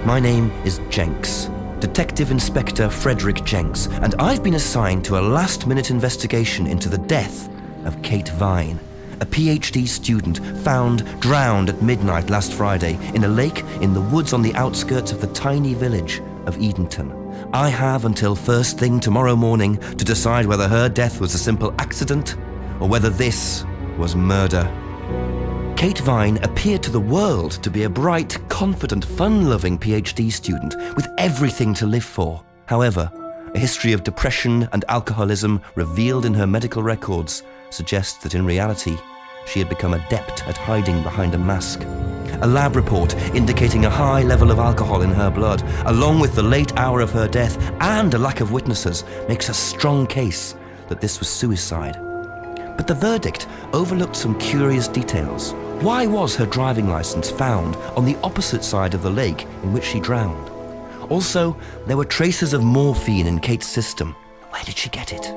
My name is Jenks, Detective Inspector Frederick Jenks, and I've been assigned to a last-minute investigation into the death of Kate Vine, a PhD student found drowned at midnight last Friday in a lake in the woods on the outskirts of the tiny village of Edenton. I have until first thing tomorrow morning to decide whether her death was a simple accident or whether this was murder. Kate Vine appeared to the world to be a bright, confident, fun-loving PhD student with everything to live for. However, a history of depression and alcoholism revealed in her medical records suggests that in reality, she had become adept at hiding behind a mask. A lab report indicating a high level of alcohol in her blood, along with the late hour of her death and a lack of witnesses, makes a strong case that this was suicide. But the verdict overlooked some curious details. Why was her driving license found on the opposite side of the lake in which she drowned? Also, there were traces of morphine in Kate's system. Where did she get it?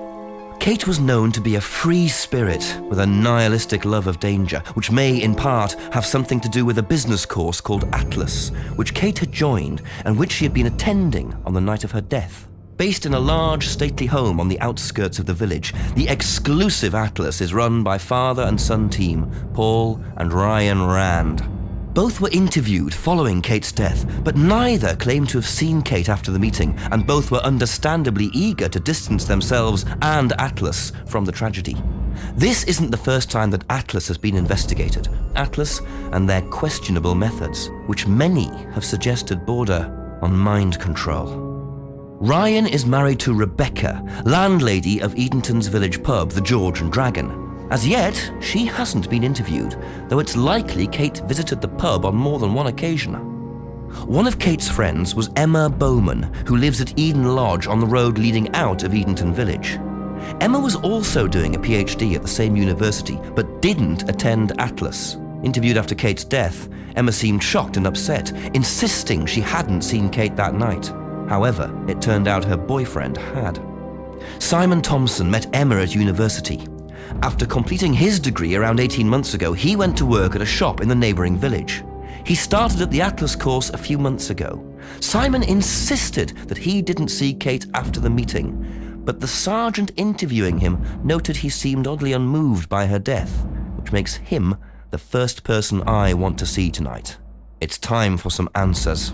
Kate was known to be a free spirit with a nihilistic love of danger, which may in part have something to do with a business course called Atlas, which Kate had joined and which she had been attending on the night of her death. Based in a large, stately home on the outskirts of the village, the exclusive Atlas is run by father and son team, Paul and Ryan Rand. Both were interviewed following Kate's death, but neither claimed to have seen Kate after the meeting, and both were understandably eager to distance themselves and Atlas from the tragedy. This isn't the first time that Atlas has been investigated. Atlas and their questionable methods, which many have suggested border on mind control. Ryan is married to Rebecca, landlady of Edenton's village pub, the George and Dragon. As yet, she hasn't been interviewed, though it's likely Kate visited the pub on more than one occasion. One of Kate's friends was Emma Bowman, who lives at Eden Lodge on the road leading out of Edenton Village. Emma was also doing a PhD at the same university, but didn't attend Atlas. Interviewed after Kate's death, Emma seemed shocked and upset, insisting she hadn't seen Kate that night. However, it turned out her boyfriend had. Simon Thompson met Emma at university. After completing his degree around 18 months ago, he went to work at a shop in the neighbouring village. He started at the Atlas course a few months ago. Simon insisted that he didn't see Kate after the meeting, but the sergeant interviewing him noted he seemed oddly unmoved by her death, which makes him the first person I want to see tonight. It's time for some answers.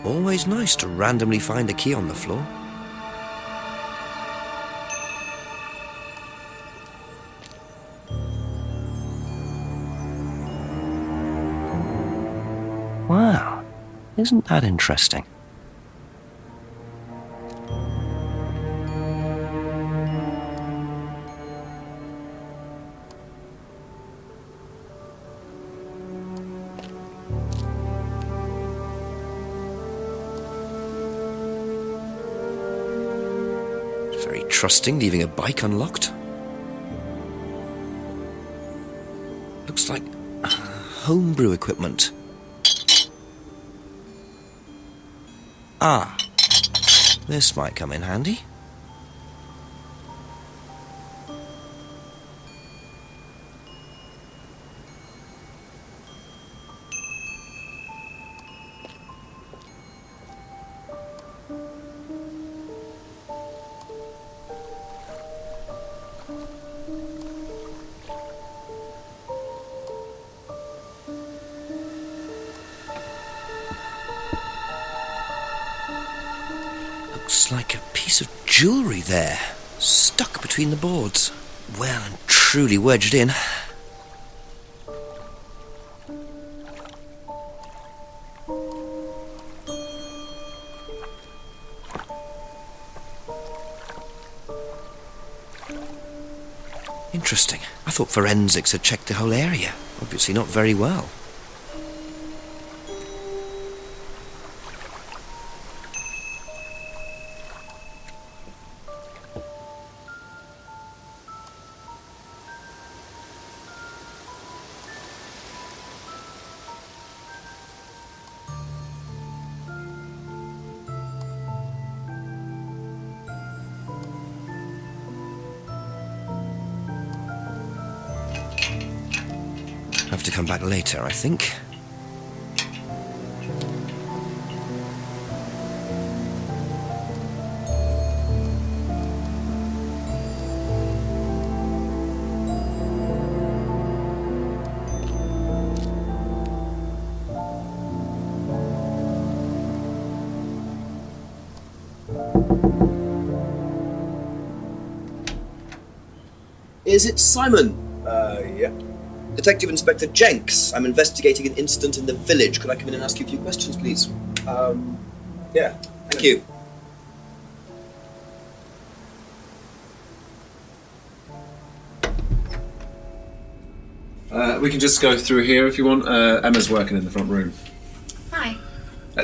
Always nice to randomly find a key on the floor. Wow, isn't that interesting? Very trusting, leaving a bike unlocked. Looks like homebrew equipment. Ah, this might come in handy. Looks like a piece of jewellery there, stuck between the boards. Well and truly wedged in. Interesting. I thought forensics had checked the whole area. Obviously not very well. Have to come back later, I think. Is it Simon? Yeah. Detective Inspector Jenks. I'm investigating an incident in the village. Could I come in and ask you a few questions, please? Yeah. Thank you. We can just go through here if you want. Emma's working in the front room. Hi.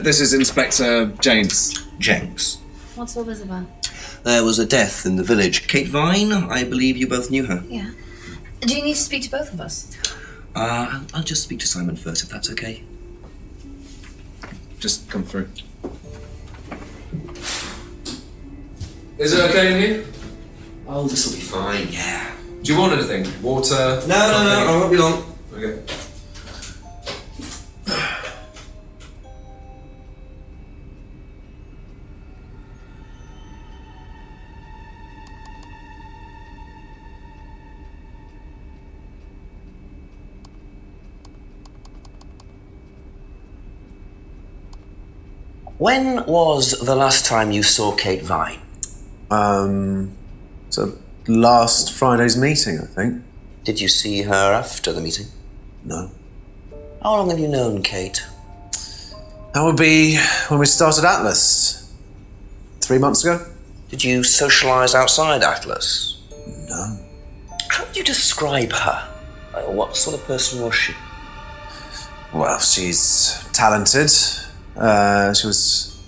This is Inspector James. Jenks. What's all this about? There was a death in the village. Kate Vine, I believe you both knew her. Yeah. Do you need to speak to both of us? I'll just speak to Simon first, if that's okay. Just come through. Is it okay in here? Oh, this'll be fine, yeah. Do you want anything? Water? No, I won't be long. Okay. When was the last time you saw Kate Vine? So last Friday's meeting, I think. Did you see her after the meeting? No. How long have you known Kate? That would be when we started Atlas. 3 months ago? Did you socialise outside Atlas? No. How would you describe her? What sort of person was she? Well, she's talented. She was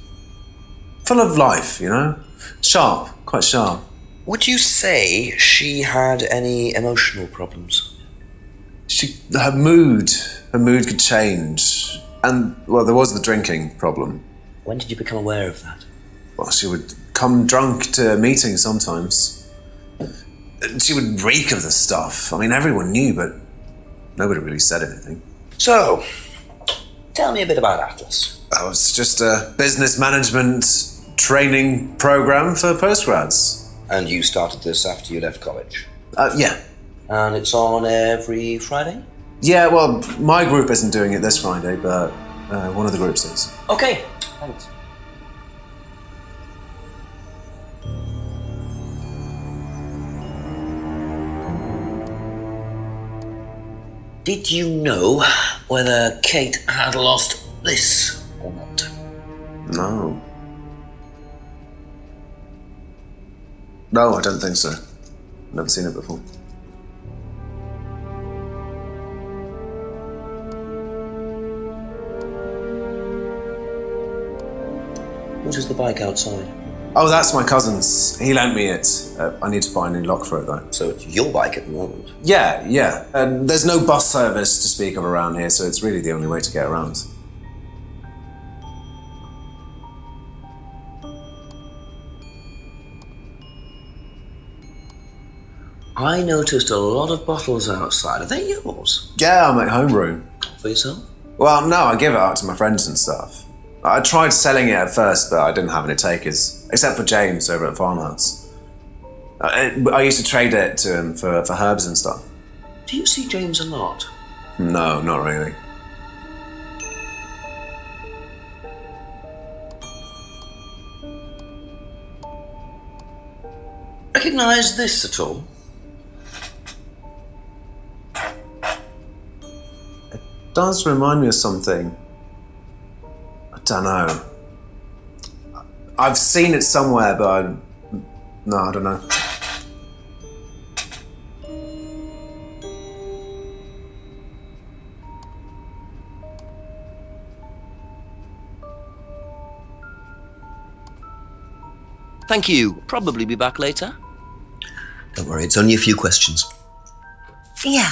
full of life, you know? Sharp, quite sharp. Would you say she had any emotional problems? Her mood could change. And, well, there was the drinking problem. When did you become aware of that? Well, she would come drunk to meetings sometimes. She would reek of the stuff. I mean, everyone knew, but nobody really said anything. So, tell me a bit about Atlas. That was just a business management training program for postgrads. And you started this after you left college? Yeah. And it's on every Friday? Yeah, well, my group isn't doing it this Friday, but one of the groups is. Okay, Thanks. Did you know whether Kate had lost this or not? No. No, I don't think so. Never seen it before. What is the bike outside? Oh, that's my cousin's. He lent me it. I need to buy a new lock for it, though. So it's your bike at the moment? Yeah. There's no bus service to speak of around here, so it's really the only way to get around. I noticed a lot of bottles outside. Are they yours? Yeah, I'm at homebrew. For yourself? Well, no, I give it out to my friends and stuff. I tried selling it at first, but I didn't have any takers, except for James over at Farmhouse. I used to trade it to him for herbs and stuff. Do you see James a lot? No, not really. Recognise this at all? It does remind me of something. I don't know. I've seen it somewhere, but I don't know. Thank you. Probably be back later. Don't worry, it's only a few questions. Yeah.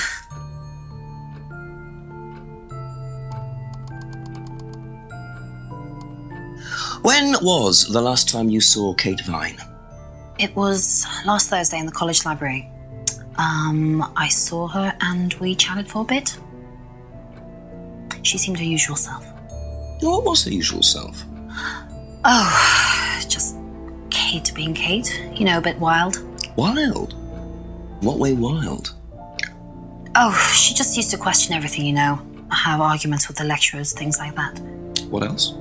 When was the last time you saw Kate Vine? It was last Thursday in the college library. I saw her and we chatted for a bit. She seemed her usual self. What was her usual self? Oh, just Kate being Kate. You know, a bit wild. Wild? What way wild? Oh, she just used to question everything, you know. Have arguments with the lecturers, things like that. What else?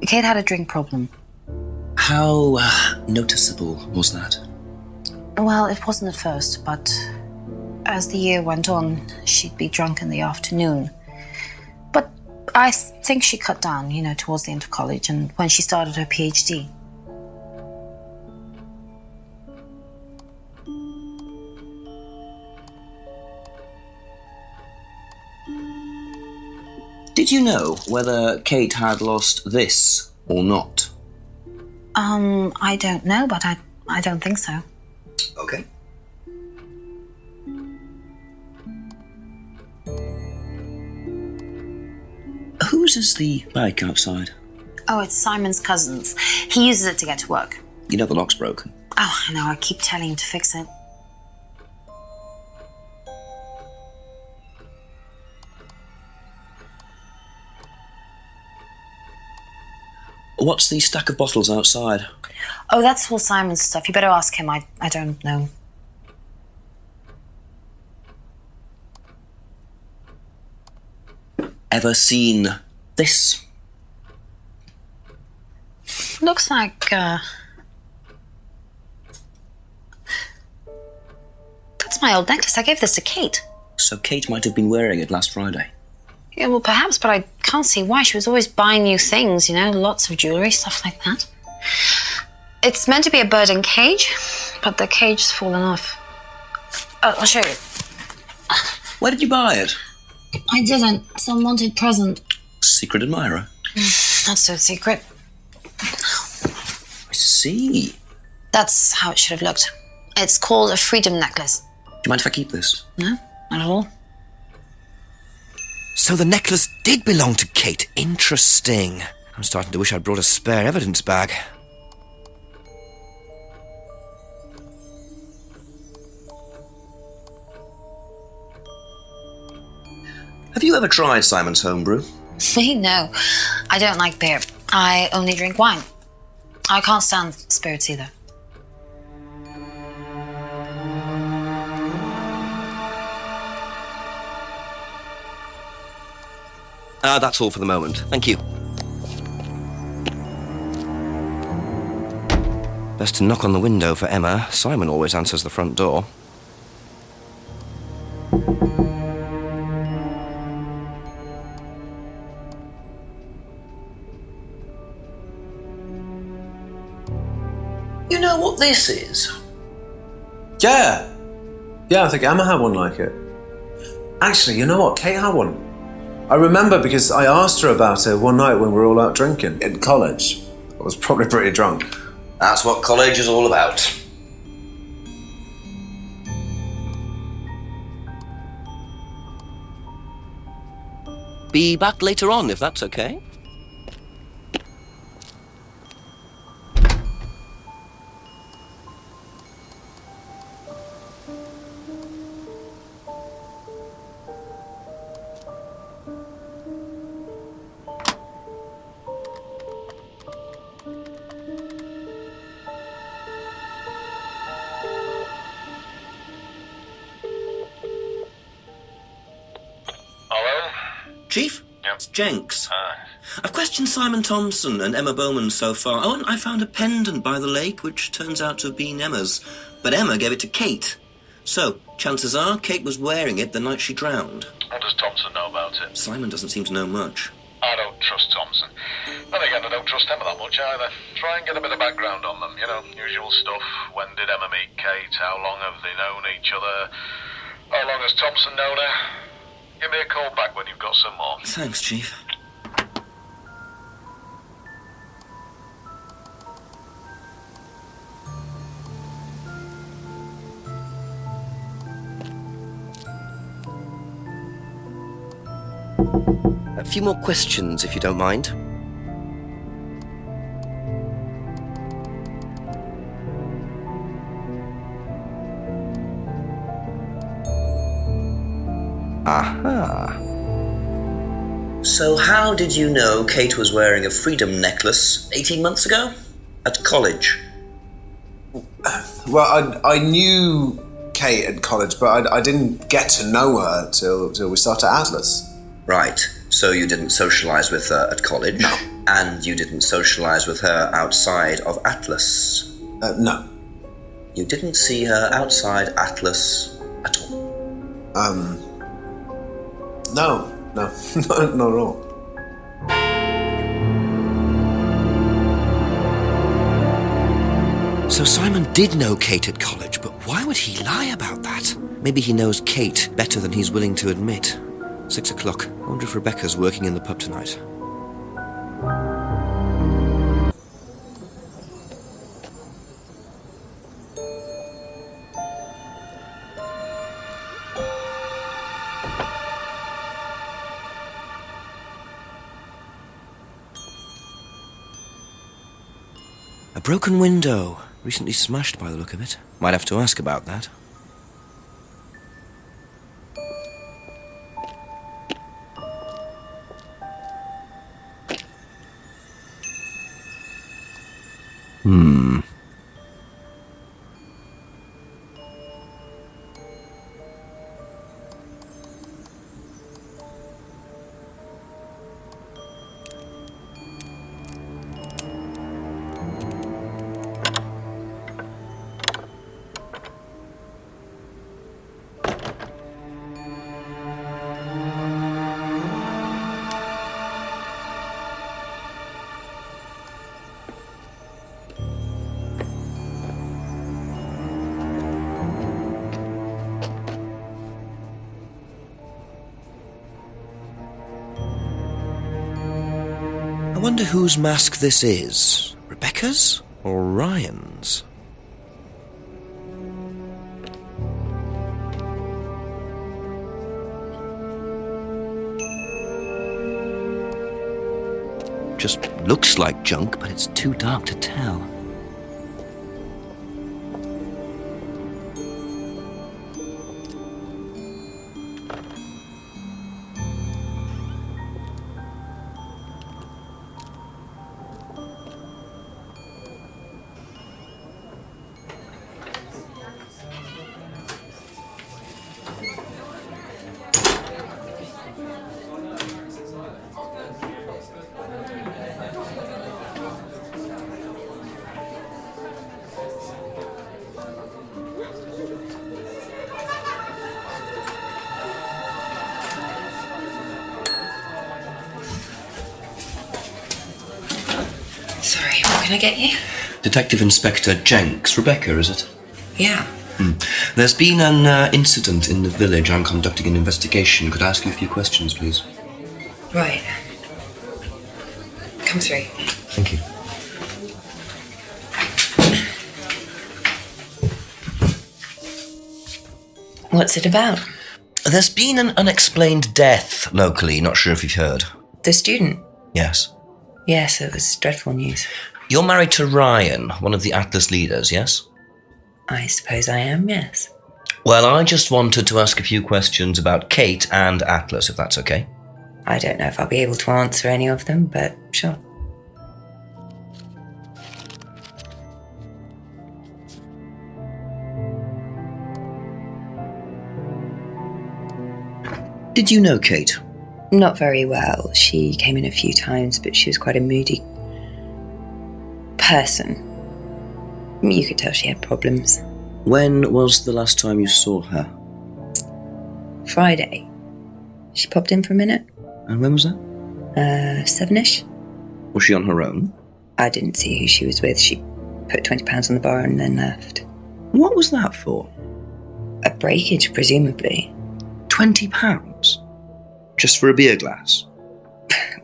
Kate had a drink problem. How noticeable was that? Well, it wasn't at first, but as the year went on, she'd be drunk in the afternoon. But I think she cut down, you know, towards the end of college and when she started her PhD. Did you know whether Kate had lost this or not? I don't know, but I don't think so. Okay. Whose is the bike outside? Oh, it's Simon's cousin's. He uses it to get to work. You know the lock's broken. Oh, I know, I keep telling him to fix it. What's the stack of bottles outside? Oh, that's all Simon's stuff. You better ask him. I don't know. Ever seen this? Looks like, that's my old necklace. I gave this to Kate. So Kate might have been wearing it last Friday. Yeah, well, perhaps, but I can't see why. She was always buying new things, you know, lots of jewellery, stuff like that. It's meant to be a bird in cage, but the cage's fallen off. I'll show you. Where did you buy it? I didn't. Some wanted present. Secret admirer. Not so secret. I see. That's how it should have looked. It's called a freedom necklace. Do you mind if I keep this? No, not at all. So the necklace did belong to Kate. Interesting. I'm starting to wish I'd brought a spare evidence bag. Have you ever tried Simon's homebrew? Me? No. I don't like beer. I only drink wine. I can't stand spirits either. That's all for the moment. Thank you. Best to knock on the window for Emma. Simon always answers the front door. You know what this is? Yeah. Yeah, I think Emma had one like it. Actually, you know what? Kate had one. I remember because I asked her about it one night when we were all out drinking in college. I was probably pretty drunk. That's what college is all about. Be back later on, if that's okay. Chief? Yep. It's Jenks. I've questioned Simon Thompson and Emma Bowman so far. Oh, and I found a pendant by the lake, which turns out to have been Emma's. But Emma gave it to Kate. So, chances are, Kate was wearing it the night she drowned. What does Thompson know about it? Simon doesn't seem to know much. I don't trust Thompson. Then again, I don't trust Emma that much either. Try and get a bit of background on them, you know, usual stuff. When did Emma meet Kate? How long have they known each other? How long has Thompson known her? Give me a call back when you've got some more. Thanks, Chief. A few more questions, if you don't mind. Aha. So how did you know Kate was wearing a freedom necklace 18 months ago? At college? Well, I knew Kate at college, but I didn't get to know her till we started Atlas. Right. So you didn't socialise with her at college? No. And you didn't socialise with her outside of Atlas? No. You didn't see her outside Atlas at all? No, not at all. So Simon did know Kate at college, but why would he lie about that? Maybe he knows Kate better than he's willing to admit. 6 o'clock. I wonder if Rebecca's working in the pub tonight. A broken window. Recently smashed by the look of it. Might have to ask about that. I wonder whose mask this is. Rebecca's or Ryan's? Just looks like junk, but it's too dark to tell. Sorry, what can I get you? Detective Inspector Jenks. Rebecca, is it? Yeah. There's been an incident in the village. I'm conducting an investigation. Could I ask you a few questions, please? Right. Come through. Thank you. What's it about? There's been an unexplained death locally. Not sure if you've heard. The student? Yes. Yes, it was dreadful news. You're married to Ryan, one of the Atlas leaders, yes? I suppose I am, yes. Well, I just wanted to ask a few questions about Kate and Atlas, if that's okay. I don't know if I'll be able to answer any of them, but sure. Did you know Kate? Not very well. She came in a few times, but she was quite a moody person. You could tell she had problems. When was the last time you saw her? Friday. She popped in for a minute. And when was that? 7ish. Was she on her own? I didn't see who she was with. She put £20 on the bar and then left. What was that for? A breakage, presumably. £20? Just for a beer glass?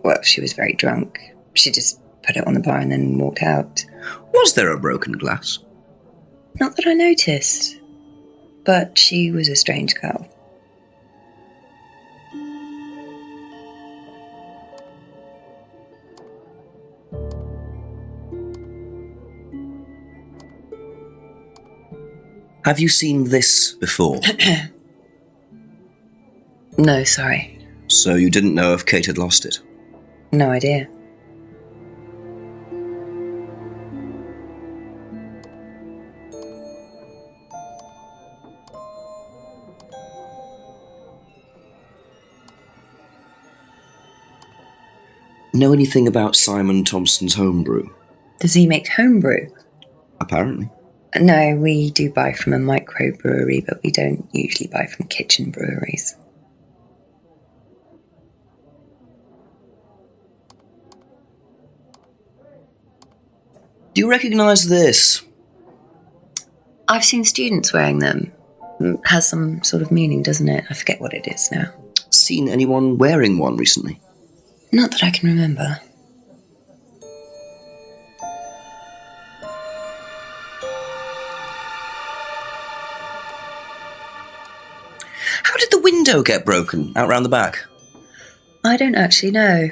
Well, she was very drunk. She just put it on the bar and then walked out. Was there a broken glass? Not that I noticed. But she was a strange girl. Have you seen this before? No, sorry. So you didn't know if Kate had lost it? No idea. Know anything about Simon Thompson's homebrew? Does he make homebrew? Apparently. No, we do buy from a microbrewery, but we don't usually buy from kitchen breweries. Do you recognise this? I've seen students wearing them. Has some sort of meaning, doesn't it? I forget what it is now. Seen anyone wearing one recently? Not that I can remember. How did the window get broken out round the back? I don't actually know.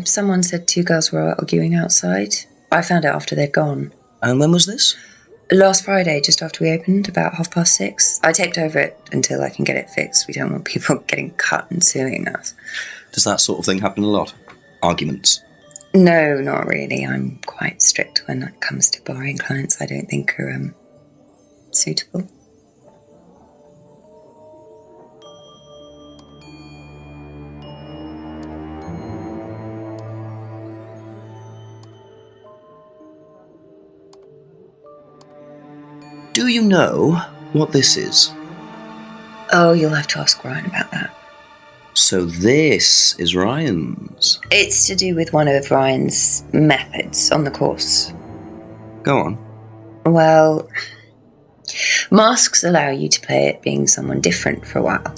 Someone said 2 girls were arguing outside. I found out after they'd gone. And when was this? Last Friday, just after we opened, about 6:30. I taped over it until I can get it fixed. We don't want people getting cut and suing us. Does that sort of thing happen a lot? Arguments? No, not really. I'm quite strict when it comes to barring clients I don't think are suitable. Do you know what this is? Oh, you'll have to ask Ryan about that. So this is Ryan's. It's to do with one of Ryan's methods on the course. Go on. Well, masks allow you to play at being someone different for a while.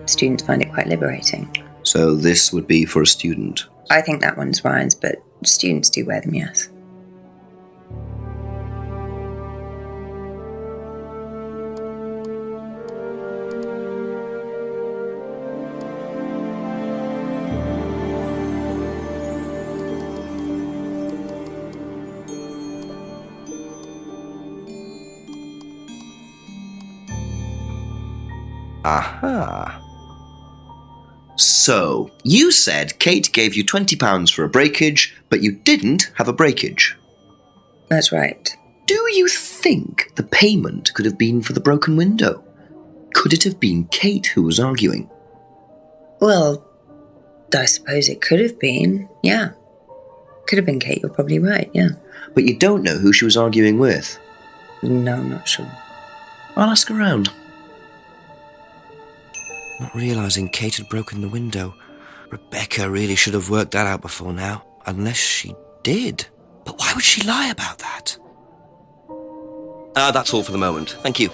Students find it quite liberating. So this would be for a student? I think that one's Ryan's, but students do wear them, yes. Aha. So, you said Kate gave you £20 for a breakage, but you didn't have a breakage. That's right. Do you think the payment could have been for the broken window? Could it have been Kate who was arguing? Well, I suppose it could have been, yeah. Could have been Kate, you're probably right, yeah. But you don't know who she was arguing with? No, I'm not sure. I'll ask around. Not realising Kate had broken the window. Rebecca really should have worked that out before now. Unless she did. But why would she lie about that? That's all for the moment. Thank you.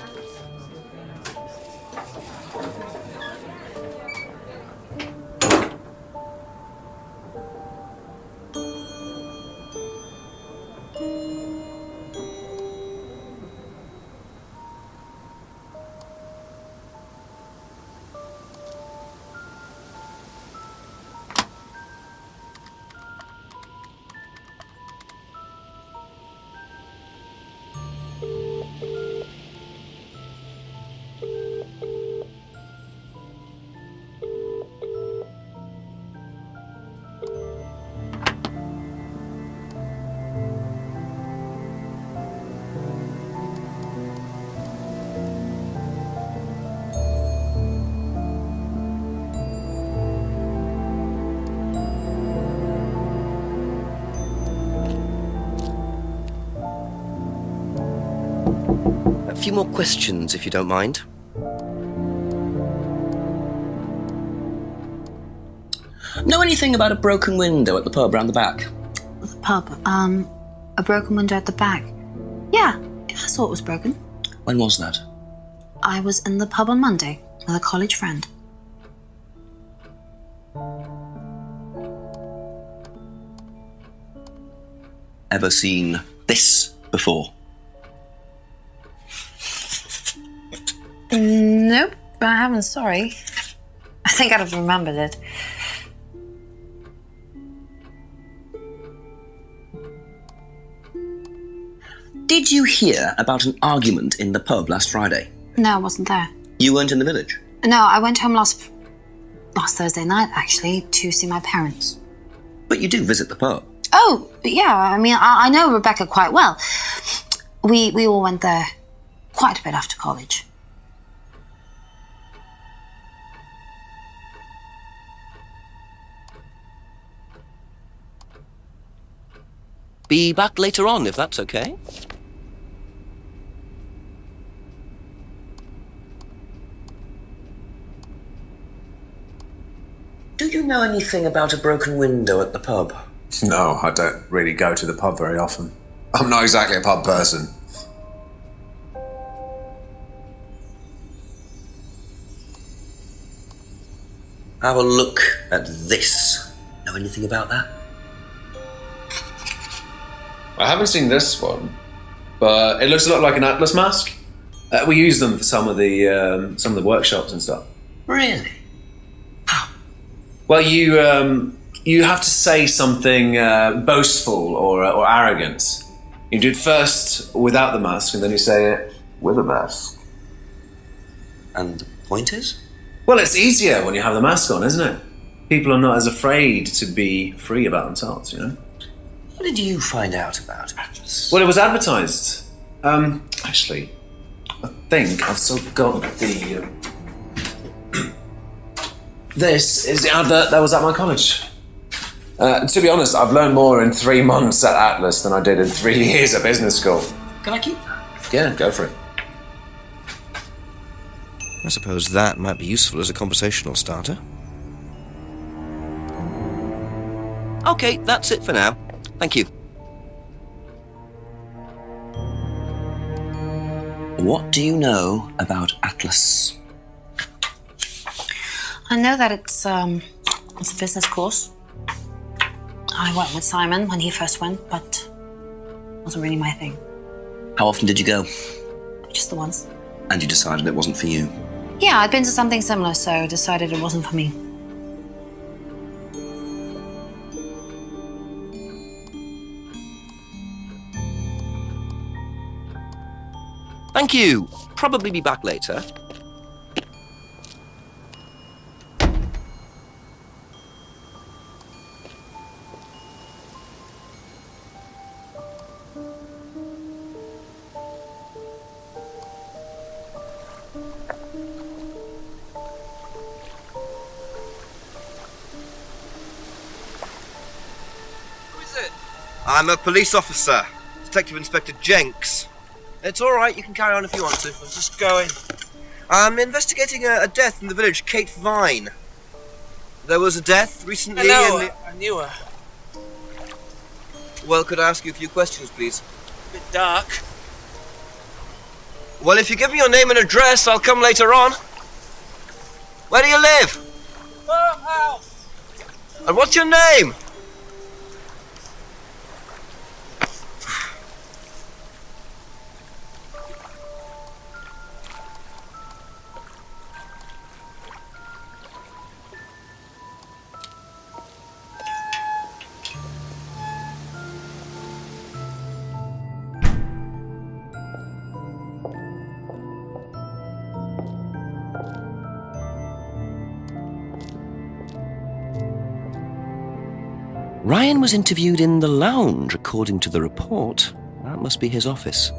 A few more questions, if you don't mind. Know anything about a broken window at the pub round the back? The pub, a broken window at the back. Yeah, I saw it was broken. When was that? I was in the pub on Monday with a college friend. Ever seen this before? Nope, I haven't, sorry. I think I'd have remembered it. Did you hear about an argument in the pub last Friday? No, I wasn't there. You weren't in the village? No, I went home last Thursday night, actually, to see my parents. But you do visit the pub? Oh, yeah, I mean, I know Rebecca quite well. We all went there quite a bit after college. Be back later on, if that's okay. Do you know anything about a broken window at the pub? No, I don't really go to the pub very often. I'm not exactly a pub person. Have a look at this. Know anything about that? I haven't seen this one, but it looks a lot like an Atlas mask. We use them for some of the workshops and stuff. Really? Well, you have to say something boastful or arrogant. You do it first without the mask, and then you say it with a mask. And the point is? Well, it's easier when you have the mask on, isn't it? People are not as afraid to be free about themselves, you know? What did you find out about Atlas? Well, it was advertised. Actually, I think I've still got the... This is the advert that was at my college. To be honest, I've learned more in 3 months at Atlas than I did in 3 years at business school. Can I keep that? Yeah, go for it. I suppose that might be useful as a conversational starter. Okay, that's it for now. Thank you. What do you know about Atlas? I know that it's a business course. I went with Simon when he first went, but it wasn't really my thing. How often did you go? Just the once. And you decided it wasn't for you? Yeah, I'd been to something similar, so decided it wasn't for me. Thank you. Probably be back later. Who is it? I'm a police officer, Detective Inspector Jenks. It's all right, you can carry on if you want to. I'm just going. I'm investigating a death in the village, Kate Vine. There was a death recently Hello, in the... I knew her. Well, could I ask you a few questions, please? A bit dark. Well, if you give me your name and address, I'll come later on. Where do you live? Farmhouse! And what's your name? Ryan was interviewed in the lounge, according to the report. That must be his office.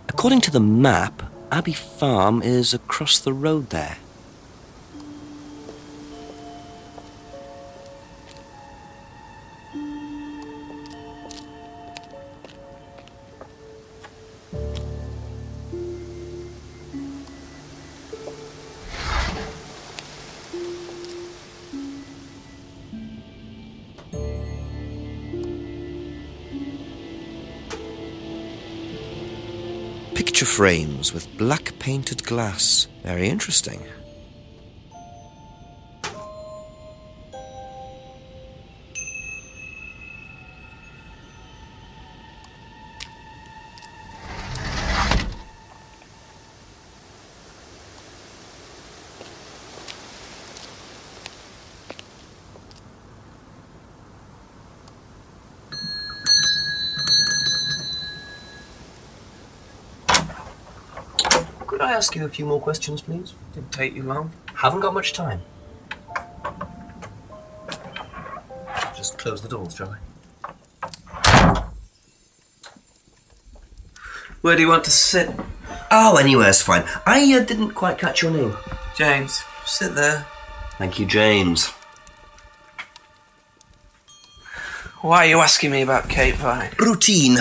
According to the map, Abbey Farm is across the road there. Picture frames with black painted glass. Very interesting. Could I ask you a few more questions, please? Didn't take you long. Haven't got much time. Just close the doors, shall I? Where do you want to sit? Oh, anywhere's fine. I didn't quite catch your name. James, sit there. Thank you, James. Why are you asking me about Kate Vine? Routine.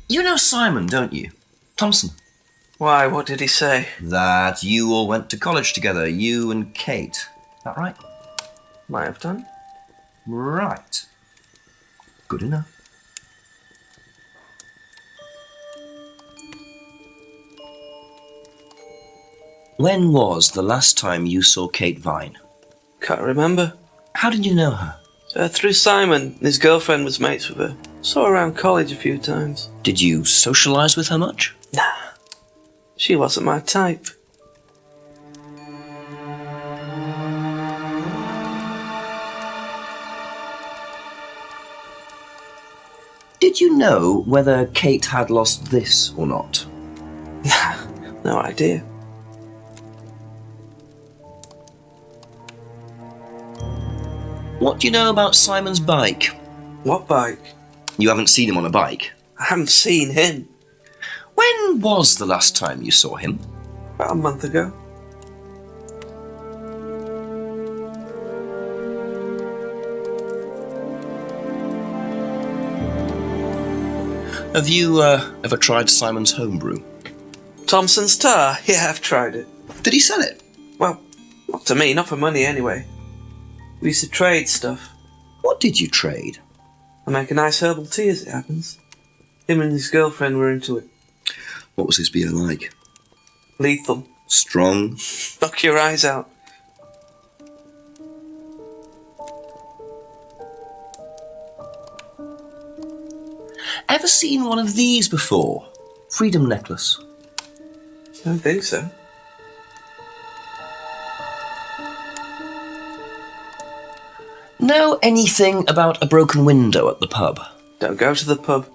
You know Simon, don't you? Thompson. Why, what did he say? That you all went to college together, you and Kate. Is that right? Might have done. Right. Good enough. When was the last time you saw Kate Vine? Can't remember. How did you know her? Through Simon. His girlfriend was mates with her. Saw her around college a few times. Did you socialise with her much? Nah. She wasn't my type. Did you know whether Kate had lost this or not? No idea. What do you know about Simon's bike? What bike? You haven't seen him on a bike? I haven't seen him. When was the last time you saw him? About a month ago. Have you ever tried Simon's homebrew? Thompson's tar? Yeah, I've tried it. Did he sell it? Well, not to me, not for money anyway. We used to trade stuff. What did you trade? I make a nice herbal tea as it happens. Him and his girlfriend were into it. What was his beer like? Lethal. Strong? Knock your eyes out. Ever seen one of these before? Freedom necklace. I don't think so. Know anything about a broken window at the pub? Don't go to the pub.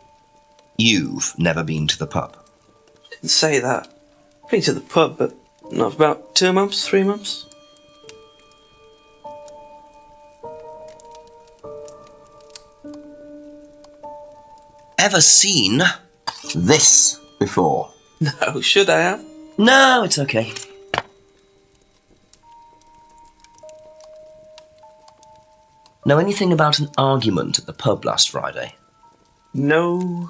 You've never been to the pub? Didn't say that. Been to the pub, but not for about 2 months, 3 months. Ever seen this before? No, should I have? No, it's okay. Know anything about an argument at the pub last Friday? No.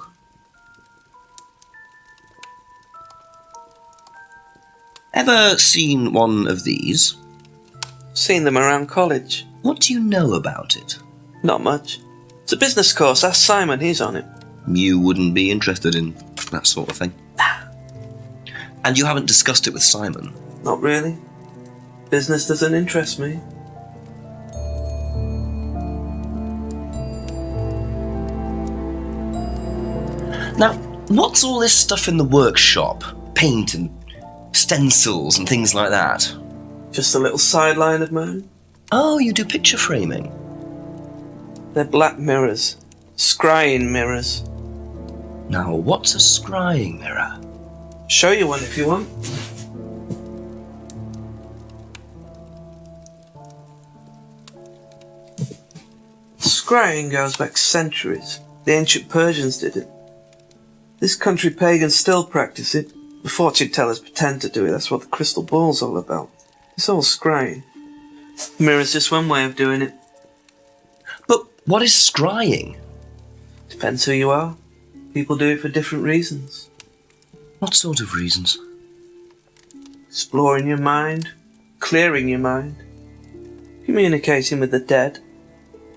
Ever seen one of these? Seen them around college. What do you know about it? Not much. It's a business course. Ask Simon, he's on it. You wouldn't be interested in that sort of thing? And you haven't discussed it with Simon? Not really. Business doesn't interest me. Now, what's all this stuff in the workshop? Paint and stencils and things like that? Just a little sideline of mine. Oh, you do picture framing? They're black mirrors. Scrying mirrors. Now, what's a scrying mirror? Show you one if you want. Scrying goes back centuries. The ancient Persians did it. This country pagans still practice it. The fortune tellers pretend to do it. That's what the crystal ball's all about. It's all scrying. The mirror's just one way of doing it. But what is scrying? Depends who you are. People do it for different reasons. What sort of reasons? Exploring your mind, clearing your mind, communicating with the dead.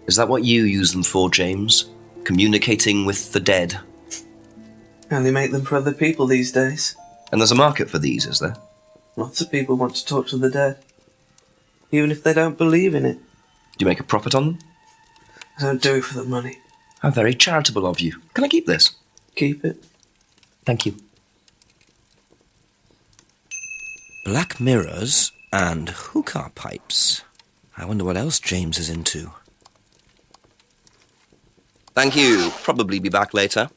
Is that what you use them for, James? Communicating with the dead? And they make them for other people these days. And there's a market for these, is there? Lots of people want to talk to the dead, even if they don't believe in it. Do you make a profit on them? I don't do it for the money. How very charitable of you. Can I keep this? Keep it. Thank you. Black mirrors and hookah pipes. I wonder what else James is into. Thank you. Probably be back later.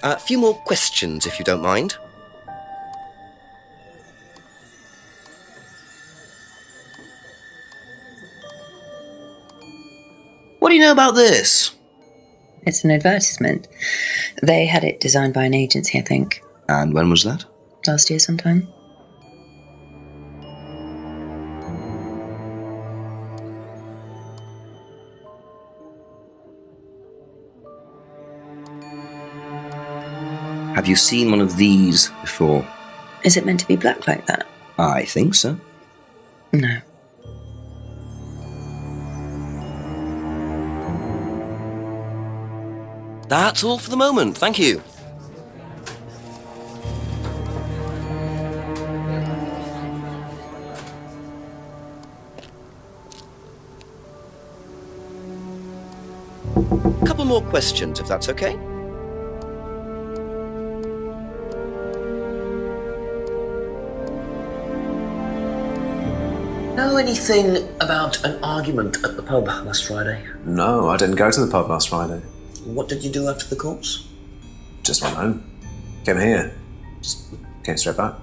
A few more questions, if you don't mind. What do you know about this? It's an advertisement. They had it designed by an agency, I think. And when was that? Last year sometime. Have you seen one of these before? Is it meant to be black like that? I think so. No. That's all for the moment, thank you. Couple more questions, if that's okay. Know anything about an argument at the pub last Friday? No, I didn't go to the pub last Friday. What did you do after the course? Just went home. Came here. Just came straight back.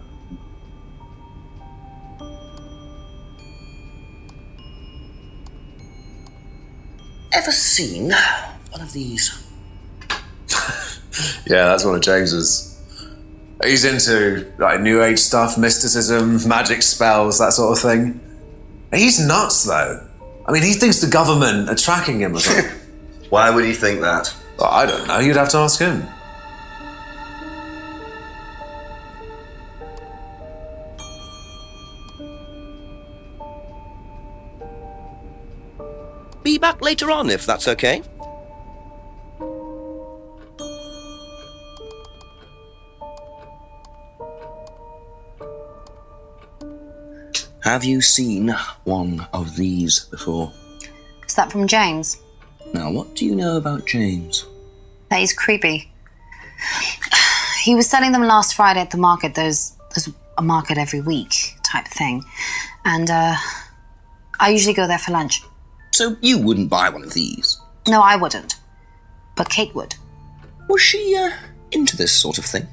Ever seen one of these? Yeah, that's one of James's. He's into like New Age stuff, mysticism, magic spells, that sort of thing. He's nuts, though. I mean, he thinks the government are tracking him or something. Why would he think that? Well, I don't know. You'd have to ask him. Be back later on, if that's okay. Have you seen one of these before? Is that from James? Now, what do you know about James? That he's creepy. He was selling them last Friday at the market. There's a market every week type thing. And I usually go there for lunch. So you wouldn't buy one of these? No, I wouldn't. But Kate would. Was she into this sort of thing?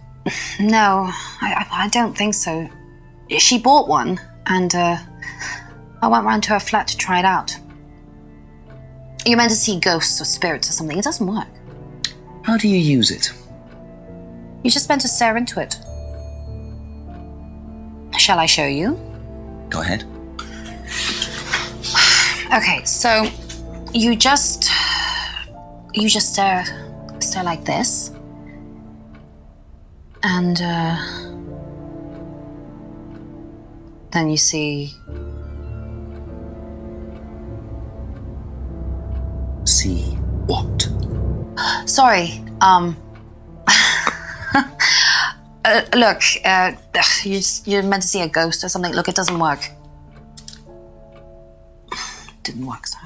No, I don't think so. She bought one, and I went round to her flat to try it out. You're meant to see ghosts or spirits or something. It doesn't work. How do you use it? You're just meant to stare into it. Shall I show you? Go ahead. Okay, so you just stare like this, and then you see. See what? Sorry. Look, you're meant to see a ghost or something. Look, it doesn't work. Didn't work, so.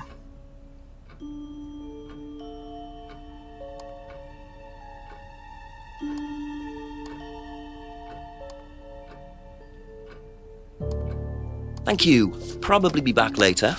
Thank you. Probably be back later.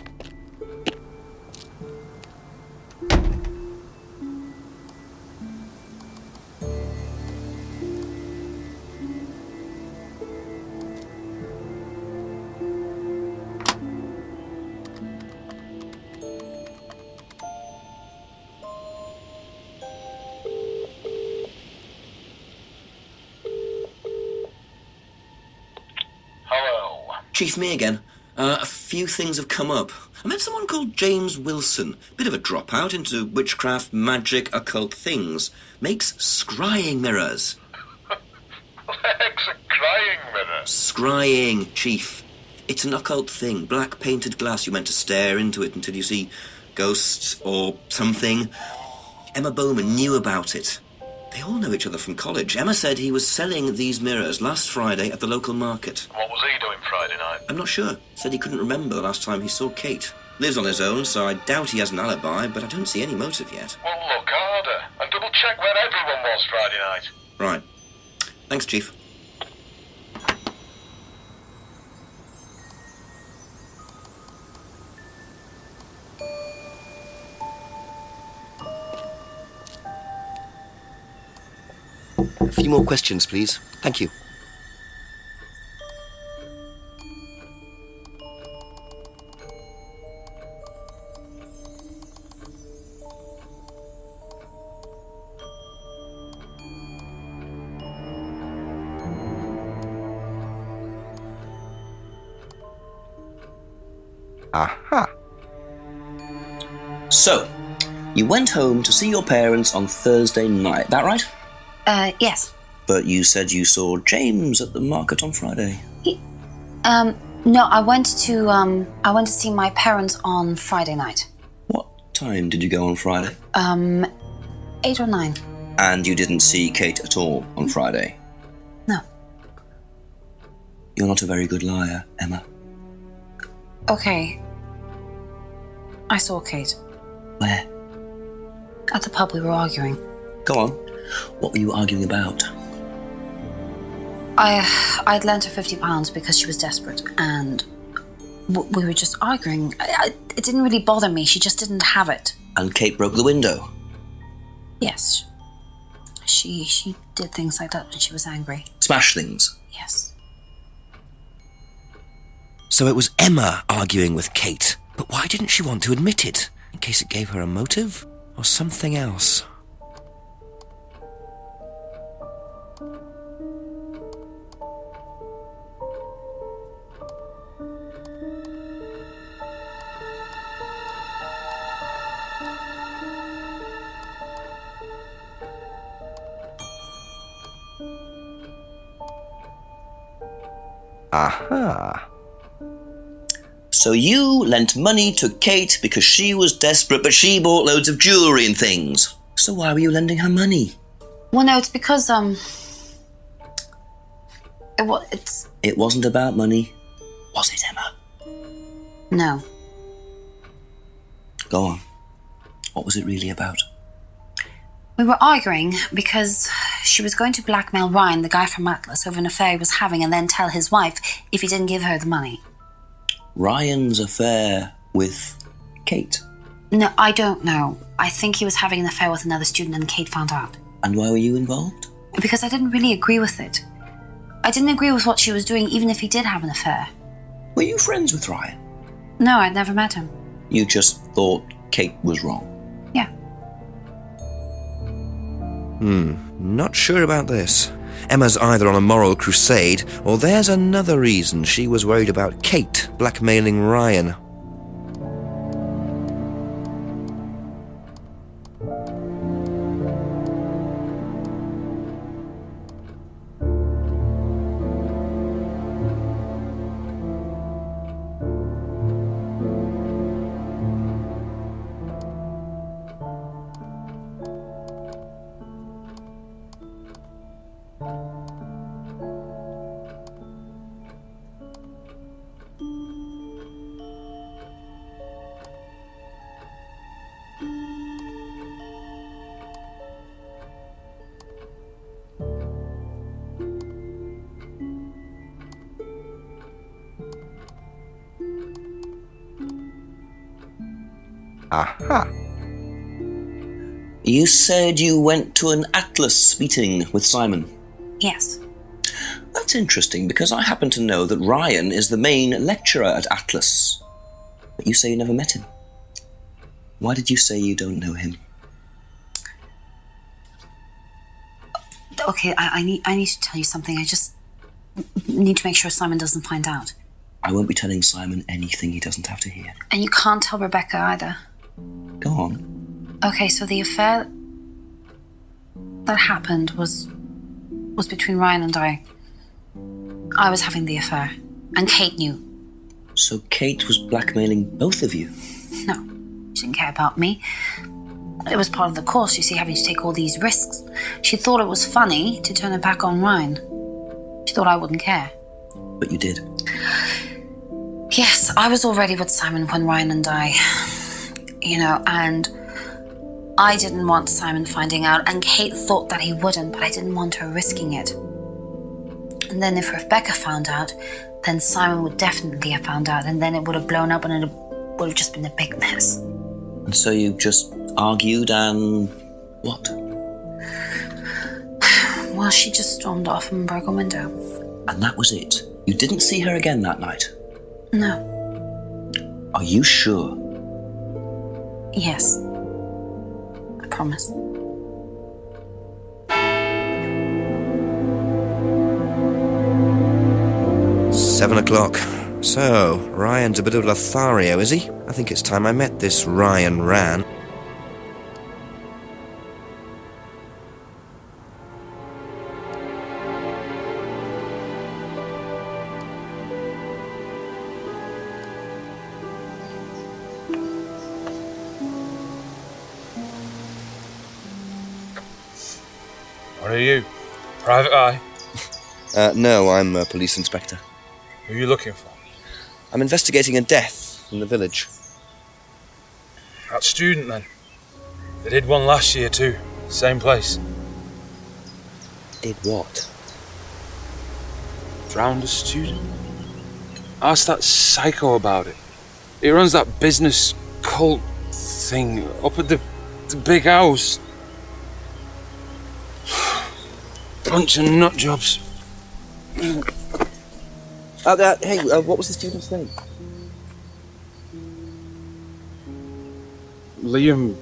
Chief, me again. A few things have come up. I met someone called James Wilson. Bit of a dropout into witchcraft, magic, occult things. Makes scrying mirrors. Legs and crying mirrors. Scrying, Chief. It's an occult thing. Black painted glass. You're meant to stare into it until you see ghosts or something. Emma Bowman knew about it. They all know each other from college. Emma said he was selling these mirrors last Friday at the local market. What was he doing Friday night? I'm not sure. Said he couldn't remember the last time he saw Kate. Lives on his own, so I doubt he has an alibi, but I don't see any motive yet. Well, look harder and double check where everyone was Friday night. Right. Thanks, Chief. A few more questions, please. Thank you. Aha. So, you went home to see your parents on Thursday night, that right? Yes. But you said you saw James at the market on Friday. No, I went to see my parents on Friday night. What time did you go on Friday? 8 or 9. And you didn't see Kate at all on Friday? No. You're not a very good liar, Emma. Okay. I saw Kate. Where? At the pub we were arguing. Go on. What were you arguing about? I'd lent her £50 because she was desperate, and we were just arguing. It didn't really bother me. She just didn't have it. And Kate broke the window? Yes. She did things like that when she was angry. Smash things? Yes. So it was Emma arguing with Kate, but why didn't she want to admit it? In case it gave her a motive? Or something else? Aha. So you lent money to Kate because she was desperate, but she bought loads of jewellery and things. So why were you lending her money? Well, no, it's because, It wasn't about money, was it, Emma? No. Go on. What was it really about? We were arguing because she was going to blackmail Ryan, the guy from Atlas, over an affair he was having and then tell his wife if he didn't give her the money. Ryan's affair with Kate? No, I don't know. I think he was having an affair with another student and Kate found out. And why were you involved? Because I didn't really agree with it. I didn't agree with what she was doing, even if he did have an affair. Were you friends with Ryan? No, I'd never met him. You just thought Kate was wrong? Yeah. Not sure about this. Emma's either on a moral crusade, or there's another reason she was worried about Kate blackmailing Ryan. Aha! You said you went to an Atlas meeting with Simon? Yes. That's interesting, because I happen to know that Ryan is the main lecturer at Atlas. But you say you never met him. Why did you say you don't know him? Okay, I need to tell you something. I just need to make sure Simon doesn't find out. I won't be telling Simon anything he doesn't have to hear. And you can't tell Rebecca either. Go on. Okay, so the affair that happened was between Ryan and I. I was having the affair, and Kate knew. So Kate was blackmailing both of you? No, she didn't care about me. It was part of the course, you see, having to take all these risks. She thought it was funny to turn her back on Ryan. She thought I wouldn't care. But you did. Yes, I was already with Simon when Ryan and I, and I didn't want Simon finding out, and Kate thought that he wouldn't, but I didn't want her risking it. And then if Rebecca found out, then Simon would definitely have found out, and then it would have blown up and it would have just been a big mess. And so you just argued and what? Well, she just stormed off and broke a window. And that was it? You didn't see her again that night? No. Are you sure? Yes. I promise. "7 o'clock. So, Ryan's a bit of Lothario, is he? I think it's time I met this Ryan Ran. What are you? Private eye? No, I'm a police inspector. Who are you looking for? I'm investigating a death in the village. That student, then. They did one last year, too. Same place. Did what? Drowned a student? Ask that psycho about it. He runs that business cult thing up at the big house. Bunch of nut jobs. Hey, what was the student's name? Liam...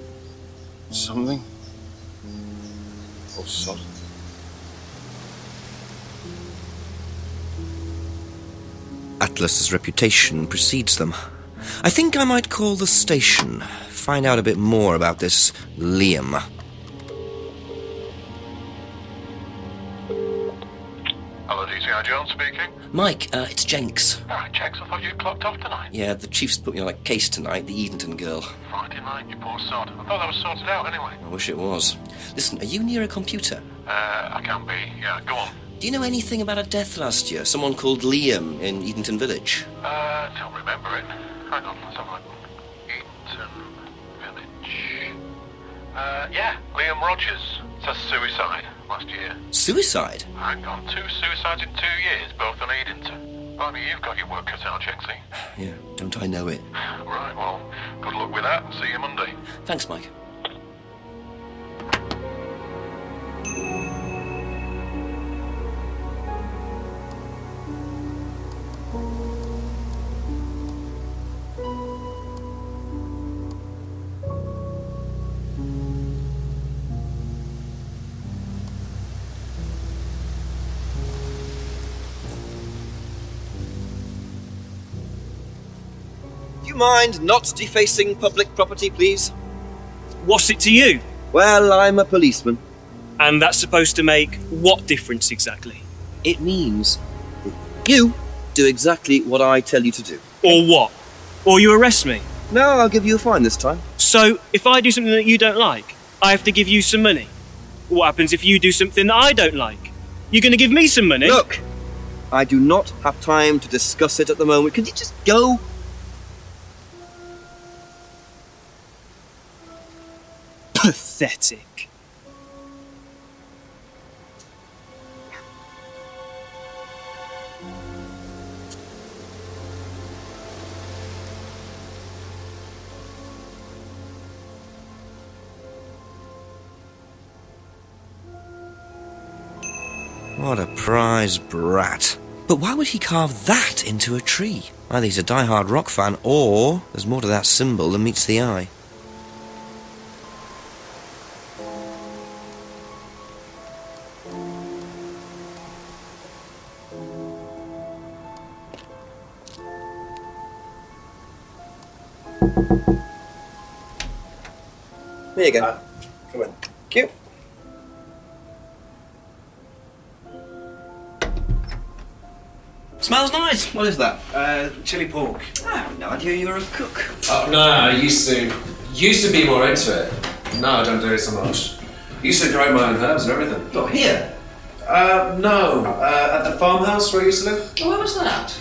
something? Oh, sod. Atlas's reputation precedes them. I think I might call the station, find out a bit more about this Liam. Hello, DCI Jones speaking. Mike, it's Jenks. Alright, Jenks, I thought you'd clocked off tonight. Yeah, the chief's put me on a case tonight, the Edenton girl. Friday night, you poor sod. I thought that was sorted out anyway. I wish it was. Listen, are you near a computer? I can be. Yeah, go on. Do you know anything about a death last year? Someone called Liam in Edenton Village? Don't remember it. Hang on, let's have a look. Edenton Village. Yeah, Liam Rogers. Says suicide last year. Suicide? Hang on, 2 suicides in 2 years, both on Edenton. Blimey, you've got your work cut out, Jenksy. Yeah, don't I know it. Right, well, good luck with that. See you Monday. Thanks, Mike. Do you mind not defacing public property, please? What's it to you? Well, I'm a policeman. And that's supposed to make what difference exactly? It means that you do exactly what I tell you to do. Or what? Or you arrest me? No, I'll give you a fine this time. So, if I do something that you don't like, I have to give you some money? What happens if you do something that I don't like? You're going to give me some money? Look, I do not have time to discuss it at the moment. Can you just go? Pathetic. What a prize brat. But why would he carve that into a tree? Either he's a die-hard rock fan, or there's more to that symbol than meets the eye. There you go. Come on. Cute. Smells nice. What is that? Chili pork. I have no idea you were a cook. Oh, no, I used to be more into it. No, I don't do it so much. Used to grow my own herbs and everything. Not here. No, at the farmhouse where I used to live. Oh, where was that?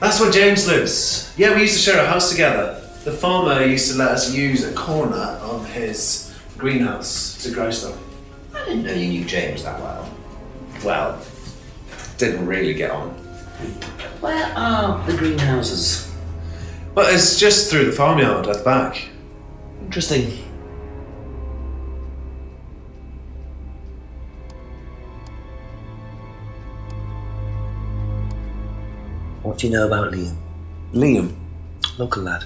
That's where James lives. Yeah, we used to share a house together. The farmer used to let us use a corner of his greenhouse to grow stuff. I didn't know you knew James that well. Well, didn't really get on. Where are the greenhouses? But it's just through the farmyard at the back. Interesting. What do you know about Liam? Liam? Local lad.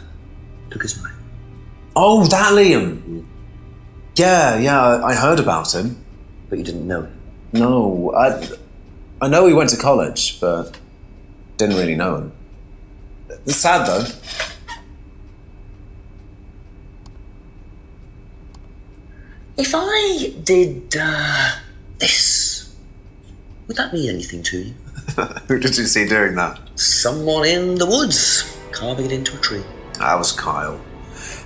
Took his money. Oh, that Liam! Yeah, I heard about him. But you didn't know him? No, I know he went to college, but didn't really know him. It's sad though. If I did this, would that mean anything to you? Who did you see doing that? Someone in the woods, carving it into a tree. That was Kyle.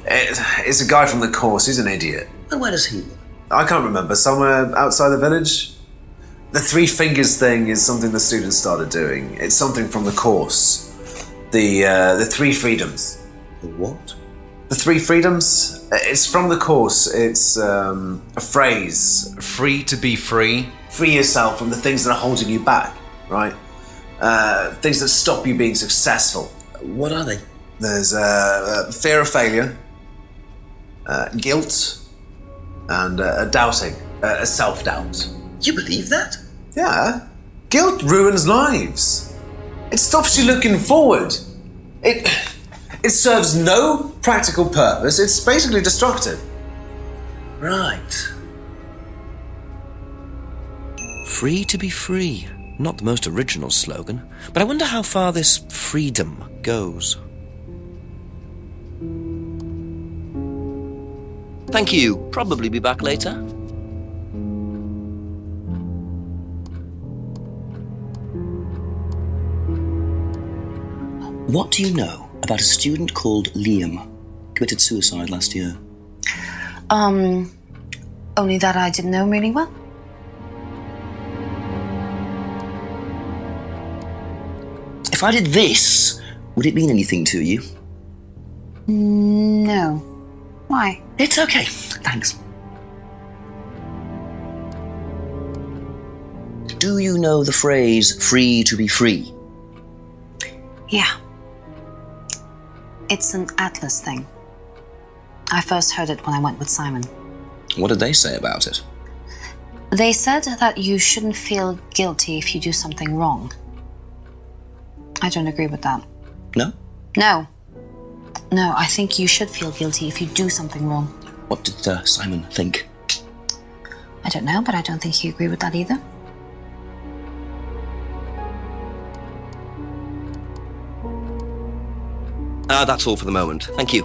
It's a guy from the course, he's an idiot. And where does he live? I can't remember, somewhere outside the village? The 3 fingers thing is something the students started doing. It's something from the course. The 3 freedoms. The what? The 3 freedoms? It's from the course. It's a phrase. Free to be free. Free yourself from the things that are holding you back, right? Things that stop you being successful. What are they? There's fear of failure, guilt, and doubting, self-doubt. You believe that? Yeah. Guilt ruins lives. It stops you looking forward. It serves no practical purpose. It's basically destructive. Right. Free to be free. Not the most original slogan, but I wonder how far this freedom goes. Thank you. Probably be back later. What do you know about a student called Liam? Committed suicide last year. Only that I didn't know him really well. If I did this, would it mean anything to you? No. Why? It's okay, thanks. Do you know the phrase, free to be free? Yeah. It's an Atlas thing. I first heard it when I went with Simon. What did they say about it? They said that you shouldn't feel guilty if you do something wrong. I don't agree with that. No? No. No, I think you should feel guilty if you do something wrong. What did Simon think? I don't know, but I don't think he agreed with that either. That's all for the moment. Thank you.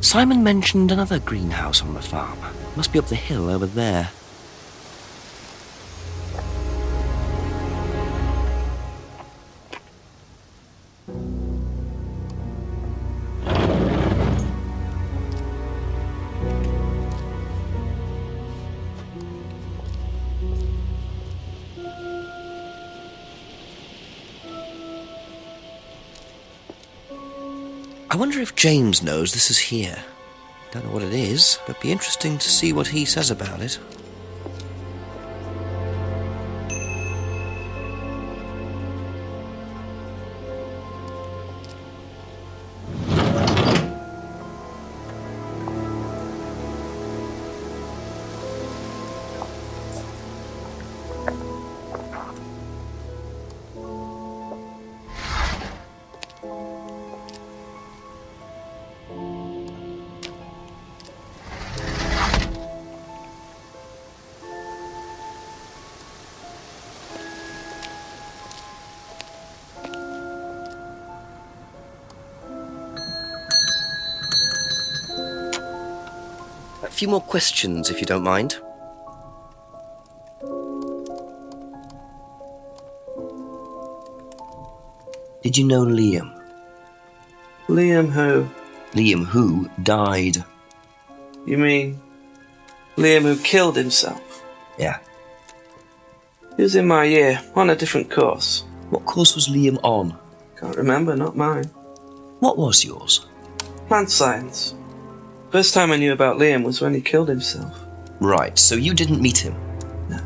Simon mentioned another greenhouse on the farm. Must be up the hill over there. I wonder if James knows this is here. Don't know what it is, but be interesting to see what he says about it. A few more questions, if you don't mind. Did you know Liam? Liam who? Liam who died. You mean Liam who killed himself? Yeah. He was in my year, on a different course. What course was Liam on? Can't remember, not mine. What was yours? Plant science. First time I knew about Liam was when he killed himself. Right, so you didn't meet him? No.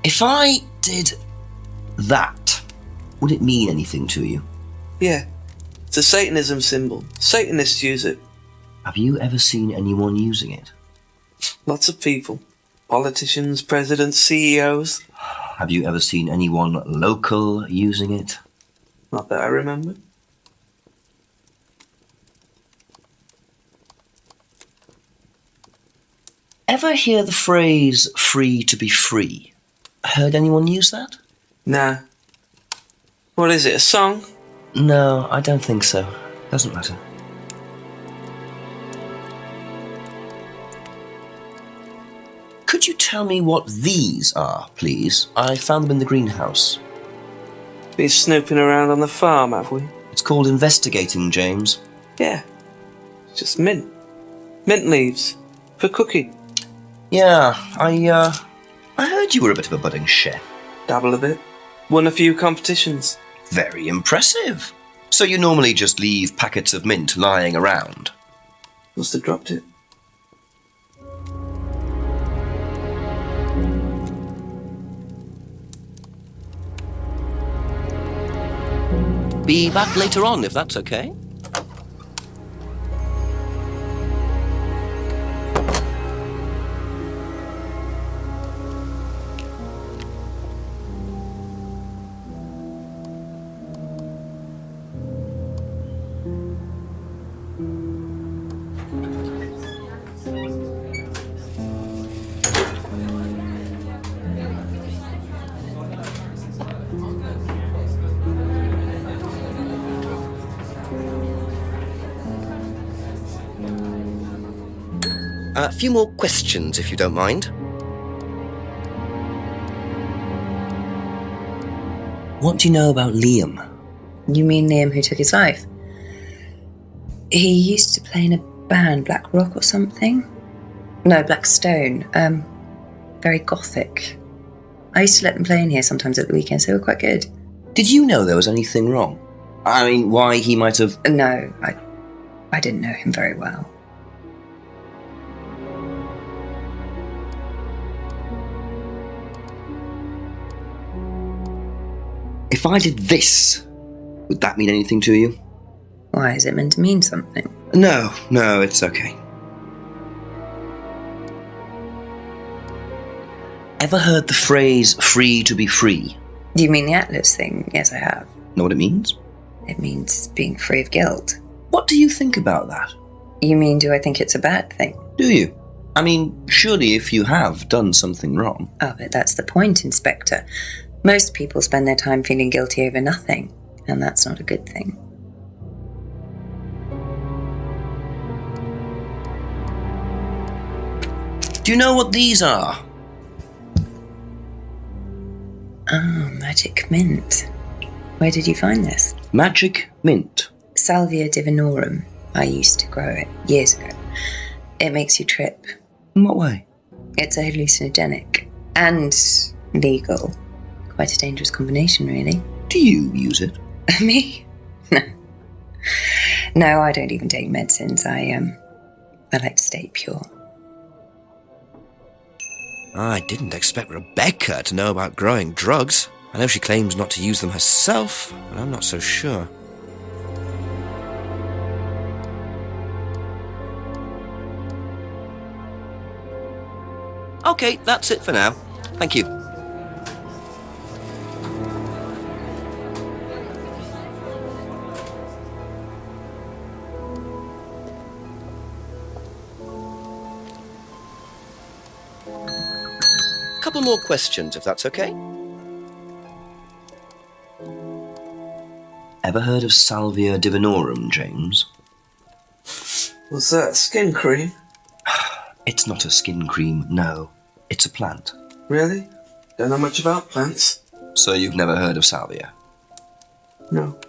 If I did that, would it mean anything to you? Yeah. It's a Satanism symbol. Satanists use it. Have you ever seen anyone using it? Lots of people. Politicians, presidents, CEOs. Have you ever seen anyone local using it? Not that I remember. Ever hear the phrase, free to be free? Heard anyone use that? Nah. What is it, a song? No, I don't think so. Doesn't matter. Could you tell me what these are, please? I found them in the greenhouse. Been snooping around on the farm, have we? It's called investigating, James. Yeah. It's just mint. Mint leaves. For cooking. Yeah, I heard you were a bit of a budding chef. Dabble a bit. Won a few competitions. Very impressive. So you normally just leave packets of mint lying around? Must have dropped it. Be back later on, if that's okay. A few more questions, if you don't mind. What do you know about Liam? You mean Liam who took his life? He used to play in a band, Black Rock or something? No, Black Stone. Very gothic. I used to let them play in here sometimes at the weekends. They were quite good. Did you know there was anything wrong? I mean, why he might have... No, I didn't know him very well. If I did this, would that mean anything to you? Why, is it meant to mean something? No, it's okay. Ever heard the phrase, free to be free? Do you mean the Atlas thing? Yes, I have. Know what it means? It means being free of guilt. What do you think about that? You mean, do I think it's a bad thing? Do you? I mean, surely if you have done something wrong... Oh, but that's the point, Inspector. Most people spend their time feeling guilty over nothing, and that's not a good thing. Do you know what these are? Oh, magic mint. Where did you find this? Magic mint. Salvia divinorum. I used to grow it years ago. It makes you trip. In what way? It's a hallucinogenic and legal. Quite a dangerous combination, really. Do you use it? Me? No. No, I don't even take medicines. I like to stay pure. I didn't expect Rebecca to know about growing drugs. I know she claims not to use them herself, but I'm not so sure. Okay, that's it for now. Thank you. Couple more questions, if that's okay. Ever heard of Salvia divinorum, James? Was that skin cream? It's not a skin cream, no. It's a plant. Really? Don't know much about plants. So you've never heard of salvia? No.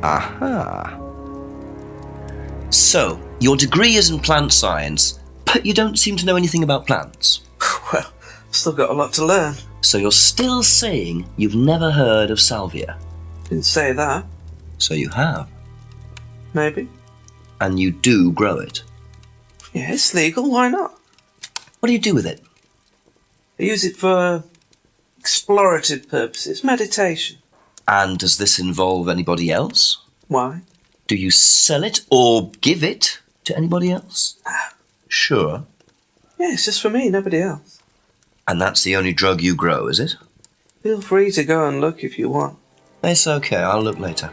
Aha. So, your degree is in plant science, but you don't seem to know anything about plants. Well, still got a lot to learn. So you're still saying you've never heard of salvia? Didn't say that. So you have. Maybe. And you do grow it? Yeah, it's legal, why not? What do you do with it? I use it for explorative purposes, meditation. And does this involve anybody else? Why? Do you sell it or give it to anybody else? Sure. Yeah, it's just for me, nobody else. And that's the only drug you grow, is it? Feel free to go and look if you want. It's okay, I'll look later.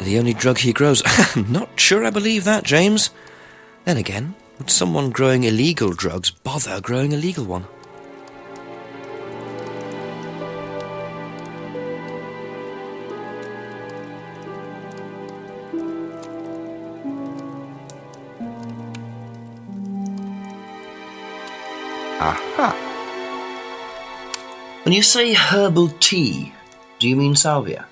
The only drug he grows? I'm not sure I believe that, James. Then again, would someone growing illegal drugs bother growing a legal one? Aha. When you say herbal tea, do you mean salvia?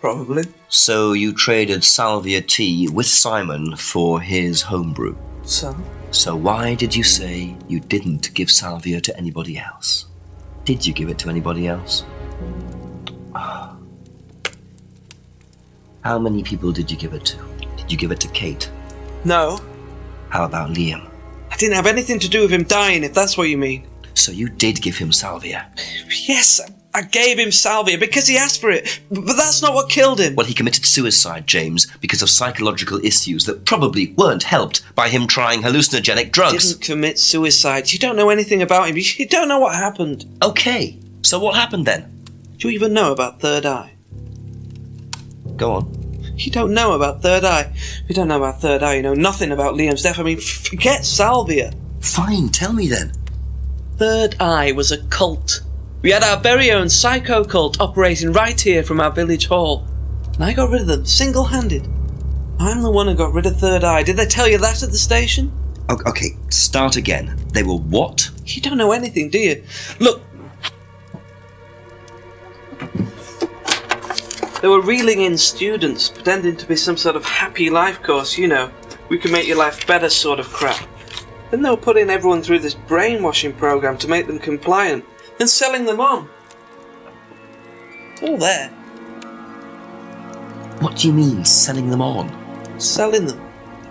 Probably. So you traded salvia tea with Simon for his homebrew? So? So why did you say you didn't give salvia to anybody else? Did you give it to anybody else? How many people did you give it to? Did you give it to Kate? No. How about Liam? I didn't have anything to do with him dying, if that's what you mean. So you did give him salvia? Yes, I gave him salvia because he asked for it, but that's not what killed him. Well, he committed suicide, James, because of psychological issues that probably weren't helped by him trying hallucinogenic drugs. Didn't commit suicide. You don't know anything about him. You don't know what happened. Okay, so what happened then? Do you even know about Third Eye? Go on. You don't know about Third Eye. If you don't know about Third Eye, you know nothing about Liam's death. I mean, forget salvia. Fine, tell me then. Third Eye was a cult. We had our very own psycho cult operating right here from our village hall. And I got rid of them, single-handed. I'm the one who got rid of Third Eye. Did they tell you that at the station? Okay, start again. They were what? You don't know anything, do you? Look. They were reeling in students, pretending to be some sort of happy life course, you know. We can make your life better sort of crap. Then they were putting everyone through this brainwashing program to make them compliant, and selling them on. It's all there. What do you mean, selling them on? Selling them.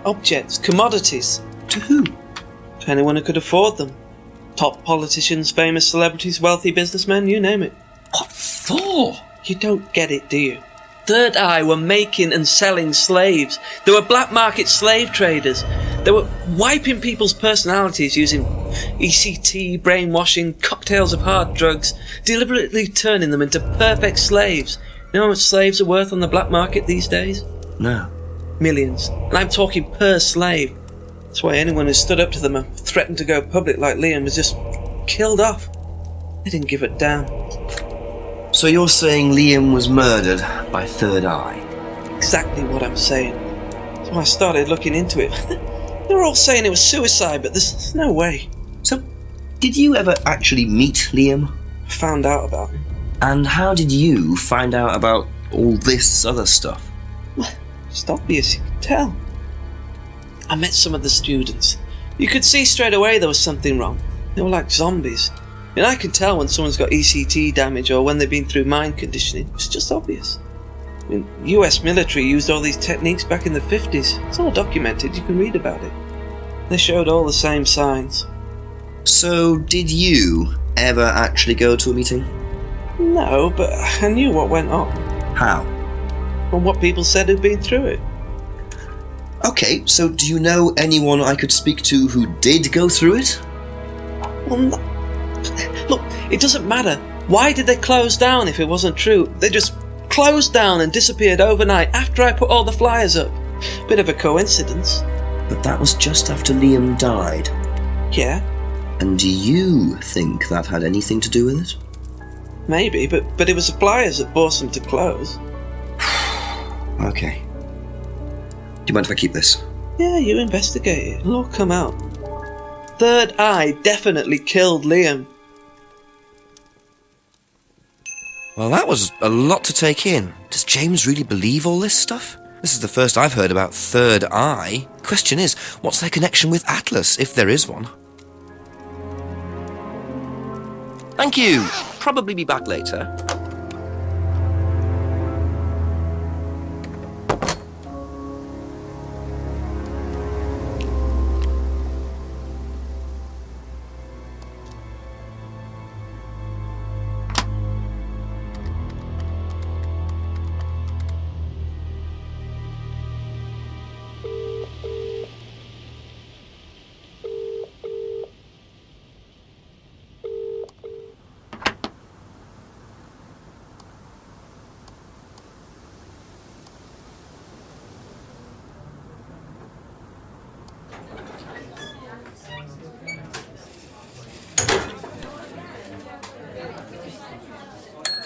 Objects, commodities. To who? To anyone who could afford them. Top politicians, famous celebrities, wealthy businessmen, you name it. What for? You don't get it, do you? Third Eye were making and selling slaves. They were black market slave traders. They were wiping people's personalities using ECT, brainwashing, cocktails of hard drugs, deliberately turning them into perfect slaves. You know how much slaves are worth on the black market these days? No. Millions. And I'm talking per slave. That's why anyone who stood up to them and threatened to go public like Liam was just killed off. They didn't give a damn. So you're saying Liam was murdered by Third Eye? Exactly what I'm saying. So I started looking into it. They were all saying it was suicide, but there's no way. So, did you ever actually meet Liam? I found out about him. And how did you find out about all this other stuff? It's obvious, you could tell. I met some of the students. You could see straight away there was something wrong. They were like zombies. And I can tell when someone's got ECT damage or when they've been through mind conditioning. It's just obvious. I mean, US military used all these techniques back in the 50s. It's all documented, you can read about it. They showed all the same signs. So, did you ever actually go to a meeting? No, but I knew what went on. How? From what people said who'd been through it. Okay, so do you know anyone I could speak to who did go through it? Well, no. Look, it doesn't matter. Why did they close down if it wasn't true? They just closed down and disappeared overnight after I put all the flyers up. Bit of a coincidence. But that was just after Liam died. Yeah. And do you think that had anything to do with it? Maybe, but it was the flyers that forced them to close. Okay. Do you mind if I keep this? Yeah, you investigate it. It'll all come out. Third Eye definitely killed Liam. Well, that was a lot to take in. Does James really believe all this stuff? This is the first I've heard about Third Eye. Question is, what's their connection with Atlas, if there is one? Thank you. Probably be back later.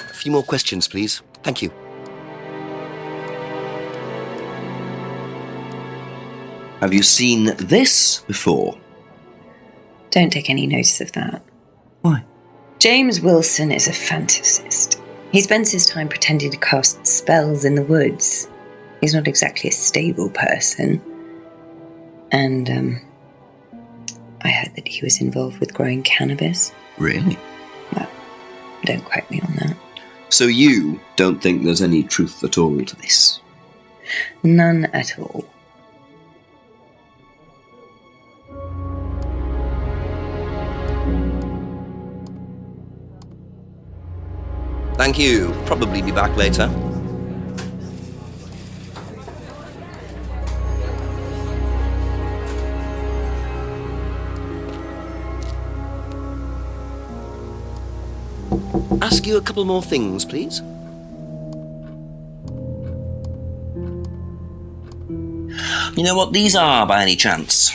A few more questions, please. Thank you. Have you seen this before? Don't take any notice of that. Why? James Wilson is a fantasist. He spends his time pretending to cast spells in the woods. He's not exactly a stable person. And, I heard that he was involved with growing cannabis. Really? Well, don't quote me on that. So you don't think there's any truth at all to this? None at all. Thank you. Probably be back later. Ask you a couple more things, please. You know what these are, by any chance?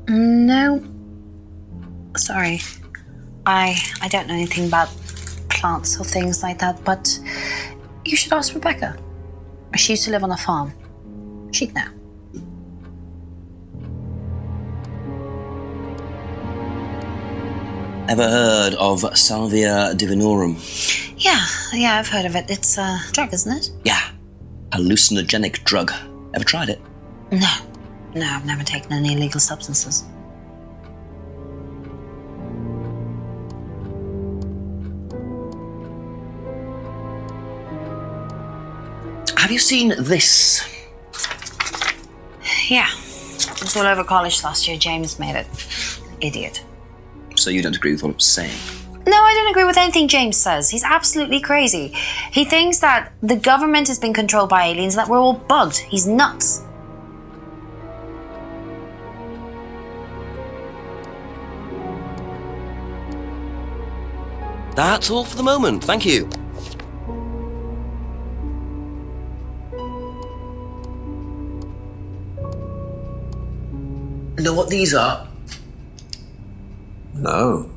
No. Sorry. I don't know anything about plants or things like that, but you should ask Rebecca. She used to live on a farm. She'd know. Ever heard of Salvia divinorum? Yeah, I've heard of it. It's a drug, isn't it? Yeah. Hallucinogenic drug. Ever tried it? No, I've never taken any illegal substances. Have you seen this? Yeah, it was all over college last year. James made it. Idiot. So you don't agree with what I'm saying? No, I don't agree with anything James says. He's absolutely crazy. He thinks that the government has been controlled by aliens, that we're all bugged. He's nuts. That's all for the moment, thank you. Know what these are? No.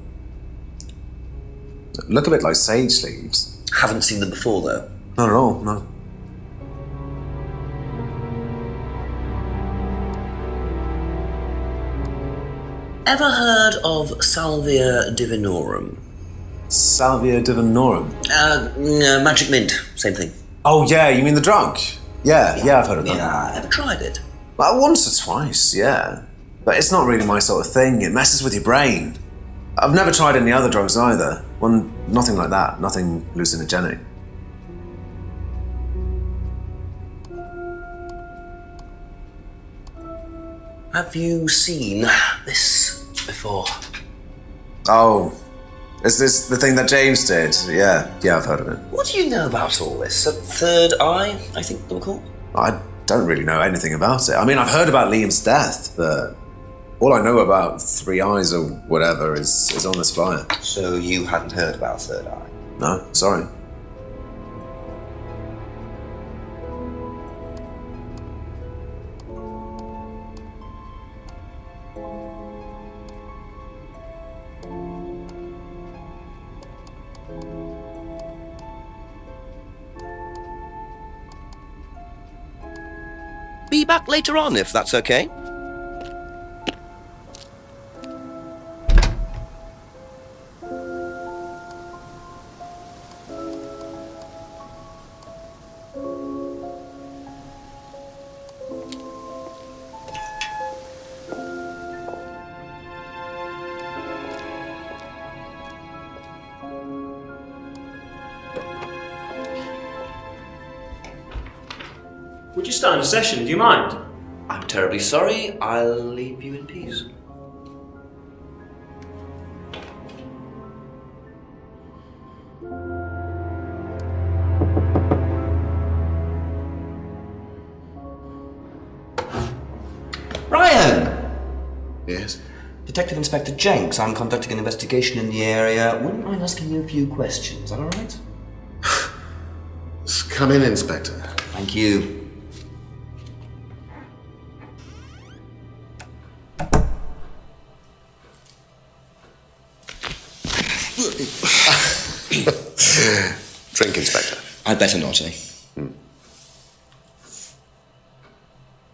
Look a bit like sage leaves. Haven't seen them before, though. Not at all, no. Ever heard of Salvia divinorum? Salvia divinorum? Magic mint, same thing. Oh, yeah, you mean the drug? Yeah, I've heard of that. Yeah, ever tried it? Well, once or twice, yeah. But it's not really my sort of thing. It messes with your brain. I've never tried any other drugs either. Well, nothing like that. Nothing hallucinogenic. Have you seen this before? Oh, is this the thing that James did? Yeah, I've heard of it. What do you know about all this? A third eye, I think they were called? I don't really know anything about it. I mean, I've heard about Liam's death, but all I know about Three Eyes or whatever is on this flyer. So you hadn't heard about third eye? No, sorry. Be back later on, if that's okay. Would you start a session? Do you mind? I'm terribly sorry. I'll leave you in peace. Ryan! Yes? Detective Inspector Jenks. I'm conducting an investigation in the area. Wouldn't mind asking you a few questions. Is that all right? Come in, Inspector. Thank you. Drink, Inspector. I'd better not, eh?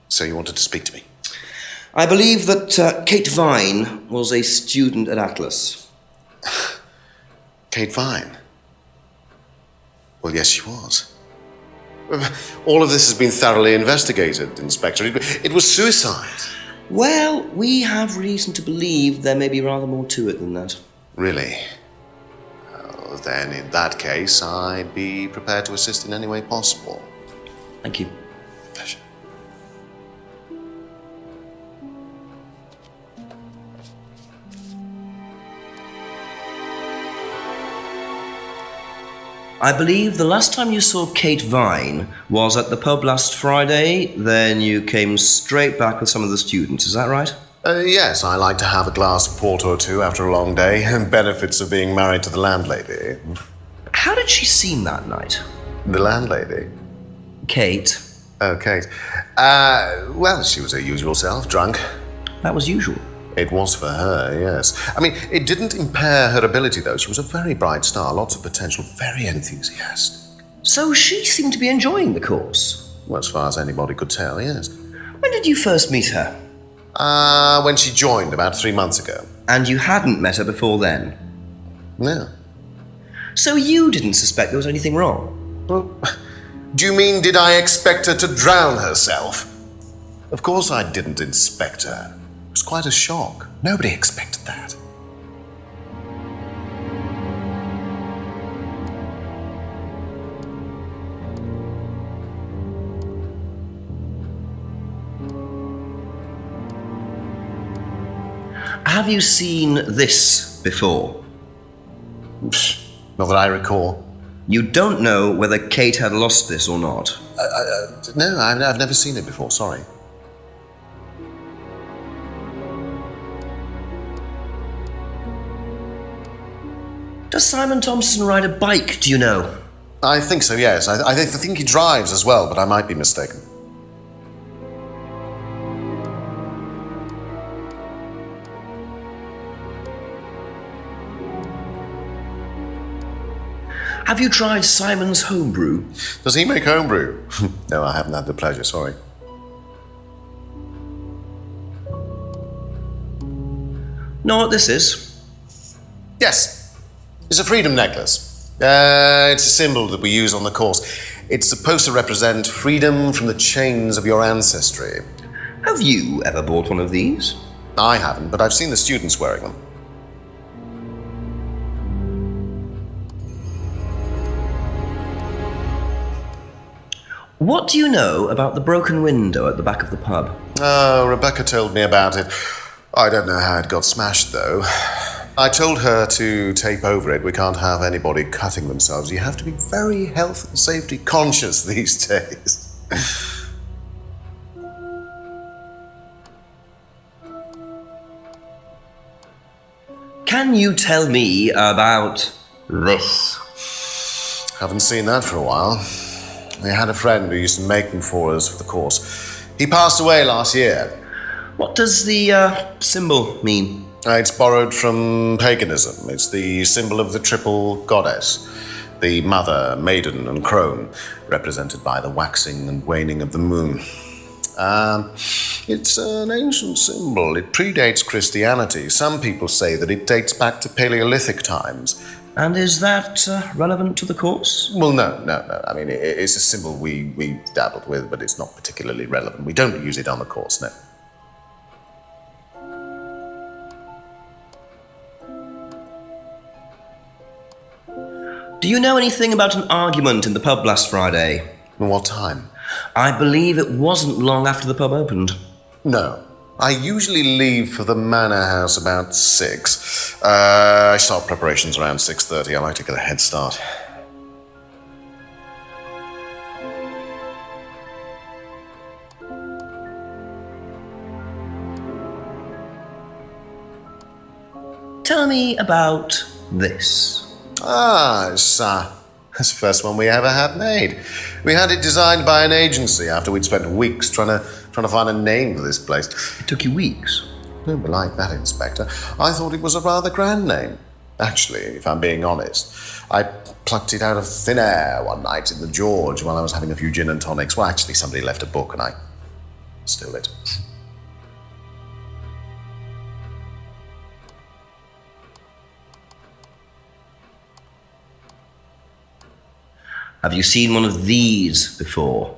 So you wanted to speak to me? I believe that Kate Vine was a student at Atlas. Kate Vine? Well, yes, she was. All of this has been thoroughly investigated, Inspector. It was suicide. Well, we have reason to believe there may be rather more to it than that. Really? Well, then, in that case, I'd be prepared to assist in any way possible. Thank you. Pleasure. I believe the last time you saw Kate Vine was at the pub last Friday, then you came straight back with some of the students, is that right? Yes, I like to have a glass of port or two after a long day, and benefits of being married to the landlady. How did she seem that night? The landlady? Kate. Oh, Kate. Well, she was her usual self, drunk. That was usual. It was for her, yes. I mean, it didn't impair her ability, though. She was a very bright star, lots of potential, very enthusiastic. So she seemed to be enjoying the course? Well, as far as anybody could tell, yes. When did you first meet her? When she joined, about 3 months ago. And you hadn't met her before then? No. So you didn't suspect there was anything wrong? Well, do you mean did I expect her to drown herself? Of course I didn't inspect her. It was quite a shock. Nobody expected that. Have you seen this before? Not that I recall. You don't know whether Kate had lost this or not? No, I've never seen it before, sorry. Does Simon Thompson ride a bike, do you know? I think so, yes. I think he drives as well, but I might be mistaken. Have you tried Simon's homebrew? Does he make homebrew? No, I haven't had the pleasure, sorry. Know what this is? Yes. It's a freedom necklace. It's a symbol that we use on the course. It's supposed to represent freedom from the chains of your ancestry. Have you ever bought one of these? I haven't, but I've seen the students wearing them. What do you know about the broken window at the back of the pub? Oh, Rebecca told me about it. I don't know how it got smashed, though. I told her to tape over it. We can't have anybody cutting themselves. You have to be very health and safety conscious these days. Can you tell me about this? Haven't seen that for a while. We had a friend who used to make them for us for the course. He passed away last year. What does the symbol mean? It's borrowed from paganism. It's the symbol of the triple goddess. The mother, maiden, and crone, represented by the waxing and waning of the moon. It's an ancient symbol. It predates Christianity. Some people say that it dates back to Paleolithic times. And is that relevant to the course? Well, no. I mean, it's a symbol we dabbled with, but it's not particularly relevant. We don't use it on the course, no. Do you know anything about an argument in the pub last Friday? What time? I believe it wasn't long after the pub opened. No. I usually leave for the manor house about 6. I start preparations around 6:30. I like to get a head start. Tell me about this. It's the first one we ever had made. We had it designed by an agency after we'd spent weeks trying to find a name for this place. It took you weeks? Don't be like that, Inspector. I thought it was a rather grand name. Actually, if I'm being honest, I plucked it out of thin air one night in the George while I was having a few gin and tonics. Well, actually, somebody left a book and I stole it. Have you seen one of these before?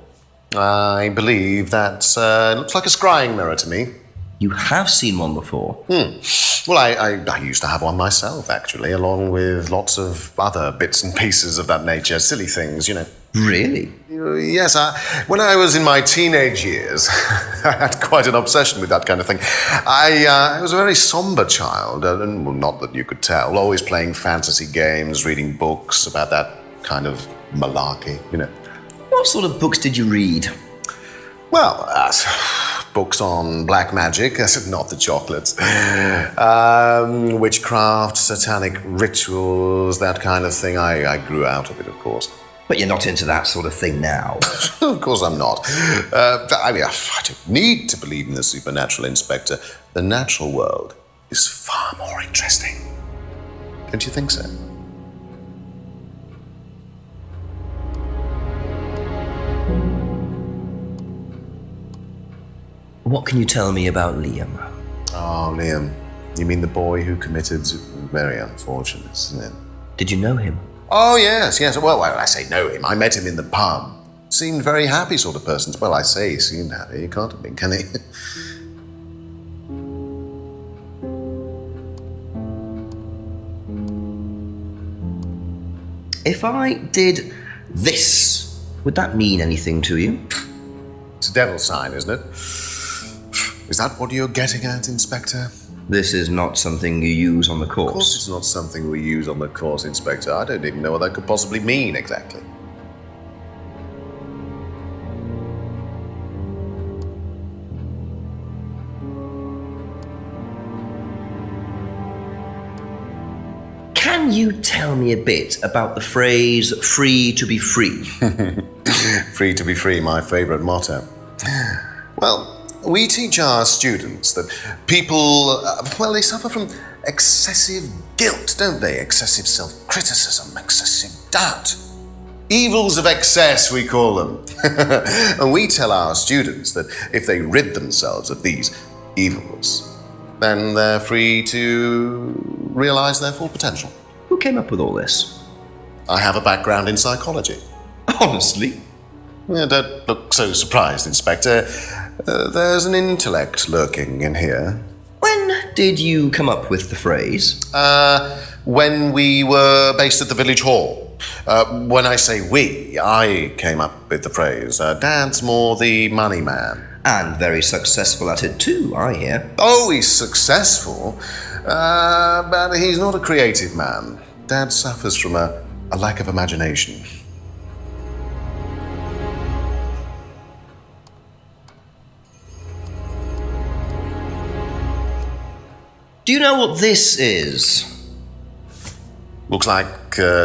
I believe that looks like a scrying mirror to me. You have seen one before? Well, I used to have one myself, actually, along with lots of other bits and pieces of that nature. Silly things, you know. Really? Yes, when I was in my teenage years, I had quite an obsession with that kind of thing. I was a very somber child, and well, not that you could tell, always playing fantasy games, reading books about that kind of malarkey, you know. What sort of books did you read? Well, books on black magic, not the chocolates. Witchcraft, satanic rituals, that kind of thing. I grew out of it, of course. But you're not into that sort of thing now. Of course I'm not. I don't need to believe in the supernatural, Inspector. The natural world is far more interesting. Don't you think so? What can you tell me about Liam? Oh, Liam. You mean the boy who committed... Very unfortunate, isn't it? Did you know him? Oh, yes. Well, I say know him. I met him in the pub. Seemed very happy sort of person. Well, I say he seemed happy. He can't have been, can he? If I did this, would that mean anything to you? It's a devil's sign, isn't it? Is that what you're getting at, Inspector? This is not something you use on the course. Of course it's not something we use on the course, Inspector. I don't even know what that could possibly mean, exactly. Can you tell me a bit about the phrase, free to be free? Free to be free, my favourite motto. Well, we teach our students that people, they suffer from excessive guilt, don't they? Excessive self-criticism, excessive doubt. Evils of excess, we call them. And we tell our students that if they rid themselves of these evils, then they're free to realise their full potential. Who came up with all this? I have a background in psychology. Honestly? Yeah, don't look so surprised, Inspector. There's an intellect lurking in here. When did you come up with the phrase? When we were based at the village hall. When I say we, I came up with the phrase. Dad's more the money man. And very successful at it too, I hear. Oh, he's successful, but he's not a creative man. Dad suffers from a lack of imagination. Do you know what this is? Looks like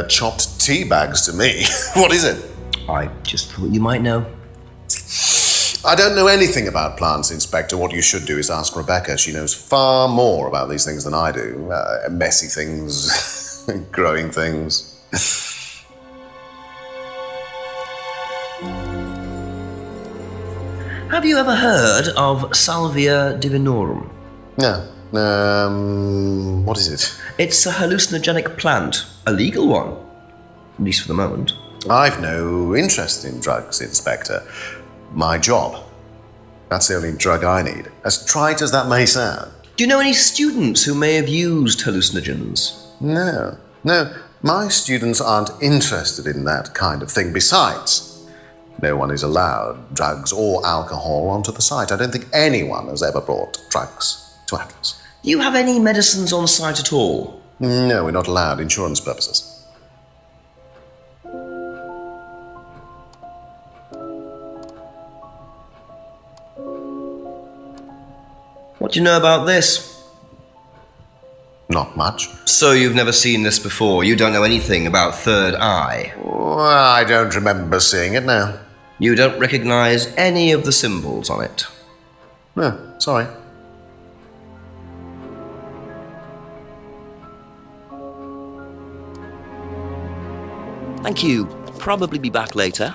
chopped tea bags to me. What is it? I just thought you might know. I don't know anything about plants, Inspector. What you should do is ask Rebecca. She knows far more about these things than I do. Messy things, growing things. Have you ever heard of Salvia divinorum? No. What is it? It's a hallucinogenic plant, a legal one, at least for the moment. I've no interest in drugs, Inspector. My job. That's the only drug I need. As trite as that may sound. Do you know any students who may have used hallucinogens? No. My students aren't interested in that kind of thing. Besides, no one is allowed drugs or alcohol onto the site. I don't think anyone has ever brought drugs to Atlas. Do you have any medicines on site at all? No, we're not allowed. Insurance purposes. What do you know about this? Not much. So you've never seen this before? You don't know anything about third eye? Well, I don't remember seeing it now. You don't recognize any of the symbols on it? No, sorry. Thank you. Probably be back later.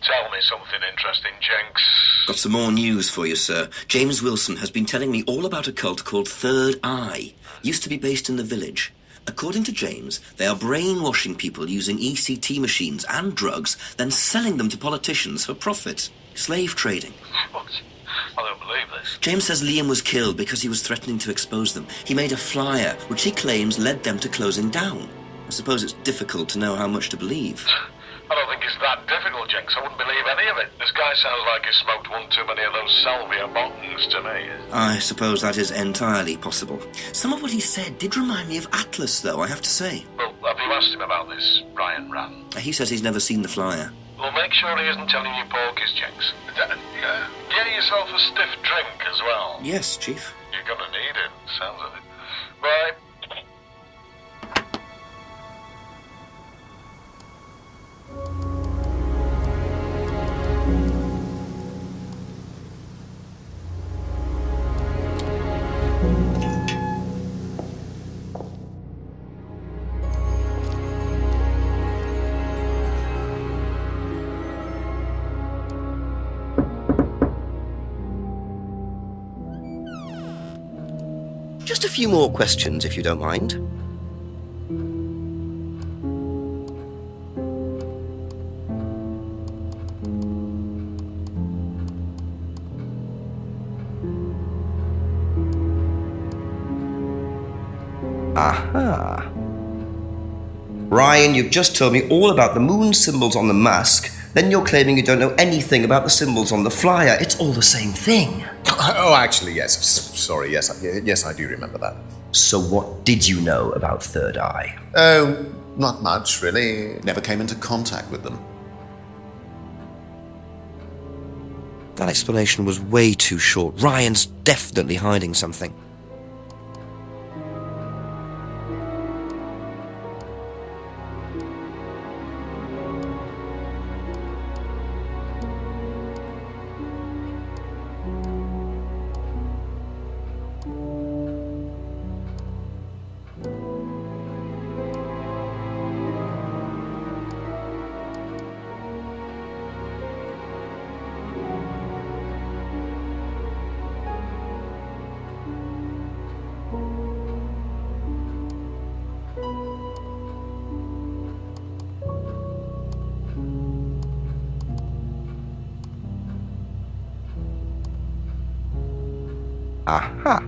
Tell me something interesting, Jenks. Got some more news for you, sir. James Wilson has been telling me all about a cult called Third Eye. Used to be based in the village. According to James, they are brainwashing people using ECT machines and drugs, then selling them to politicians for profit. Slave trading. What? I don't believe this. James says Liam was killed because he was threatening to expose them. He made a flyer, which he claims led them to closing down. I suppose it's difficult to know how much to believe. I don't think it's that difficult, Jenks. I wouldn't believe any of it. This guy sounds like he smoked one too many of those salvia bottles to me. I suppose that is entirely possible. Some of what he said did remind me of Atlas, though, I have to say. Well, have you asked him about this, Ryan Ran? He says he's never seen the flyer. Well, make sure he isn't telling you porkies, Jenks. Get yourself a stiff drink as well. Yes, Chief. You're gonna need it, sounds of it. Bye. Just a few more questions, if you don't mind. Aha. Ryan, you've just told me all about the moon symbols on the mask. Then you're claiming you don't know anything about the symbols on the flyer. It's all the same thing. Oh, actually, yes. Sorry, yes, I do remember that. So what did you know about Third Eye? Oh, not much, really. Never came into contact with them. That explanation was way too short. Ryan's definitely hiding something. Aha.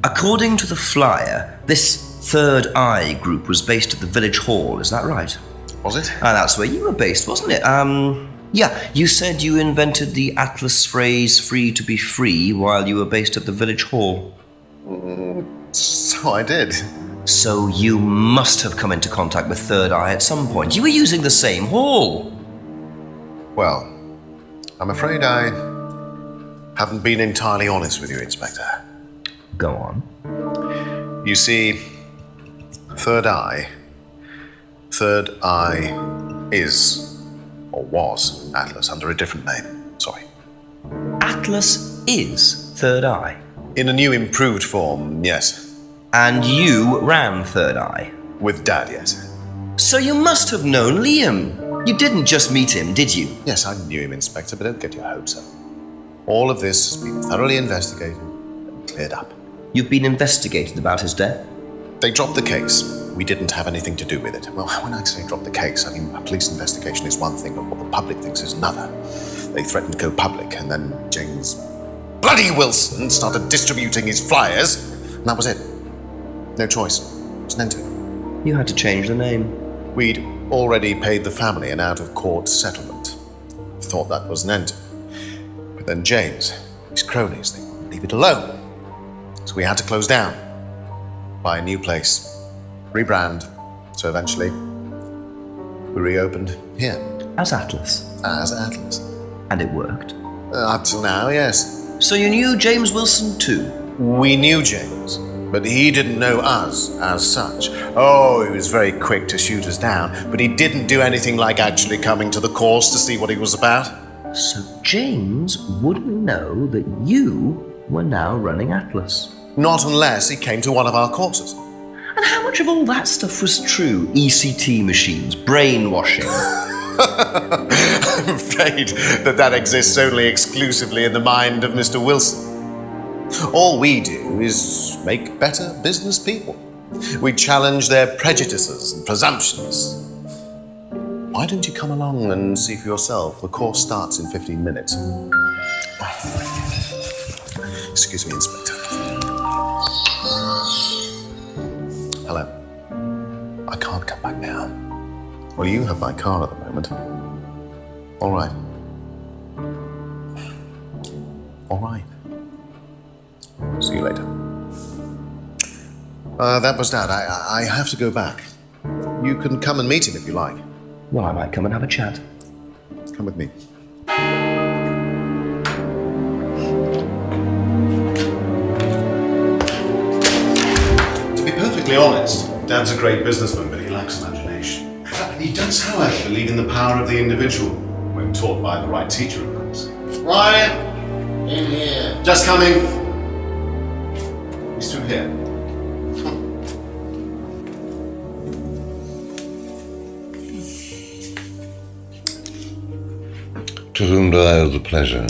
According to the flyer, this Third Eye group was based at the village hall, is that right? Was it? That's where you were based, wasn't it? Yeah, you said you invented the Atlas phrase free to be free while you were based at the village hall. So I did. So you must have come into contact with Third Eye at some point. You were using the same hall. Well, I'm afraid I haven't been entirely honest with you, Inspector. Go on. You see, Third Eye is, or was, Atlas under a different name. Sorry. Atlas is Third Eye? In a new improved form, yes. And you ran Third Eye? With Dad, yes. So you must have known Liam. You didn't just meet him, did you? Yes, I knew him, Inspector, but don't get your hopes up. All of this has been thoroughly investigated and cleared up. You've been investigated about his death? They dropped the case. We didn't have anything to do with it. Well, when I say drop the case, I mean a police investigation is one thing, but what the public thinks is another. They threatened to go public, and then James bloody Wilson started distributing his flyers, and that was it. No choice. It was an end to it. You had to change the name. We'd already paid the family an out-of-court settlement. Thought that was an end to it. But then James, his cronies, they wouldn't leave it alone. So we had to close down, buy a new place, rebrand. So eventually, we reopened here. As Atlas? As Atlas. And it worked? Up till now, yes. So you knew James Wilson too? We knew James, but he didn't know us as such. Oh, he was very quick to shoot us down, but he didn't do anything like actually coming to the course to see what he was about. So James wouldn't know that you were now running Atlas? Not unless he came to one of our courses. And how much of all that stuff was true? ECT machines, brainwashing? I'm afraid that exists only exclusively in the mind of Mr. Wilson. All we do is make better business people. We challenge their prejudices and presumptions. Why don't you come along and see for yourself? The course starts in 15 minutes. Excuse me, Inspector. Hello. I can't come back now. Well, you have my car at the moment. All right. All right. See you later. That was Dad. I have to go back. You can come and meet him if you like. Well, I might come and have a chat. Come with me. To be perfectly honest, Dad's a great businessman, but he lacks imagination. He does, however, believe in the power of the individual, when taught by the right teacher, of course. Ryan! In here. Just coming. He's through here. To whom do I owe the pleasure?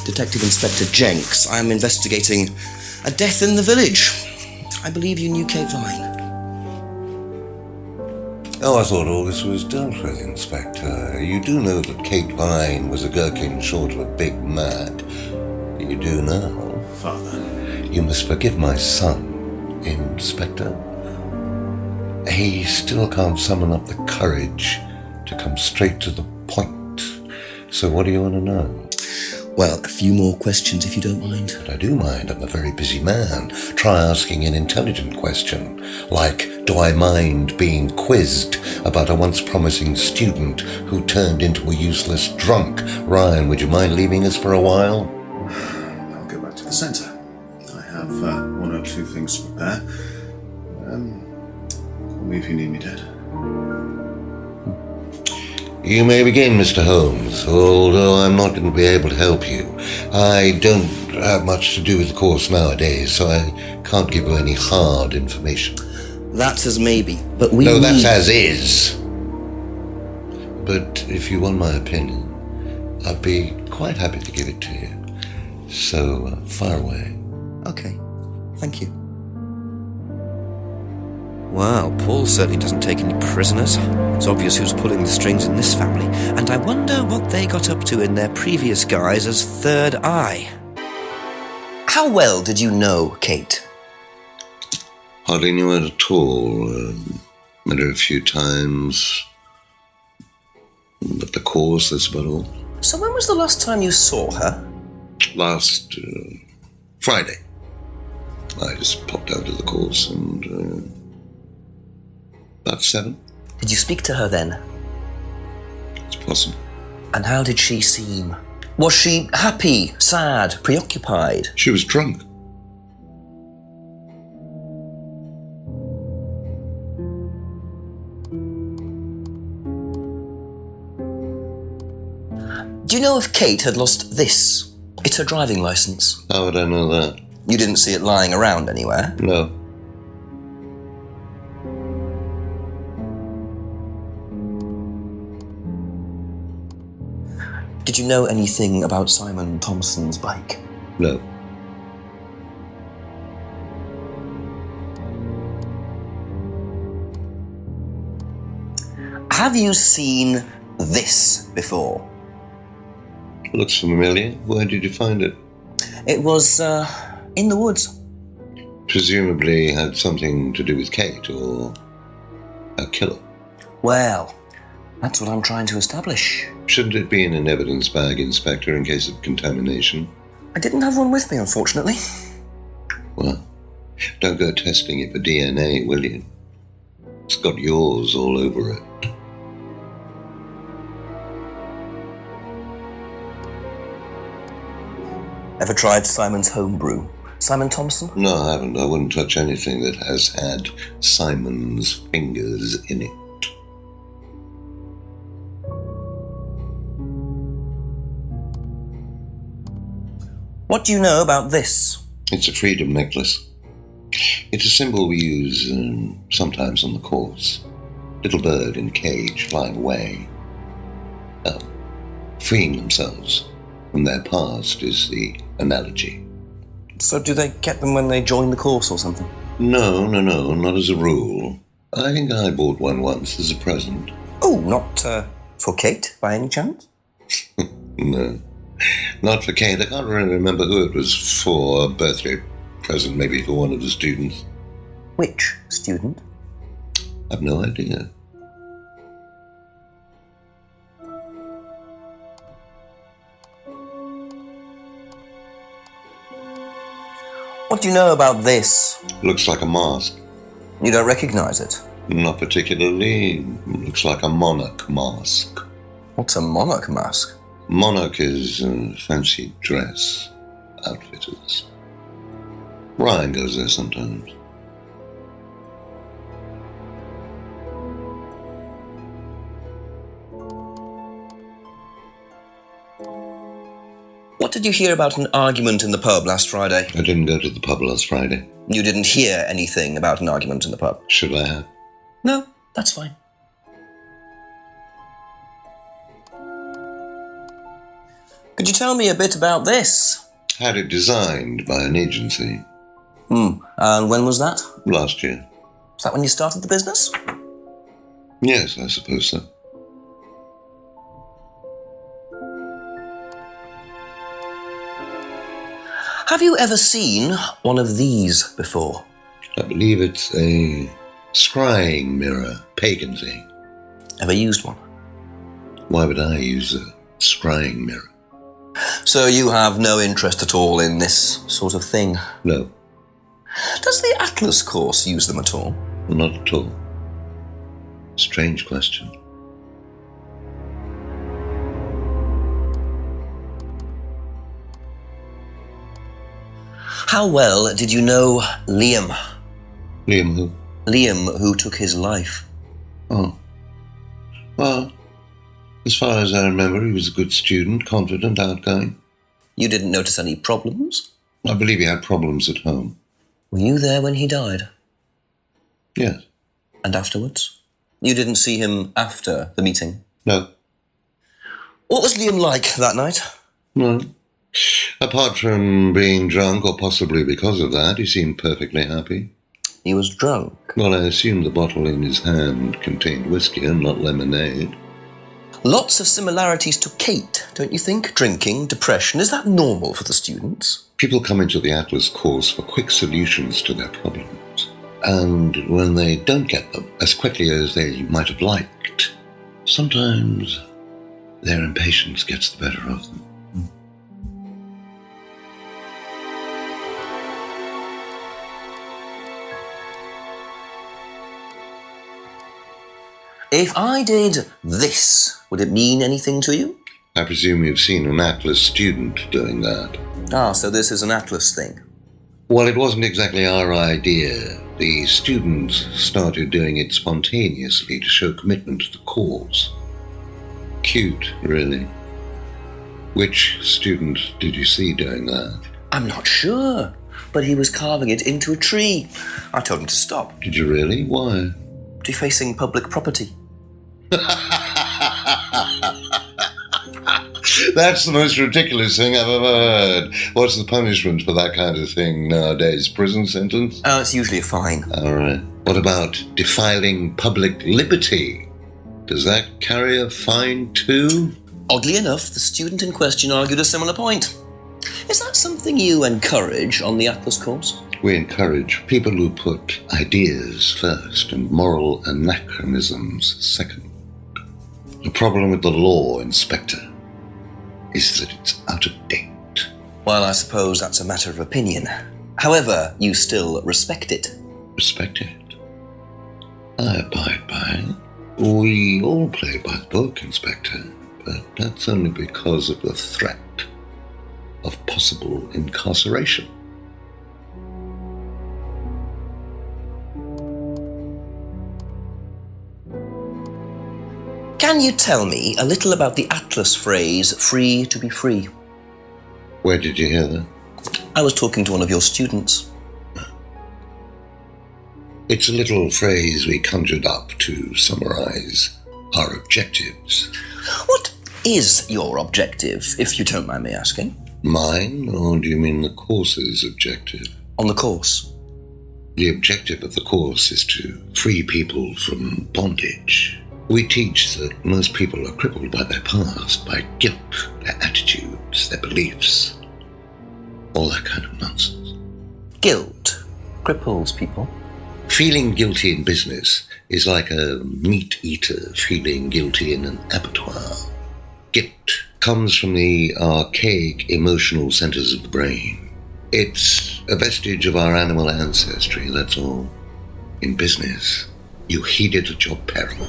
Detective Inspector Jenks. I am investigating a death in the village. I believe you knew Kate Vine. Oh, I thought all this was dealt with, Inspector. You do know that Kate Vine was a gherkin short of a big mad. You do now. Father. You must forgive my son, Inspector. He still can't summon up the courage to come straight to the point. So what do you want to know? Well, a few more questions if you don't mind. But I do mind. I'm a very busy man. Try asking an intelligent question, like, do I mind being quizzed about a once promising student who turned into a useless drunk? Ryan, would you mind leaving us for a while? I'll go back to the centre. I have one or two things to prepare. Call me if you need me, Dad. You may begin, Mr. Holmes, although I'm not going to be able to help you. I don't have much to do with the course nowadays, so I can't give you any hard information. That's as maybe, but we No, that's as is. But if you want my opinion, I'd be quite happy to give it to you. So, fire away. Okay, thank you. Wow, Paul certainly doesn't take any prisoners. It's obvious who's pulling the strings in this family, and I wonder what they got up to in their previous guise as Third Eye. How well did you know Kate? Hardly knew her at all. Met her a few times. At the course, that's about all. So when was the last time you saw her? Last Friday. I just popped out of the course and... about 7. Did you speak to her then? It's possible. And how did she seem? Was she happy, sad, preoccupied? She was drunk. Do you know if Kate had lost this? It's her driving licence. How would I know that? You didn't see it lying around anywhere? No. Did you know anything about Simon Thompson's bike? No. Have you seen this before? Looks familiar. Where did you find it? It was, in the woods. Presumably had something to do with Kate or a killer. Well, that's what I'm trying to establish. Shouldn't it be in an evidence bag, Inspector, in case of contamination? I didn't have one with me, unfortunately. Well, don't go testing it for DNA, will you? It's got yours all over it. Ever tried Simon's homebrew? Simon Thompson? No, I haven't. I wouldn't touch anything that has had Simon's fingers in it. What do you know about this? It's a freedom necklace. It's a symbol we use sometimes on the course. Little bird in a cage flying away. Well, freeing themselves from their past is the analogy. So do they get them when they join the course or something? No, not as a rule. I think I bought one once as a present. Oh, not for Kate, by any chance? No. Not for Kate. I can't really remember who it was for. A birthday present, maybe for one of the students. Which student? I've no idea. What do you know about this? Looks like a mask. You don't recognize it? Not particularly. Looks like a monarch mask. What's a monarch mask? Monarch is fancy dress outfitters. Ryan goes there sometimes. What did you hear about an argument in the pub last Friday? I didn't go to the pub last Friday. You didn't hear anything about an argument in the pub? Should I have? No, that's fine. Could you tell me a bit about this? Had it designed by an agency. And when was that? Last year. Is that when you started the business? Yes, I suppose so. Have you ever seen one of these before? I believe it's a scrying mirror, pagan thing. Ever used one? Why would I use a scrying mirror? So you have no interest at all in this sort of thing? No. Does the Atlas course use them at all? Not at all. Strange question. How well did you know Liam? Liam who? Liam, who took his life. Oh. Well, as far as I remember, he was a good student, confident, outgoing. You didn't notice any problems? I believe he had problems at home. Were you there when he died? Yes. And afterwards? You didn't see him after the meeting? No. What was Liam like that night? No. Apart from being drunk, or possibly because of that, he seemed perfectly happy. He was drunk? Well, I assume the bottle in his hand contained whiskey and not lemonade. Lots of similarities to Kate, don't you think? Drinking, depression, is that normal for the students? People come into the Atlas course for quick solutions to their problems. And when they don't get them as quickly as they might have liked, sometimes their impatience gets the better of them. If I did this, would it mean anything to you? I presume you've seen an Atlas student doing that. Ah, so this is an Atlas thing. Well, it wasn't exactly our idea. The students started doing it spontaneously to show commitment to the cause. Cute, really. Which student did you see doing that? I'm not sure, but he was carving it into a tree. I told him to stop. Did you really? Why? Defacing public property. That's the most ridiculous thing I've ever heard. What's the punishment for that kind of thing nowadays? Prison sentence? It's usually a fine. All right. What about defiling public liberty? Does that carry a fine too? Oddly enough, the student in question argued a similar point. Is that something you encourage on the Atlas course? We encourage people who put ideas first and moral anachronisms second. The problem with the law, Inspector, is that it's out of date. Well, I suppose that's a matter of opinion. However, you still respect it. Respect it? I abide by it. We all play by the book, Inspector, but that's only because of the threat of possible incarceration. Can you tell me a little about the Atlas phrase, free to be free? Where did you hear that? I was talking to one of your students. It's a little phrase we conjured up to summarize our objectives. What is your objective, if you don't mind me asking? Mine, or do you mean the course's objective? On the course. The objective of the course is to free people from bondage. We teach that most people are crippled by their past, by guilt, their attitudes, their beliefs, all that kind of nonsense. Guilt cripples people. Feeling guilty in business is like a meat eater feeling guilty in an abattoir. Guilt comes from the archaic emotional centers of the brain. It's a vestige of our animal ancestry, that's all. In business, you heed it at your peril.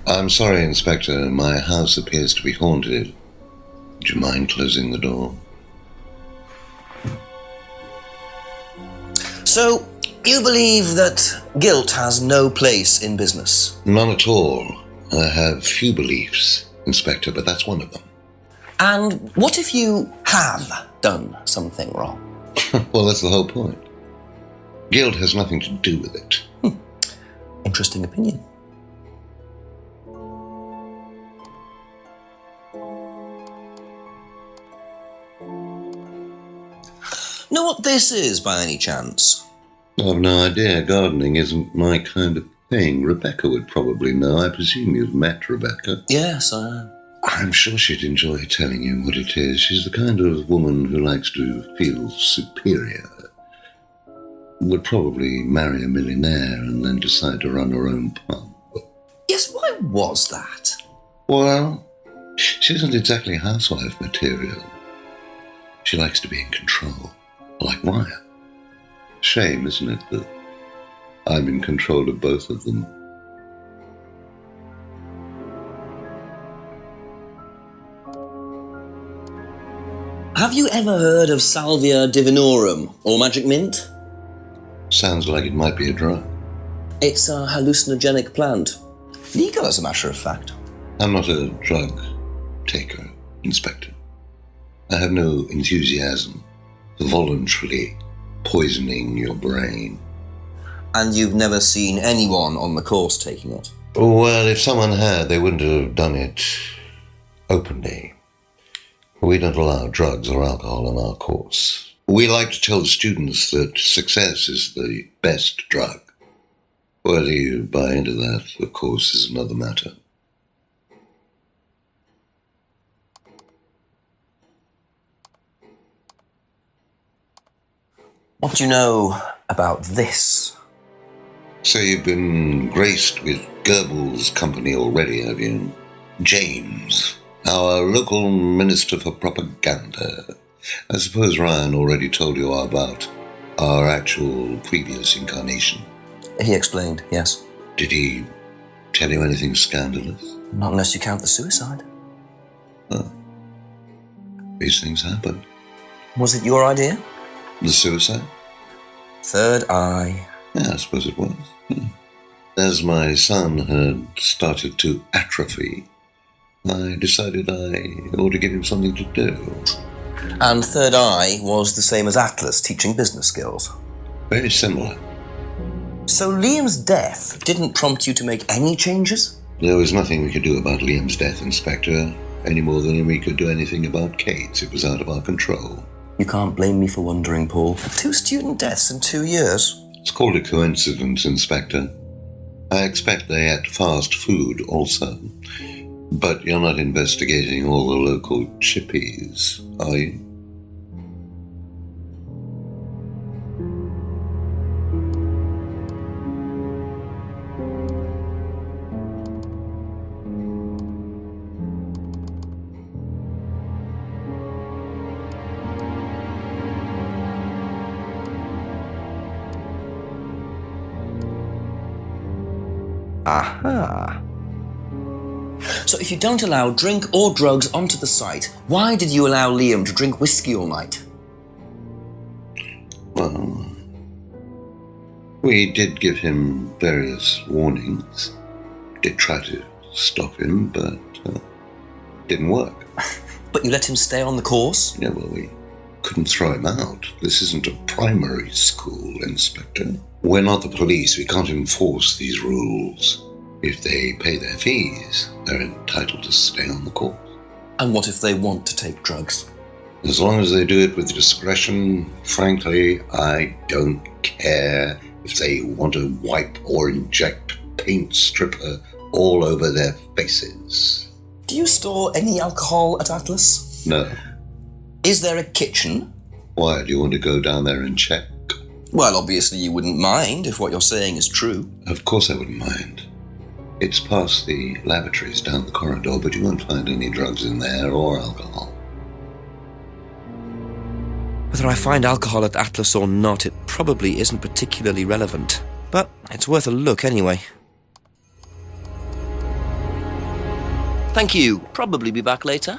I'm sorry, Inspector, my house appears to be haunted. Would you mind closing the door? So, you believe that guilt has no place in business? None at all. I have few beliefs, Inspector, but that's one of them. And what if you have done something wrong? Well, that's the whole point. Guilt has nothing to do with it. Interesting opinion. Know what this is, by any chance? I've no idea. Gardening isn't my kind of thing. Rebecca would probably know. I presume you've met Rebecca. Yes, I am. I'm sure she'd enjoy telling you what it is. She's the kind of woman who likes to feel superior. Would probably marry a millionaire and then decide to run her own pub. Yes, why was that? Well, she isn't exactly housewife material. She likes to be in control. Like Ryan. Shame, isn't it, that I'm in control of both of them? Have you ever heard of Salvia divinorum, or magic mint? Sounds like it might be a drug. It's a hallucinogenic plant. Legal, as a matter of fact. I'm not a drug taker, Inspector. I have no enthusiasm for voluntarily poisoning your brain. And you've never seen anyone on the course taking it? Well, if someone had, they wouldn't have done it openly. We don't allow drugs or alcohol on our course. We like to tell the students that success is the best drug. Whether you buy into that, of course, is another matter. What do you know about this? So you've been graced with Goebbels' company already, have you? James, our local minister for propaganda. I suppose Ryan already told you about our actual previous incarnation. He explained, yes. Did he tell you anything scandalous? Not unless you count the suicide. Oh. These things happen. Was it your idea? The suicide? Third eye. Yeah, I suppose it was. As my son had started to atrophy, I decided I ought to give him something to do. And third eye was the same as Atlas, teaching business skills. Very similar. So Liam's death didn't prompt you to make any changes? There was nothing we could do about Liam's death, Inspector, any more than we could do anything about Kate's. It was out of our control. You can't blame me for wondering, Paul. 2 student deaths in 2 years. It's called a coincidence, Inspector. I expect they ate fast food also. But you're not investigating all the local chippies, are you? Aha. So if you don't allow drink or drugs onto the site, why did you allow Liam to drink whiskey all night? Well, we did give him various warnings. Did try to stop him, but didn't work. But you let him stay on the course? Yeah, well, we couldn't throw him out. This isn't a primary school, Inspector. We're not the police. We can't enforce these rules. If they pay their fees, they're entitled to stay on the course. And what if they want to take drugs? As long as they do it with discretion, frankly, I don't care if they want to wipe or inject paint stripper all over their faces. Do you store any alcohol at Atlas? No. Is there a kitchen? Why, do you want to go down there and check? Well, obviously you wouldn't mind if what you're saying is true. Of course I wouldn't mind. It's past the lavatories down the corridor, but you won't find any drugs in there or alcohol. Whether I find alcohol at Atlas or not, it probably isn't particularly relevant. But it's worth a look anyway. Thank you. Probably be back later.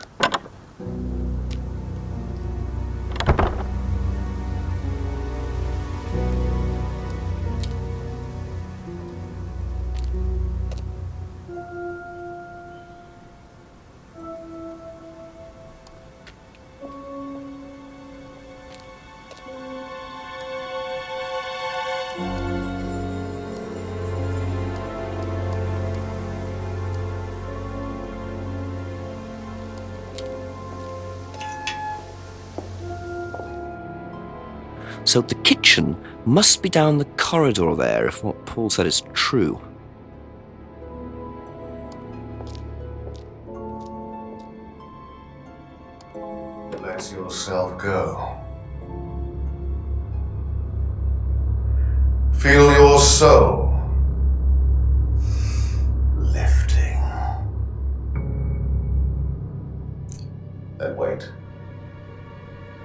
So the kitchen must be down the corridor there, if what Paul said is true. Let yourself go. Feel your soul lifting. Then wait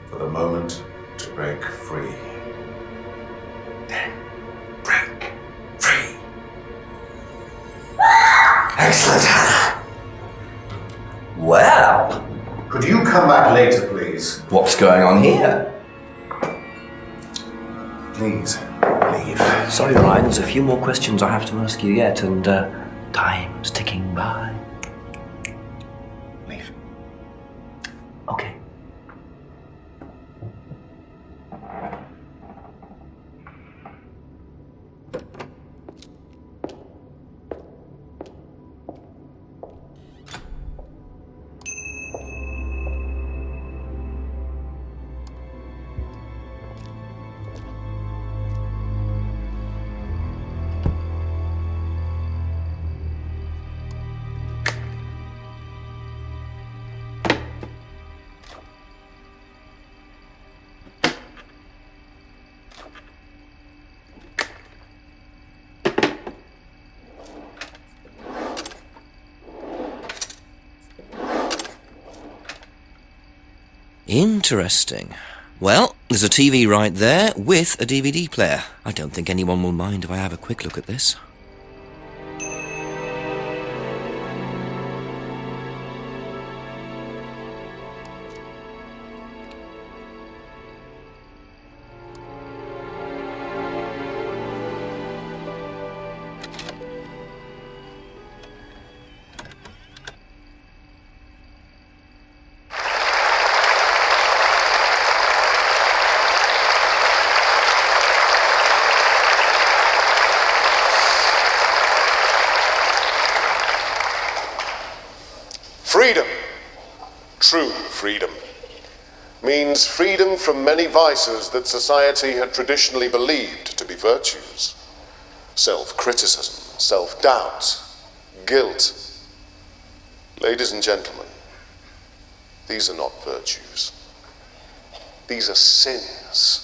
for the moment to break free. Then break free. Excellent, Hannah. Well, Could you come back later, please? what's going on here? Please, leave. Sorry, Ryan, there's a few more questions I have to ask you yet, and time's ticking by. Leave. Okay. Interesting. Well, there's a TV right there with a DVD player. I don't think anyone will mind if I have a quick look at this. Freedom, true freedom, means freedom from many vices that society had traditionally believed to be virtues. Self-criticism, self-doubt, guilt. Ladies and gentlemen, these are not virtues. These are sins.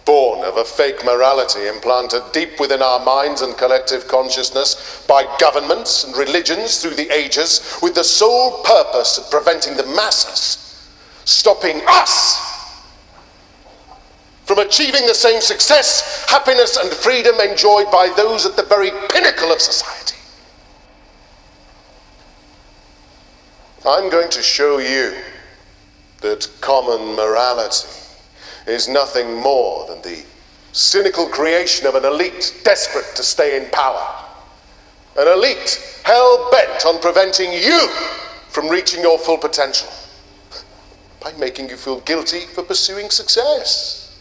Born of a fake morality implanted deep within our minds and collective consciousness by governments and religions through the ages, with the sole purpose of preventing the masses, stopping us from achieving the same success, happiness, and freedom enjoyed by those at the very pinnacle of society. I'm going to show you that common morality is nothing more than the cynical creation of an elite desperate to stay in power. An elite hell-bent on preventing you from reaching your full potential by making you feel guilty for pursuing success.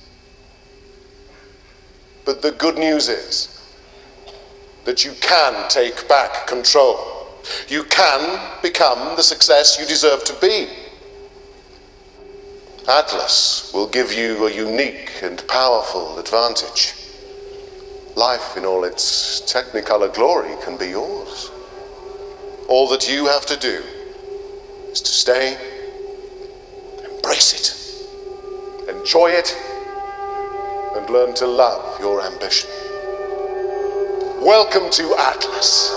But the good news is that you can take back control. You can become the success you deserve to be. Atlas will give you a unique and powerful advantage. life in all its technicolor glory can be yours. All that you have to do is to stay, embrace it, enjoy it, and learn to love your ambition. Welcome to Atlas.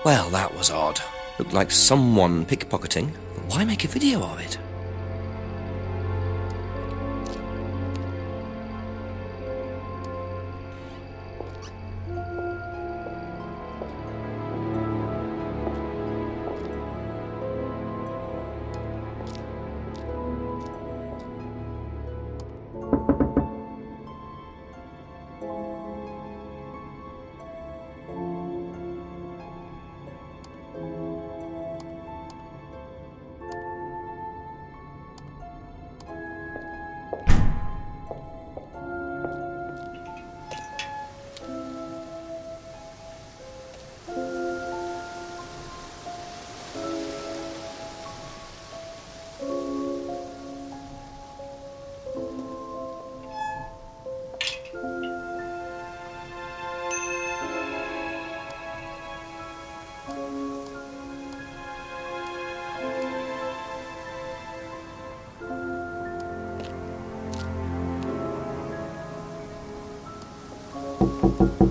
Well, that was odd. Looked like someone pickpocketing, but why make a video of it?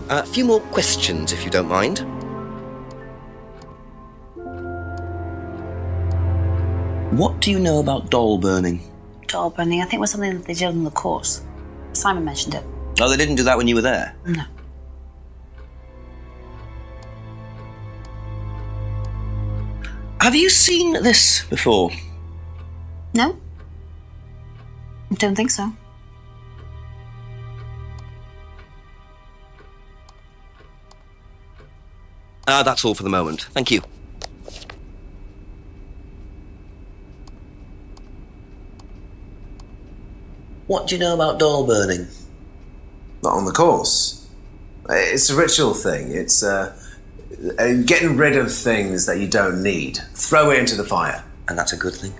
A few more questions, if you don't mind. What do you know about doll burning? Doll burning, I think, was something that they did on the course. Simon mentioned it. Oh, they didn't do that when you were there? No. Have you seen this before? No? I don't think so. That's all for the moment. Thank you. What do you know about doll burning? Not on the course. It's a ritual thing. It's getting rid of things that you don't need. Throw it into the fire. And that's a good thing?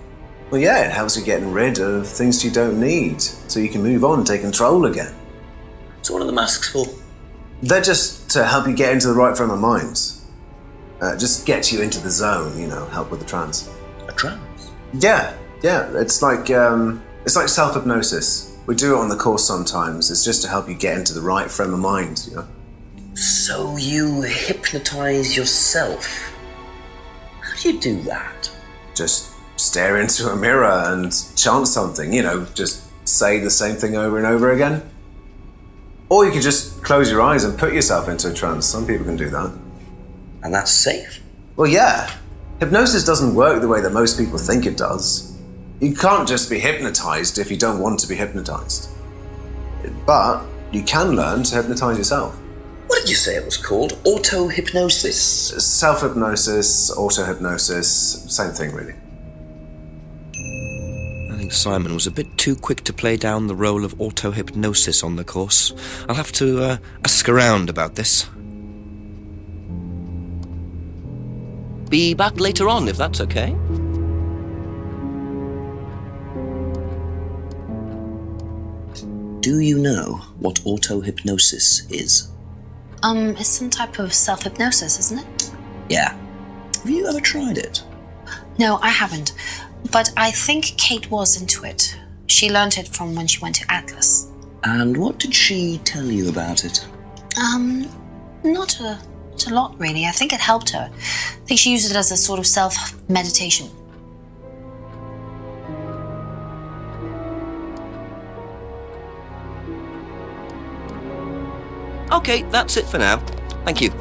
Well, yeah, it helps you getting rid of things you don't need, so you can move on and take control again. So what are the masks for? They're just to help you get into the right frame of mind. Just get you into the zone, help with the trance. A trance? Yeah. It's like self-hypnosis. We do it on the course sometimes. It's just to help you get into the right frame of mind, So you hypnotise yourself? How do you do that? Just stare into a mirror and chant something, just say the same thing over and over again. Or you could just close your eyes and put yourself into a trance. Some people can do that. And that's safe? Well, yeah. Hypnosis doesn't work the way that most people think it does. You can't just be hypnotized if you don't want to be hypnotized. But you can learn to hypnotize yourself. What did you say it was called? Auto-hypnosis? Self-hypnosis, auto-hypnosis, same thing, really. I think Simon was a bit too quick to play down the role of auto-hypnosis on the course. I'll have to ask around about this. Be back later on, if that's okay. Do you know what auto-hypnosis is? It's some type of self-hypnosis, isn't it? Yeah. Have you ever tried it? No, I haven't. But I think Kate was into it. She learned it from when she went to Atlas. And what did she tell you about it? Not a lot, really. I think it helped her. think she used it as a sort of self-meditation. Okay, that's it for now. Thank you.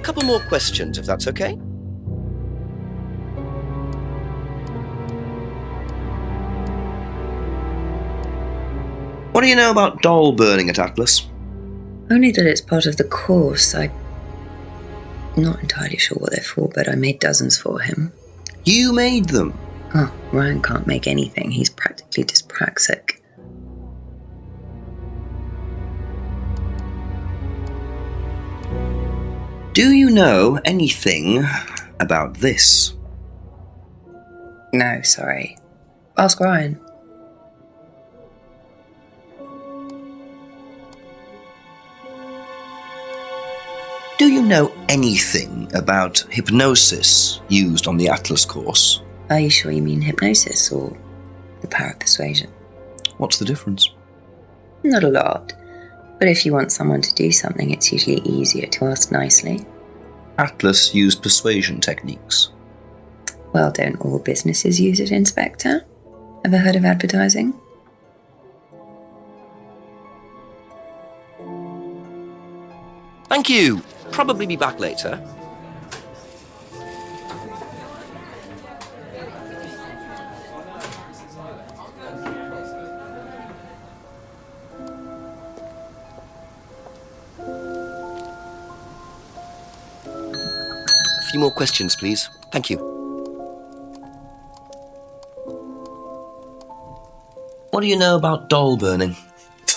Couple more questions, if that's okay. What do you know about doll burning at Atlas? Only that it's part of the course. I'm not entirely sure what they're for, but I made dozens for him. You made them? Oh, Ryan can't make anything. He's practically dyspraxic. Do you know anything about this? No, sorry. Ask Ryan. Do you know anything about hypnosis used on the Atlas course? Are you sure you mean hypnosis or the power of persuasion? What's the difference? Not a lot. But if you want someone to do something, it's usually easier to ask nicely. Atlas used persuasion techniques. Well, don't all businesses use it, Inspector? Ever heard of advertising? Thank you. Probably be back later. A few more questions, please. Thank you. What do you know about doll burning?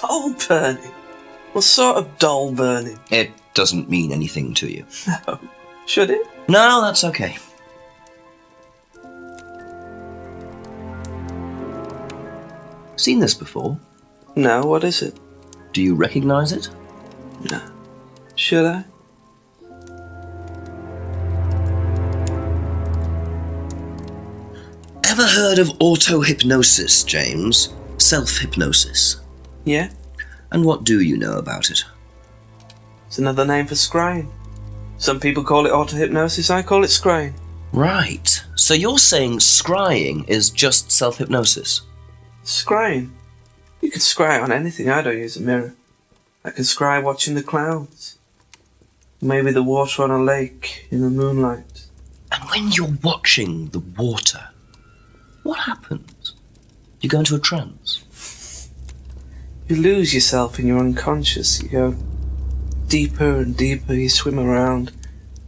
Doll burning? What sort of doll burning? It doesn't mean anything to you. No. Should it? No, that's okay. Seen this before? No, what is it? Do you recognize it? No. Should I? Ever heard of auto-hypnosis, James? Self-hypnosis? Yeah? And what do you know about it? It's another name for scrying. Some people call it auto-hypnosis, I call it scrying. Right. So you're saying scrying is just self-hypnosis? Scrying? You can scry on anything. I don't use a mirror. I can scry watching the clouds. Maybe the water on a lake in the moonlight. And when you're watching the water, what happens? You go into a trance? You lose yourself in your unconscious. You go deeper and deeper. You swim around.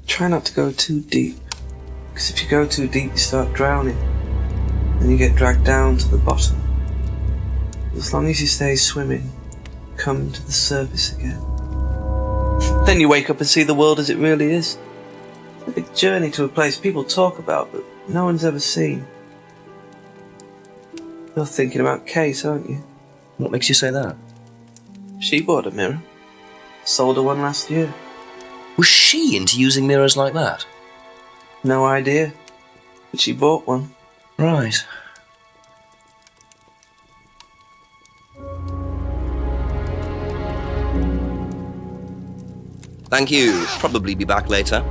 Try not to go too deep. Because if you go too deep, you start drowning. Then you get dragged down to the bottom. As long as you stay swimming, come to the surface again. Then you wake up and see the world as it really is. It's a big journey to a place people talk about, but no one's ever seen. You're thinking about Kate, aren't you? What makes you say that? She bought a mirror. Sold her one last year. Was she into using mirrors like that? No idea. But she bought one. Right. Thank you. Probably be back later.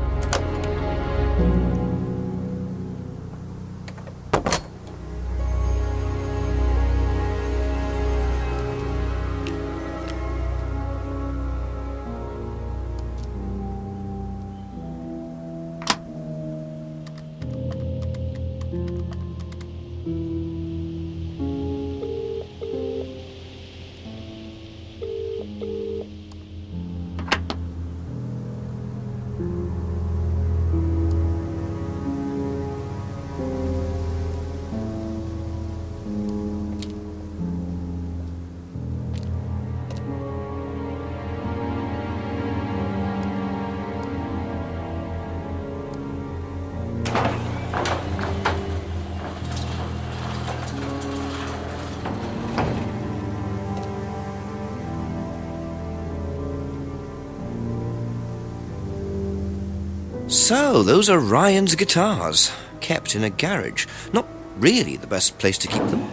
So, those are Ryan's guitars, kept in a garage. Not really the best place to keep them.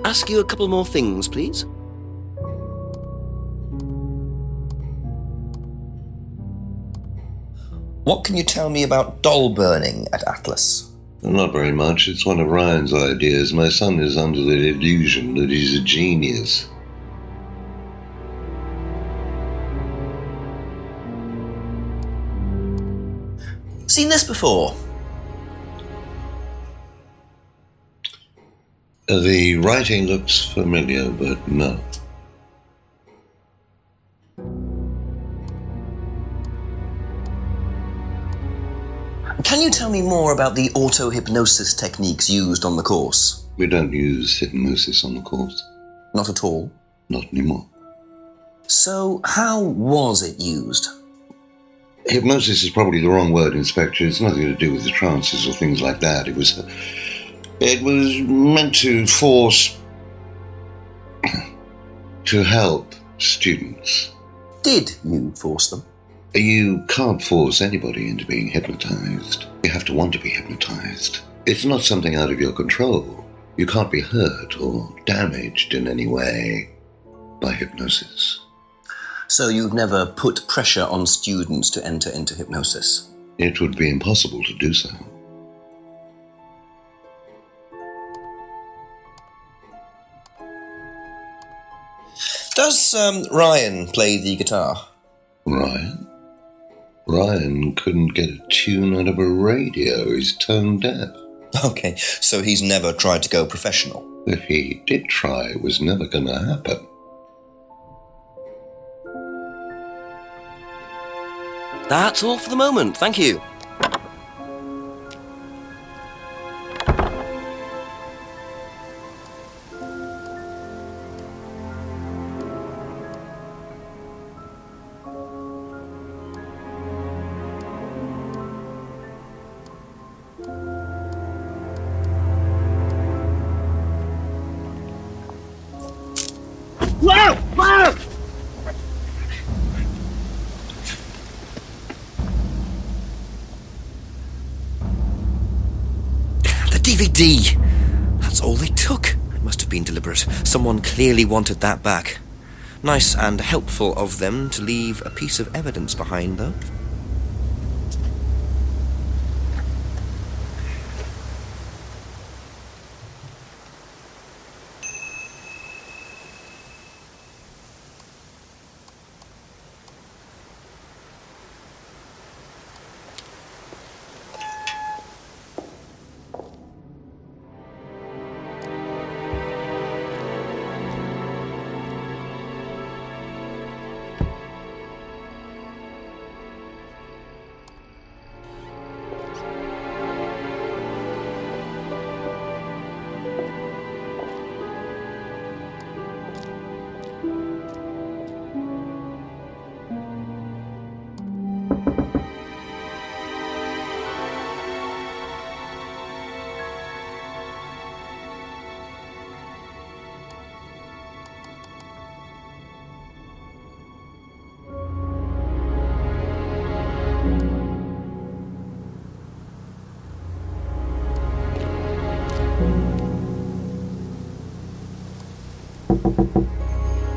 Ask you a couple more things, please. What can you tell me about doll burning at Atlas? Not very much. It's one of Ryan's ideas. My son is under the illusion that he's a genius. Seen this before? The writing looks familiar, but no. Can you tell me more about the auto-hypnosis techniques used on the course? We don't use hypnosis on the course. Not at all? Not anymore. So, how was it used? Hypnosis is probably the wrong word, Inspector. It's nothing to do with the trances or things like that. It was meant to force... to help students. Did you force them? You can't force anybody into being hypnotized. You have to want to be hypnotized. It's not something out of your control. You can't be hurt or damaged in any way by hypnosis. So you've never put pressure on students to enter into hypnosis? It would be impossible to do so. Does Ryan play the guitar? Ryan? Ryan couldn't get a tune out of a radio. He's tone deaf. Okay, so he's never tried to go professional? If he did try, it was never going to happen. That's all for the moment, thank you. Whoa! Whoa! The DVD! That's all they took. It must have been deliberate. Someone clearly wanted that back. Nice and helpful of them to leave a piece of evidence behind, though.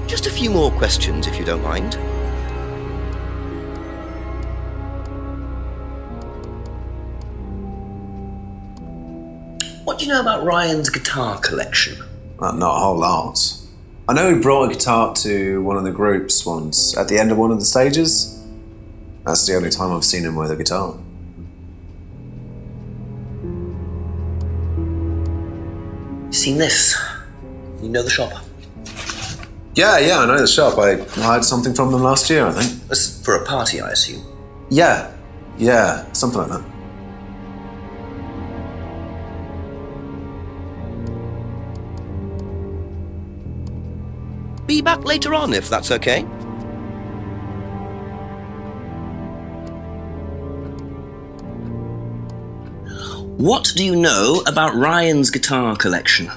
Just a few more questions, if you don't mind. What do you know about Ryan's guitar collection? Not a whole lot. I know he brought a guitar to one of the groups once, at the end of one of the stages. That's the only time I've seen him with a guitar. Seen this? You know the shop? Yeah, I know the shop. I hired something from them last year, I think. This for a party, I assume? Yeah, something like that. be back later on if that's okay. What do you know about Ryan's guitar collection?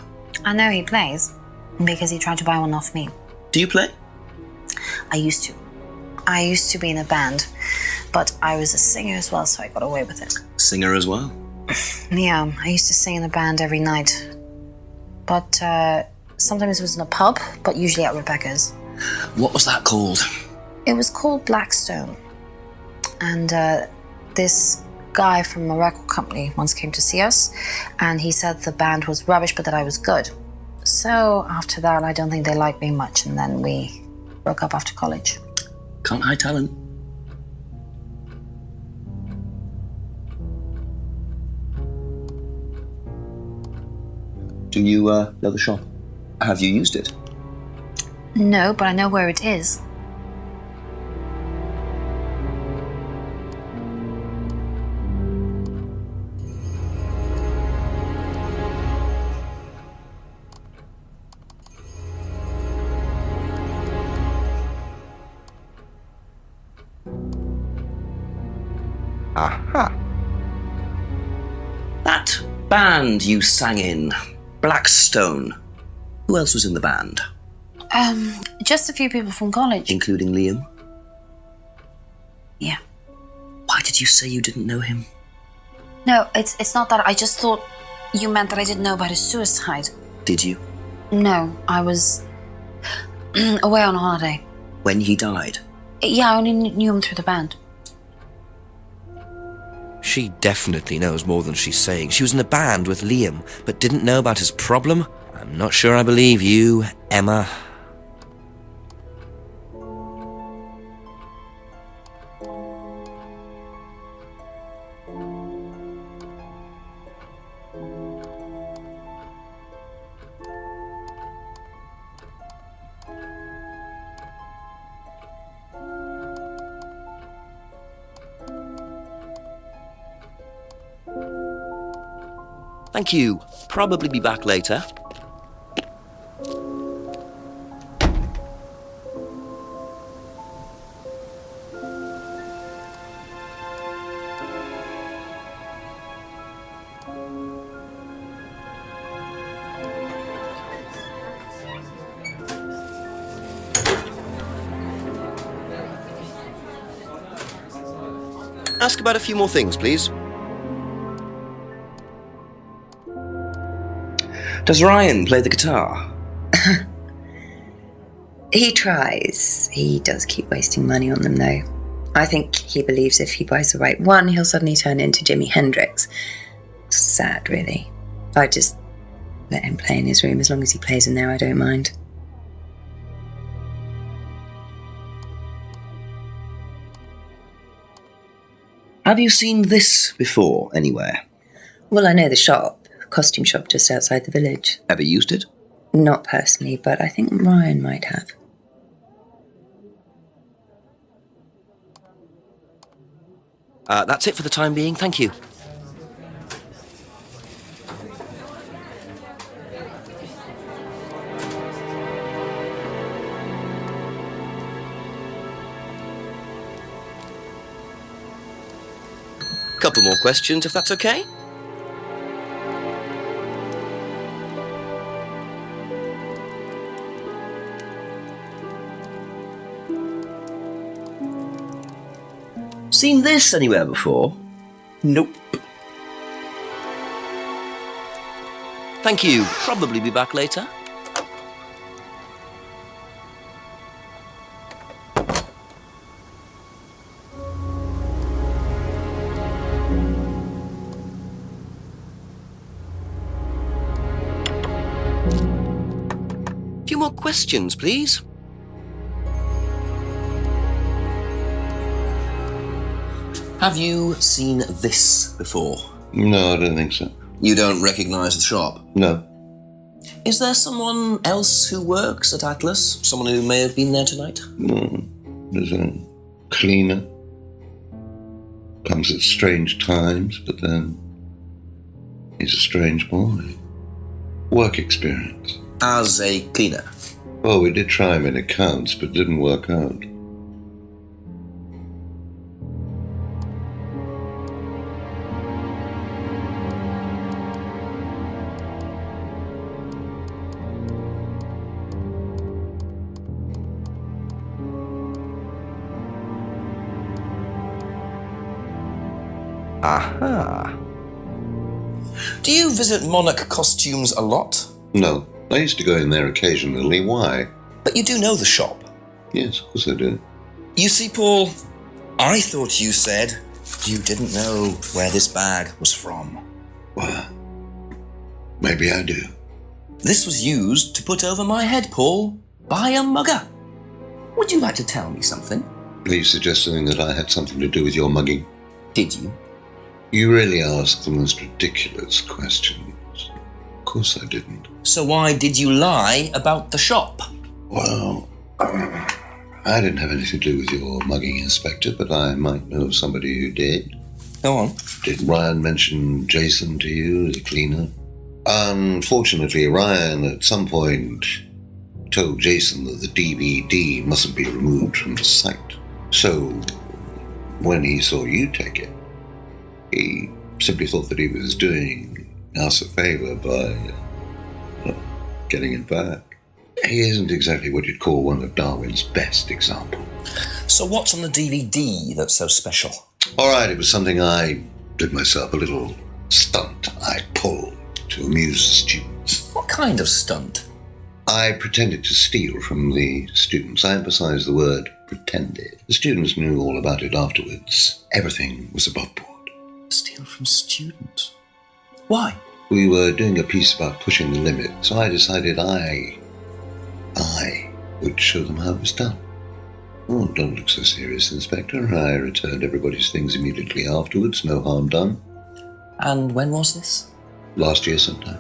I know he plays, because he tried to buy one off me. Do you play? I used to. I used to be in a band, but I was a singer as well, so I got away with it. Singer as well? Yeah, I used to sing in a band every night. But sometimes it was in a pub, but usually at Rebecca's. What was that called? It was called Blackstone. And this guy from a record company once came to see us, and he said the band was rubbish, but that I was good. So after that, I don't think they liked me much, and then we broke up after college. Can't hide talent. Do you know the shop? Have you used it? No, but I know where it is. Aha. That band you sang in, Blackstone. Who else was in the band? Just a few people from college. Including Liam? Yeah. Why did you say you didn't know him? No, it's not that. I just thought you meant that I didn't know about his suicide. Did you? No, I was away on holiday. When he died? Yeah, I only knew him through the band. She definitely knows more than she's saying. She was in a band with Liam, but didn't know about his problem? I'm not sure I believe you, Emma. Thank you. Probably be back later. Ask about a few more things, please. Does Ryan play the guitar? He tries. He does keep wasting money on them, though. I think he believes if he buys the right one, he'll suddenly turn into Jimi Hendrix. Sad, really. I just let him play in his room. As long as he plays in there, I don't mind. Have you seen this before anywhere? Well, I know the shop. Costume shop just outside the village. Ever used it? Not personally, but I think Ryan might have. That's it for the time being, thank you. Couple more questions, if that's okay? Seen this anywhere before? Nope. Thank you. Probably be back later. A few more questions, please. Have you seen this before? No, I don't think so. You don't recognise the shop? No. Is there someone else who works at Atlas? Someone who may have been there tonight? No. There's a cleaner. Comes at strange times, but then he's a strange boy. Work experience. As a cleaner? Well, we did try him in accounts, but it didn't work out. Aha. Do you visit monarch costumes a lot? No, I used to go in there occasionally. Why? But you do know the shop. Yes, of course I do. You see, Paul, I thought you said you didn't know where this bag was from. Well, maybe I do. This was used to put over my head, Paul, by a mugger. Would you like to tell me something? Are you suggesting that I had something to do with your mugging? Did you? You really ask the most ridiculous questions. Of course I didn't. So why did you lie about the shop? Well, I didn't have anything to do with your mugging, Inspector, but I might know of somebody who did. Go on. Did Ryan mention Jason to you, the cleaner? Unfortunately, Ryan at some point told Jason that the DVD mustn't be removed from the site. So, when he saw you take it, he simply thought that he was doing us a favour by getting it back. He isn't exactly what you'd call one of Darwin's best examples. So what's on the DVD that's so special? All right, it was something I did myself, a little stunt I pulled to amuse the students. What kind of stunt? I pretended to steal from the students. I emphasize the word pretended. The students knew all about it afterwards. Everything was above board. Steal from students? Why? We were doing a piece about pushing the limit, so I decided I would show them how it was done. Oh, don't look so serious, Inspector. I returned everybody's things immediately afterwards. No harm done. And when was this? Last year sometime.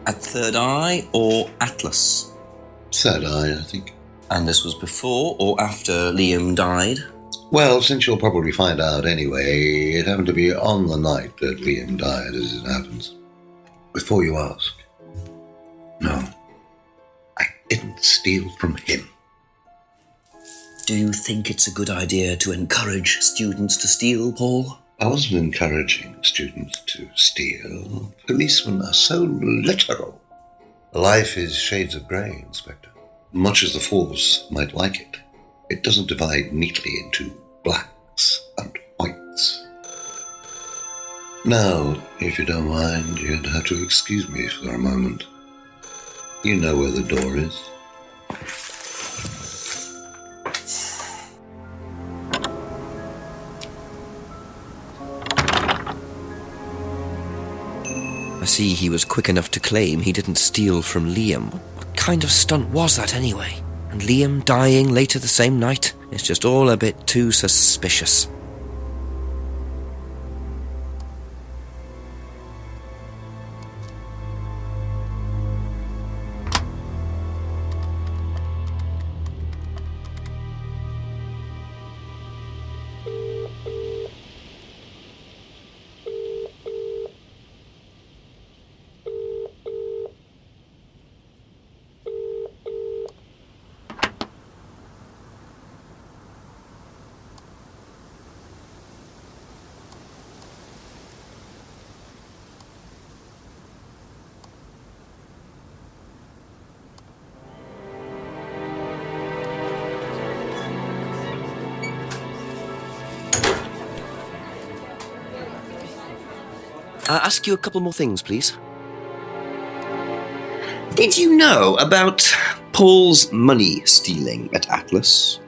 At Third Eye or Atlas? Third Eye, I think. And this was before or after Liam died? Well, since you'll probably find out anyway, it happened to be on the night that Liam died, as it happens. Before you ask, no, I didn't steal from him. Do you think it's a good idea to encourage students to steal, Paul? I wasn't encouraging students to steal. Policemen are so literal. Life is shades of grey, Inspector. Much as the Force might like it, it doesn't divide neatly into blacks and whites. Now, if you don't mind, you'd have to excuse me for a moment. You know where the door is. I see he was quick enough to claim he didn't steal from Liam. What kind of stunt was that anyway? And Liam dying later the same night? It's just all a bit too suspicious. Ask you a couple more things, please. Did you know about Paul's money stealing at Atlas?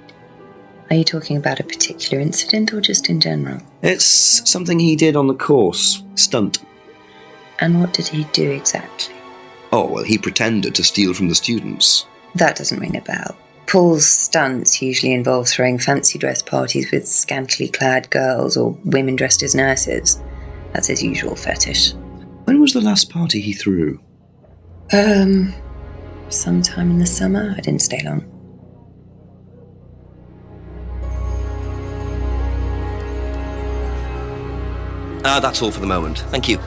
Are you talking about a particular incident or just in general? It's something he did on the course. Stunt. And what did he do exactly? Oh, well, he pretended to steal from the students. That doesn't ring a bell. Paul's stunts usually involve throwing fancy dress parties with scantily clad girls or women dressed as nurses. That's his usual fetish. When was the last party he threw? Sometime in the summer. I didn't stay long. That's all for the moment. Thank you.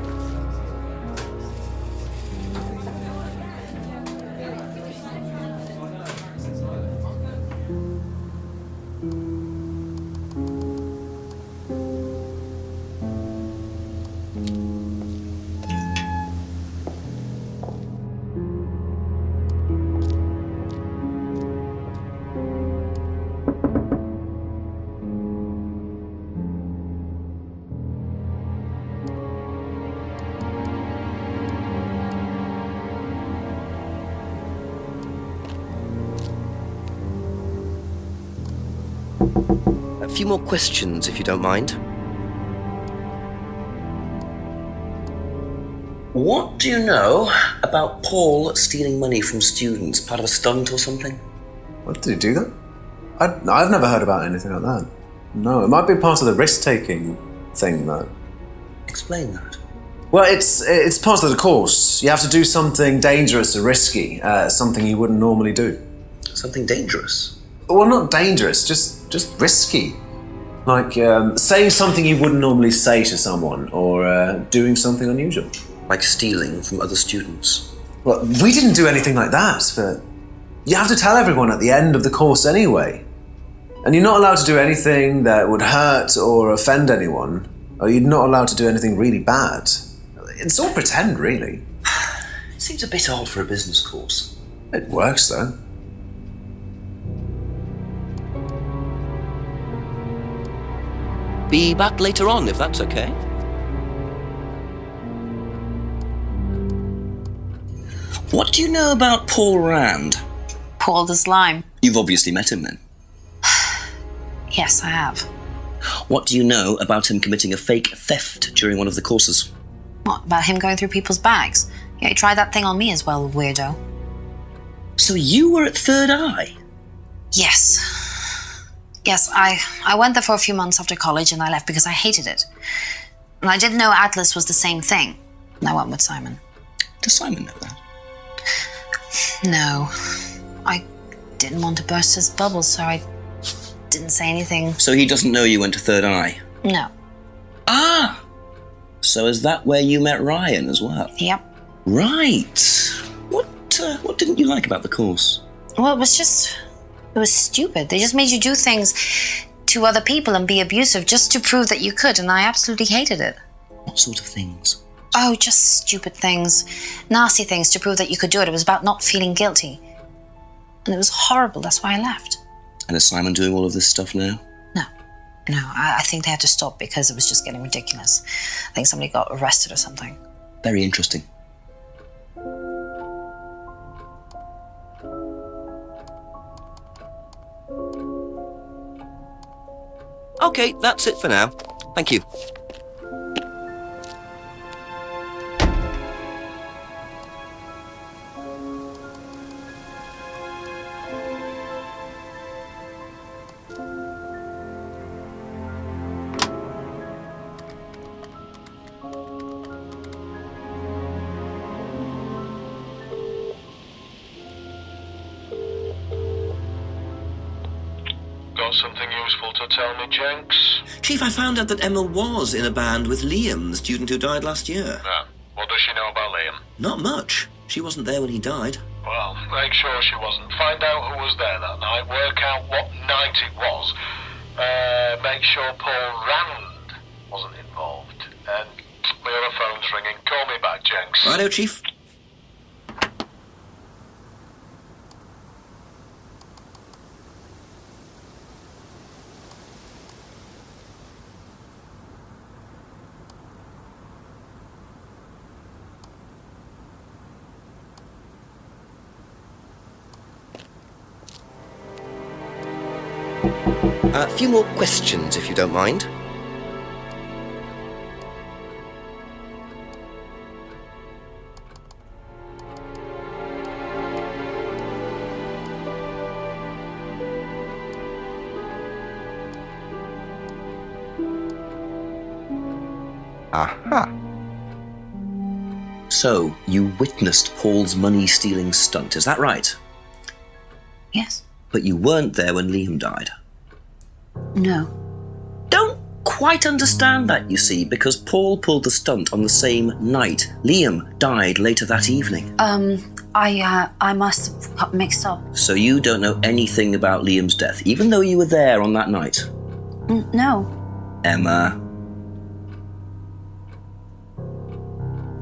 A few more questions, if you don't mind. What do you know about Paul stealing money from students? Part of a stunt or something? What, did he do that? I've never heard about anything like that. No, it might be part of the risk-taking thing, though. Explain that. Well, it's part of the course. You have to do something dangerous or risky, something you wouldn't normally do. Something dangerous? Well, not dangerous, just risky. Like saying something you wouldn't normally say to someone, or doing something unusual. Like stealing from other students? Well, we didn't do anything like that, but you have to tell everyone at the end of the course anyway. And you're not allowed to do anything that would hurt or offend anyone, or you're not allowed to do anything really bad. It's all pretend, really. It seems a bit odd for a business course. It works, though. Be back later on, if that's okay. What do you know about Paul Rand? Paul the Slime. You've obviously met him then. Yes, I have. What do you know about him committing a fake theft during one of the courses? What, about him going through people's bags? Yeah, he tried that thing on me as well, weirdo. So you were at Third Eye? Yes. Yes, I went there for a few months after college and I left because I hated it. And I didn't know Atlas was the same thing. And I went with Simon. Does Simon know that? No. I didn't want to burst his bubble, so I didn't say anything. So he doesn't know you went to Third Eye? No. Ah! So is that where you met Ryan as well? Yep. Right. What didn't you like about the course? Well, it was stupid. They just made you do things to other people and be abusive just to prove that you could, and I absolutely hated it. What sort of things? Oh, just stupid things. Nasty things to prove that you could do it. It was about not feeling guilty. And it was horrible. That's why I left. And is Simon doing all of this stuff now? No, I think they had to stop because it was just getting ridiculous. I think somebody got arrested or something. Very interesting. Okay, that's it for now. Thank you. Got something useful to tell me, Jenks? Chief, I found out that Emma was in a band with Liam, the student who died last year. Yeah. What does she know about Liam? Not much. She wasn't there when he died. Well, make sure she wasn't. Find out who was there that night. Work out what night it was. Make sure Paul Rand wasn't involved. And my other phone's ringing. Call me back, Jenks. Righto, Chief. A few more questions, if you don't mind. Aha. So, you witnessed Paul's money-stealing stunt, is that right? Yes. But you weren't there when Liam died? No. Don't quite understand that, you see, because Paul pulled the stunt on the same night. Liam died later that evening. I must have got mixed up. So you don't know anything about Liam's death, even though you were there on that night? No. Emma.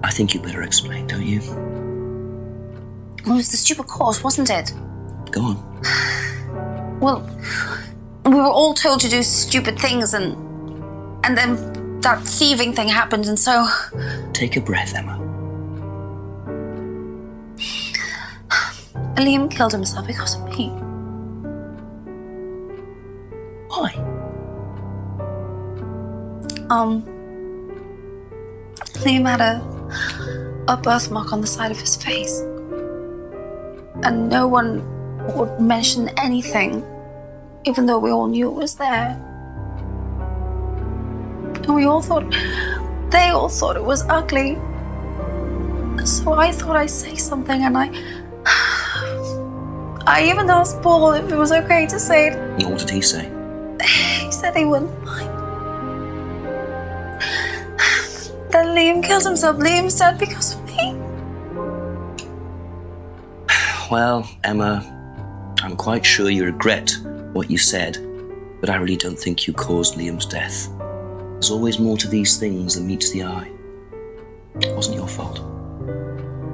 I think you better explain, don't you? It was the stupid course, wasn't it? Go on. Well, we were all told to do stupid things and then that thieving thing happened and so... Take a breath, Emma. Liam killed himself because of me. Why? Liam had a birthmark on the side of his face. And no one would mention anything, even though we all knew it was there. And they all thought it was ugly. So I thought I'd say something, and I even asked Paul if it was okay to say it. What did he say? He said he wouldn't mind. Then Liam killed himself. Liam's dead because of me. Well, Emma, I'm quite sure you regret what you said, but I really don't think you caused Liam's death. There's always more to these things than meets the eye. It wasn't your fault.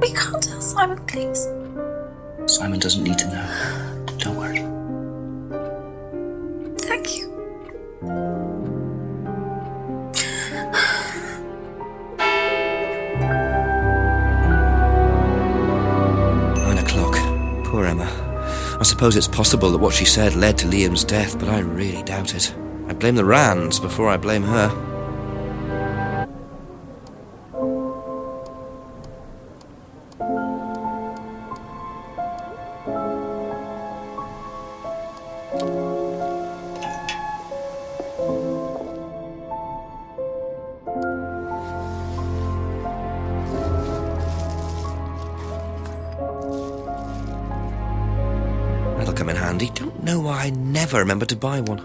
We can't tell Simon, please. Simon doesn't need to know. Don't worry. Thank you. Poor Emma. I suppose it's possible that what she said led to Liam's death, but I really doubt it. I blame the Rands before I blame her. That'll come in handy. Don't know why I never remember to buy one.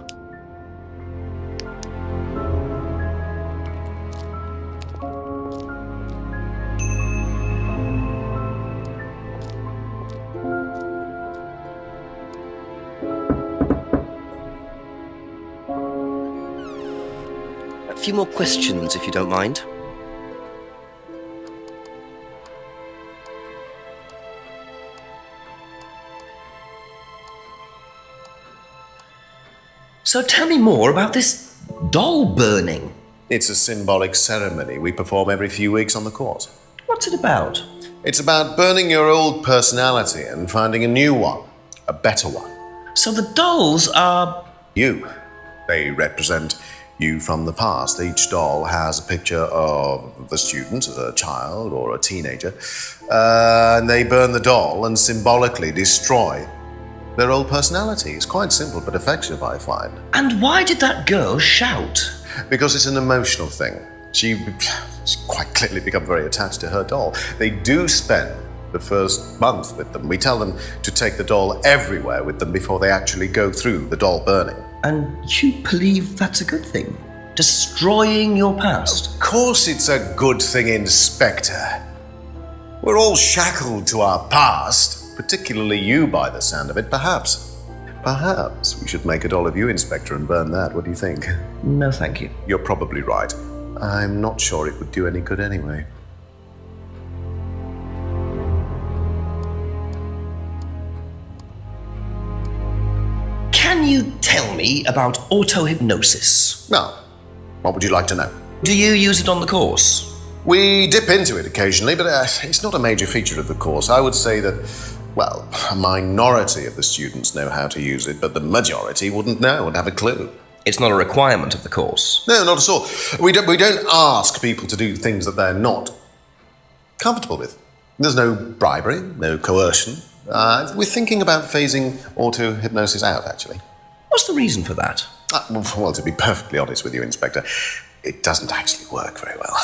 A few more questions, if you don't mind. So tell me more about this doll burning. It's a symbolic ceremony we perform every few weeks on the course. What's it about? It's about burning your old personality and finding a new one, a better one. So the dolls are... You. They represent you from the past. Each doll has a picture of the student as a child or a teenager, and they burn the doll and symbolically destroy their old personality. It's quite simple but effective, I find. And why did that girl shout? Because it's an emotional thing. She's quite clearly become very attached to her doll. They do spend the first month with them. We tell them to take the doll everywhere with them before they actually go through the doll burning. And you believe that's a good thing? Destroying your past? Of course it's a good thing, Inspector. We're all shackled to our past, particularly you by the sound of it. Perhaps we should make a doll of you, Inspector, and burn that. What do you think? No, thank you. You're probably right. I'm not sure it would do any good anyway. Can you tell me about auto-hypnosis? No. What would you like to know? Do you use it on the course? We dip into it occasionally, but it's not a major feature of the course. I would say that, well, a minority of the students know how to use it, but the majority wouldn't know and have a clue. It's not a requirement of the course? No, not at all. We don't ask people to do things that they're not comfortable with. There's no bribery, no coercion. We're thinking about phasing auto-hypnosis out, actually. What's the reason for that? Well, to be perfectly honest with you, Inspector, it doesn't actually work very well.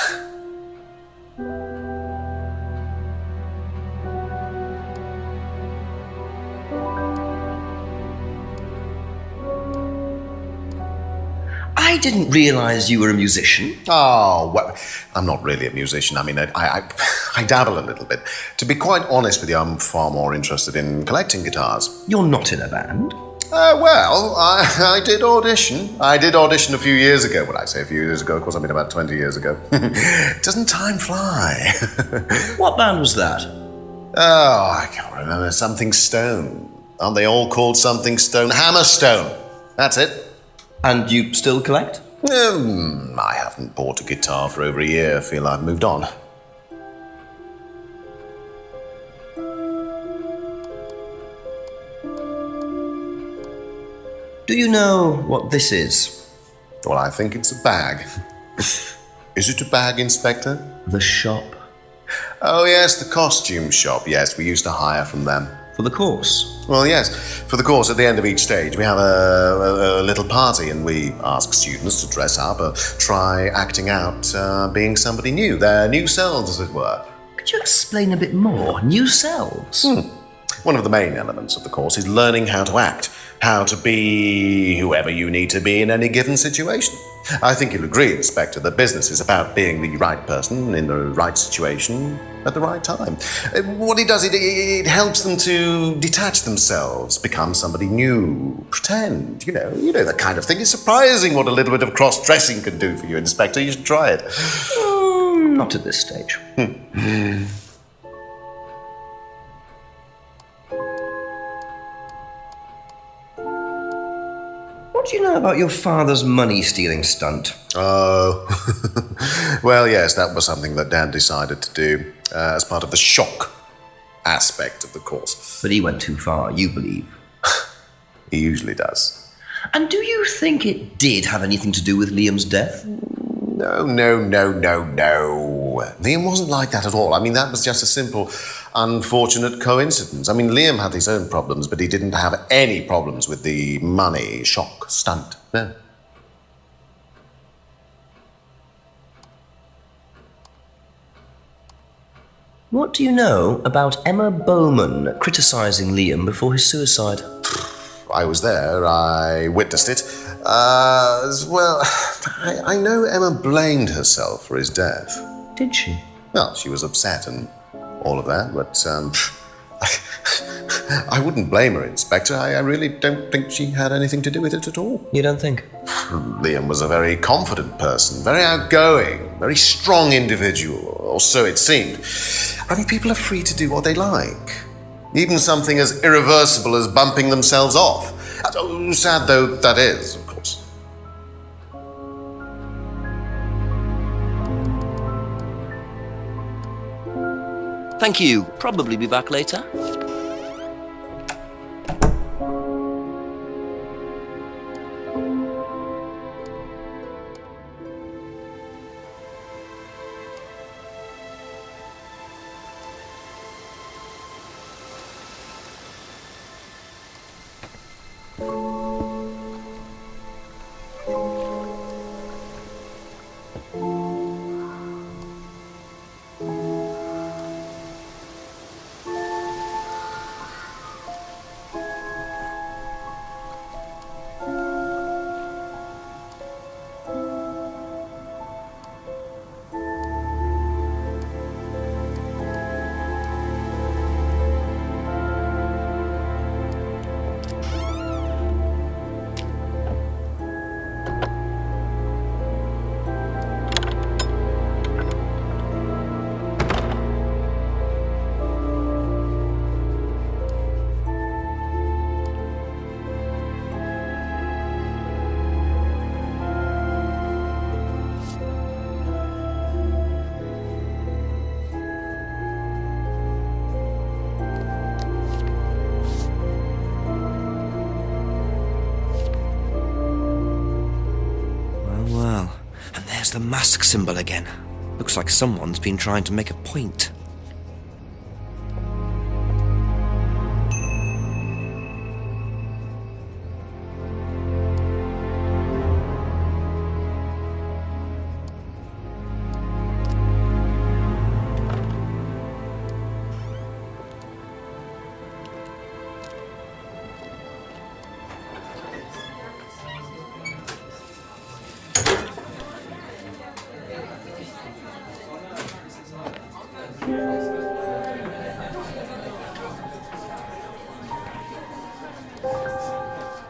I didn't realize you were a musician. Oh, well, I'm not really a musician. I mean, I dabble a little bit. To be quite honest with you, I'm far more interested in collecting guitars. You're not in a band? Well, I did audition. I did audition a few years ago. When I say a few years ago, of course, I mean about 20 years ago. Doesn't time fly? What band was that? Oh, I can't remember. Something Stone. Aren't they all called Something Stone? Hammerstone. That's it. And you still collect? I haven't bought a guitar for over a year. I feel I've moved on. Do you know what this is? Well, I think it's a bag. Is it a bag, Inspector? The shop. Oh, yes, the costume shop. Yes, we used to hire from them. For the course? Well, yes. For the course, at the end of each stage, we have a little party and we ask students to dress up or try acting out being somebody new, their new selves, as it were. Could you explain a bit more? New selves? One of the main elements of the course is learning how to act, how to be whoever you need to be in any given situation. I think you'll agree, Inspector, that business is about being the right person in the right situation at the right time. What it does, it helps them to detach themselves, become somebody new, pretend, you know that kind of thing. It's surprising what a little bit of cross-dressing can do for you, Inspector. You should try it. Not at this stage. What do you know about your father's money-stealing stunt? Oh, well, yes, that was something that Dan decided to do as part of the shock aspect of the course. But he went too far, you believe? He usually does. And do you think it did have anything to do with Liam's death? No. Liam wasn't like that at all. I mean, that was just a simple, unfortunate coincidence. I mean, Liam had his own problems, but he didn't have any problems with the money shock stunt. No. What do you know about Emma Bowman criticising Liam before his suicide? I was there. I witnessed it. Well, I know Emma blamed herself for his death. Did she? Well, she was upset and all of that, but I wouldn't blame her, Inspector. I really don't think she had anything to do with it at all. You don't think? Liam was a very confident person, very outgoing, very strong individual, or so it seemed. I mean, people are free to do what they like. Even something as irreversible as bumping themselves off. Sad though that is, of course. Thank you. Probably be back later. Well, and there's the mask symbol again. Looks like someone's been trying to make a point.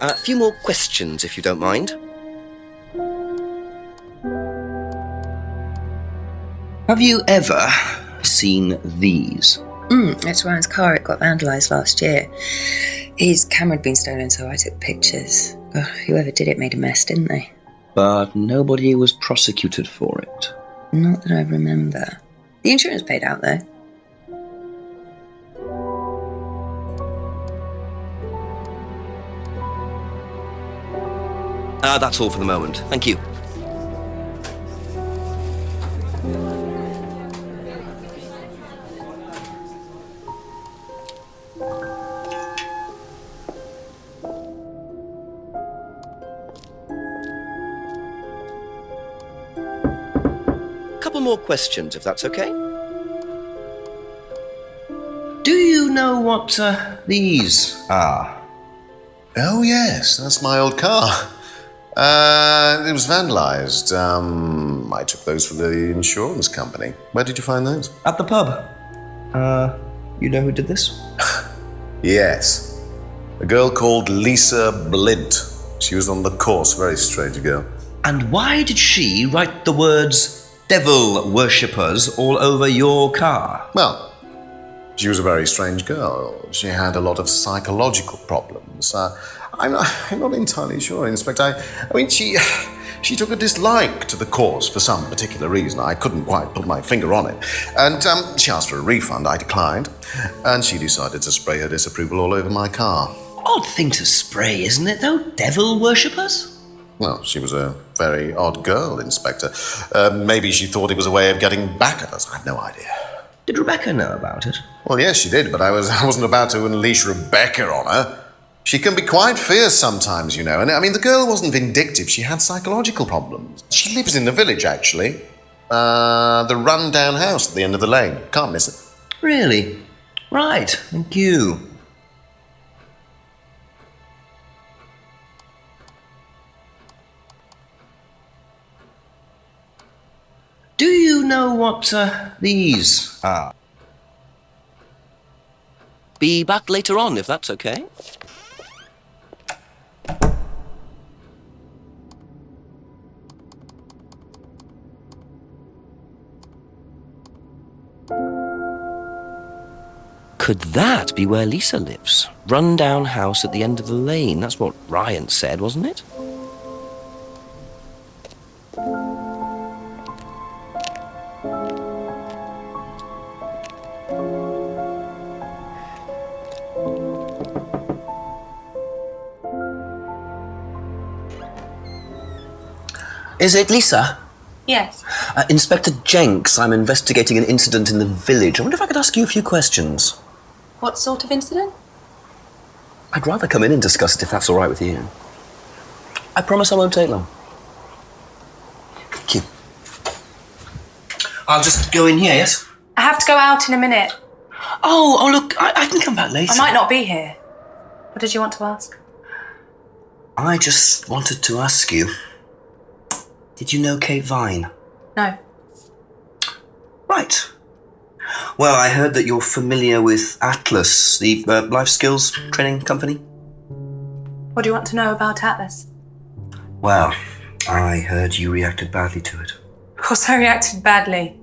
A few more questions, if you don't mind. Have you ever seen these? It's Ryan's car. It got vandalised last year. His camera had been stolen, so I took pictures. Whoever did it made a mess, didn't they? But nobody was prosecuted for it. Not that I remember. The insurance paid out, though. That's all for the moment. Thank you. Couple more questions, if that's okay. Do you know what these are? Oh, yes, that's my old car. It was vandalised. I took those for the insurance company. Where did you find those? At the pub. You know who did this? Yes. A girl called Lisa Blint. She was on the course, very strange girl. And why did she write the words devil worshippers all over your car? Well, she was a very strange girl. She had a lot of psychological problems. I'm not entirely sure, Inspector. I mean, she took a dislike to the course for some particular reason. I couldn't quite put my finger on it. And she asked for a refund. I declined. And she decided to spray her disapproval all over my car. Odd thing to spray, isn't it, though? Devil worshippers? Well, she was a very odd girl, Inspector. Maybe she thought it was a way of getting back at us. I have no idea. Did Rebecca know about it? Well, yes, she did, but I wasn't about to unleash Rebecca on her. She can be quite fierce sometimes, you know. And I mean, the girl wasn't vindictive. She had psychological problems. She lives in the village, actually. The run-down house at the end of the lane. Can't miss it. Really? Right, thank you. Do you know what these are? Be back later on, if that's okay. Could that be where Lisa lives? Run-down house at the end of the lane. That's what Ryan said, wasn't it? Is it Lisa? Yes. Inspector Jenks, I'm investigating an incident in the village. I wonder if I could ask you a few questions. What sort of incident? I'd rather come in and discuss it if that's all right with you. I promise I won't take long. Thank you. I'll just go in here, yes? I have to go out in a minute. Oh, look, I can come back later. I might not be here. What did you want to ask? I just wanted to ask you, did you know Kate Vine? No. Right. Well, I heard that you're familiar with Atlas, the life skills training company. What do you want to know about Atlas? Well, I heard you reacted badly to it. Of course I reacted badly.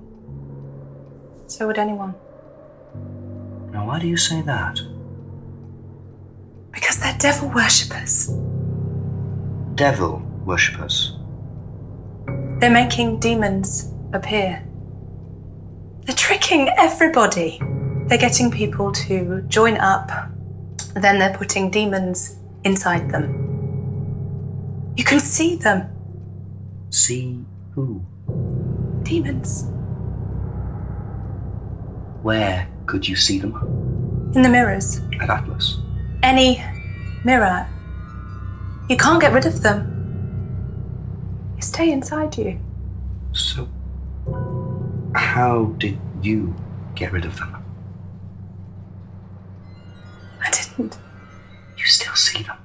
So would anyone. Now, why do you say that? Because they're devil worshippers. Devil worshippers? They're making demons appear. They're tricking everybody. They're getting people to join up, then they're putting demons inside them. You can see them. See who? Demons. Where could you see them? In the mirrors. At Atlas? Any mirror. You can't get rid of them. They stay inside you. So, how did you get rid of them? I didn't. You still see them?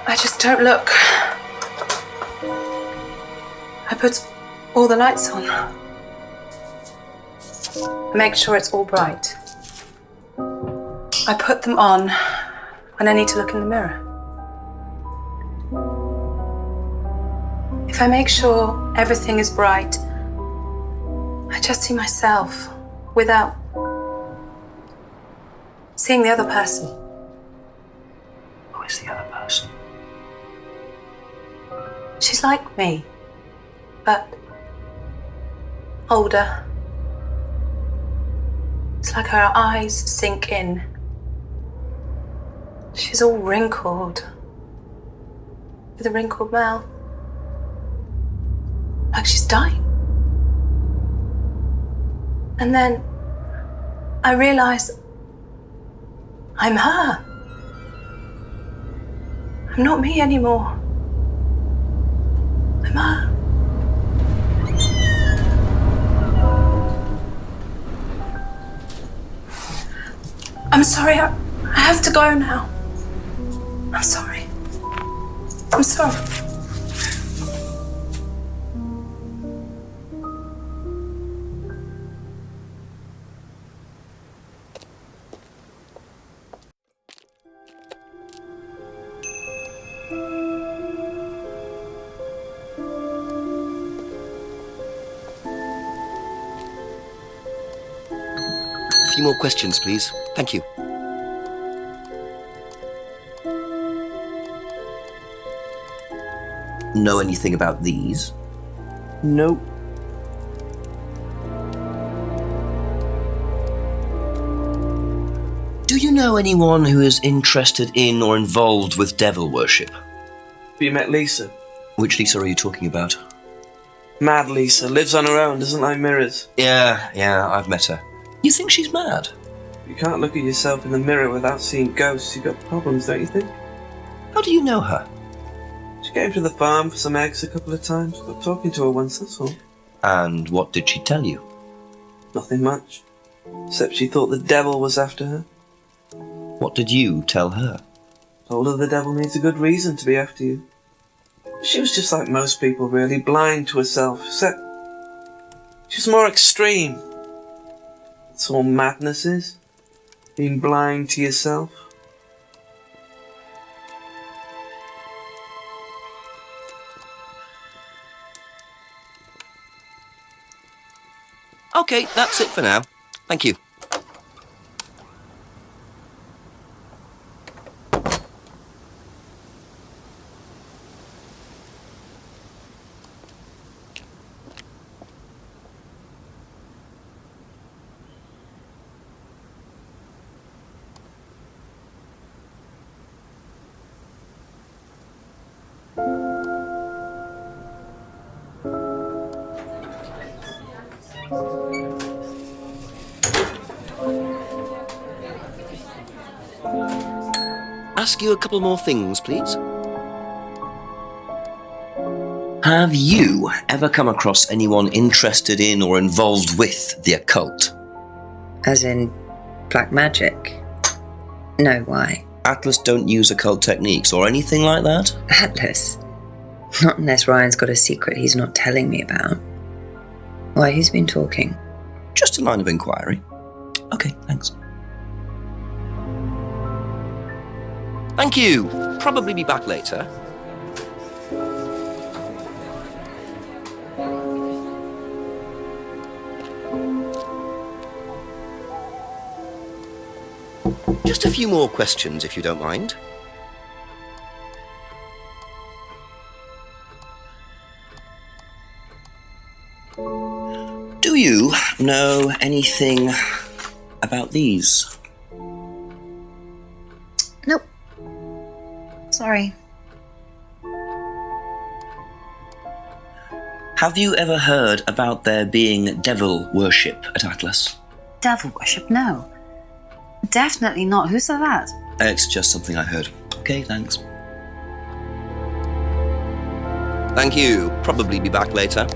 I just don't look. I put all the lights on. I make sure it's all bright. I put them on when I need to look in the mirror. If I make sure everything is bright, I just see myself without seeing the other person. Who is the other person? She's like me, but older. It's like her eyes sink in. She's all wrinkled, with a wrinkled mouth, like she's dying. And then I realise I'm her. I'm not me anymore. I'm her. I'm sorry, I have to go now. I'm sorry. I'm sorry. A few more questions, please. Thank you. Know anything about these? Nope. Do you know anyone who is interested in or involved with devil worship? Have you met Lisa? Which Lisa are you talking about? Mad Lisa, lives on her own, doesn't like mirrors. Yeah, I've met her. You think she's mad? You can't look at yourself in the mirror without seeing ghosts. You've got problems, don't you think? How do you know her? She came to the farm for some eggs a couple of times. Got talking to her once, that's all. And what did she tell you? Nothing much. Except she thought the devil was after her. What did you tell her? Told her the devil needs a good reason to be after you. She was just like most people, really, blind to herself, except she was more extreme. That's all madness is. Being blind to yourself. Okay, that's it for now. Thank you. Ask you a couple more things, please. Have you ever come across anyone interested in or involved with the occult? As in black magic? No, why? Atlas don't use occult techniques or anything like that? Atlas? Not unless Ryan's got a secret he's not telling me about. Why, who's been talking? Just a line of inquiry. Okay, thanks. Thank you. Probably be back later. Just a few more questions, if you don't mind. Do you know anything about these? Nope. Sorry. Have you ever heard about there being devil worship at Atlas? Devil worship? No. Definitely not. Who said that? It's just something I heard. Okay, thanks. Thank you. Probably be back later.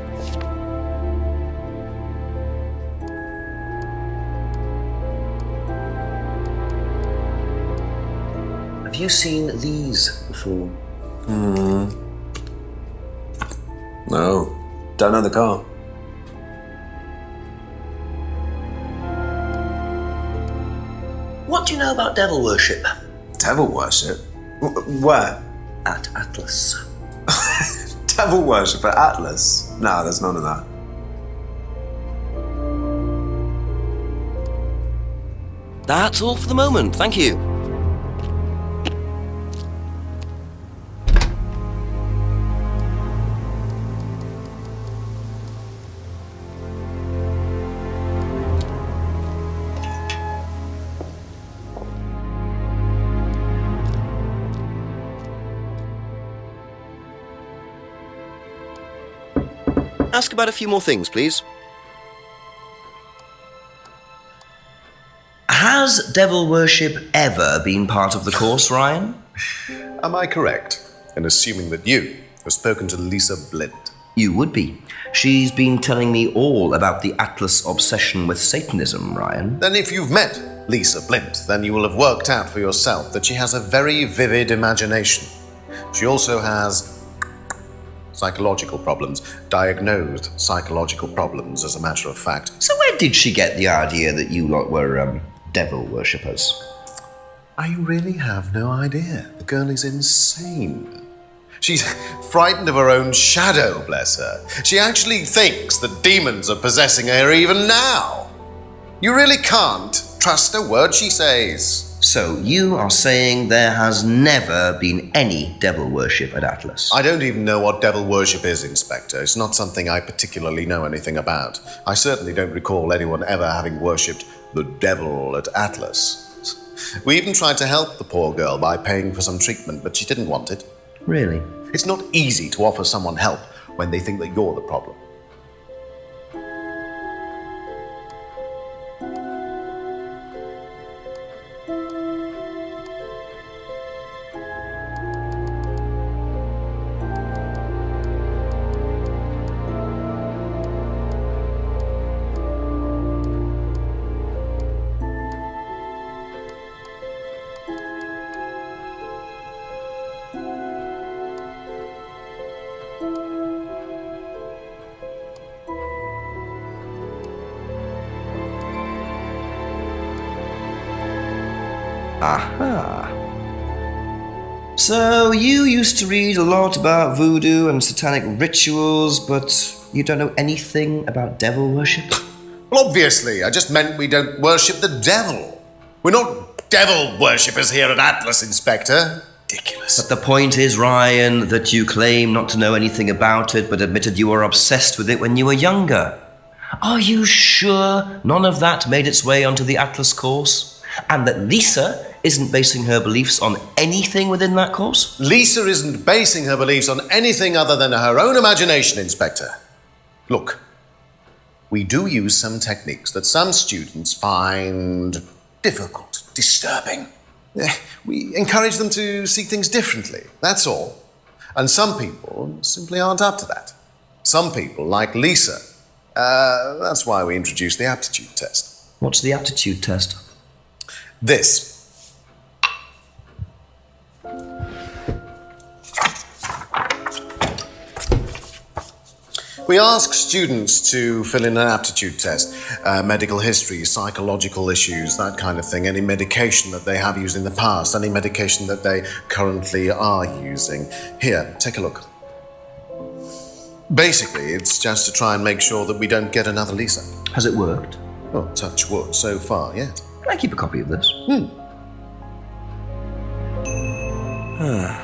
Have you seen these before? No. Don't know the car. What do you know about devil worship? Devil worship? Where? At Atlas. Devil worship at Atlas? No, there's none of that. That's all for the moment. Thank you. ask about a few more things, please. Has devil worship ever been part of the course, Ryan? Am I correct in assuming that you have spoken to Lisa Blind? You would be. She's been telling me all about the Atlas obsession with Satanism, Ryan. Then if you've met Lisa Blind, then you will have worked out for yourself that she has a very vivid imagination. She also has psychological problems, diagnosed psychological problems, as a matter of fact. So where did she get the idea that you lot were, devil worshippers? I really have no idea. The girl is insane. She's frightened of her own shadow, bless her. She actually thinks that demons are possessing her even now. You really can't trust a word she says. So you are saying there has never been any devil worship at Atlas? I don't even know what devil worship is, Inspector. It's not something I particularly know anything about. I certainly don't recall anyone ever having worshipped the devil at Atlas. We even tried to help the poor girl by paying for some treatment, but she didn't want it. Really? It's not easy to offer someone help when they think that you're the problem. Aha. So you used to read a lot about voodoo and satanic rituals, but you don't know anything about devil worship? Well, obviously, I just meant we don't worship the devil. We're not devil worshippers here at Atlas, Inspector. Ridiculous. But the point is, Ryan, that you claim not to know anything about it, but admitted you were obsessed with it when you were younger. Are you sure none of that made its way onto the Atlas course? And that Lisa isn't basing her beliefs on anything within that course? Lisa isn't basing her beliefs on anything other than her own imagination, Inspector. Look, we do use some techniques that some students find difficult, disturbing. We encourage them to see things differently, that's all. And some people simply aren't up to that. Some people, like Lisa, that's why we introduced the aptitude test. What's the aptitude test? This. We ask students to fill in an aptitude test, medical history, psychological issues, that kind of thing, any medication that they have used in the past, any medication that they currently are using. Here, take a look. Basically, it's just to try and make sure that we don't get another Lisa. Has it worked? Well, touch wood, so far, yeah. Can I keep a copy of this? I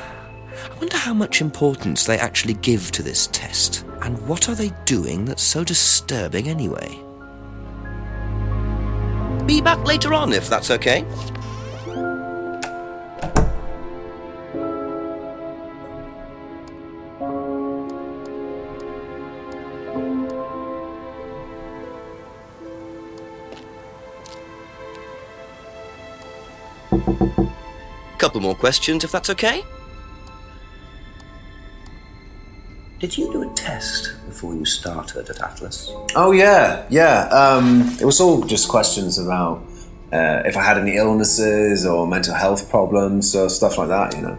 wonder how much importance they actually give to this test. And what are they doing that's so disturbing anyway? Be back later on, if that's okay. Couple more questions, if that's okay. Did you do a test before you started at Atlas? Oh, yeah. It was all just questions about if I had any illnesses or mental health problems or stuff like that, you know.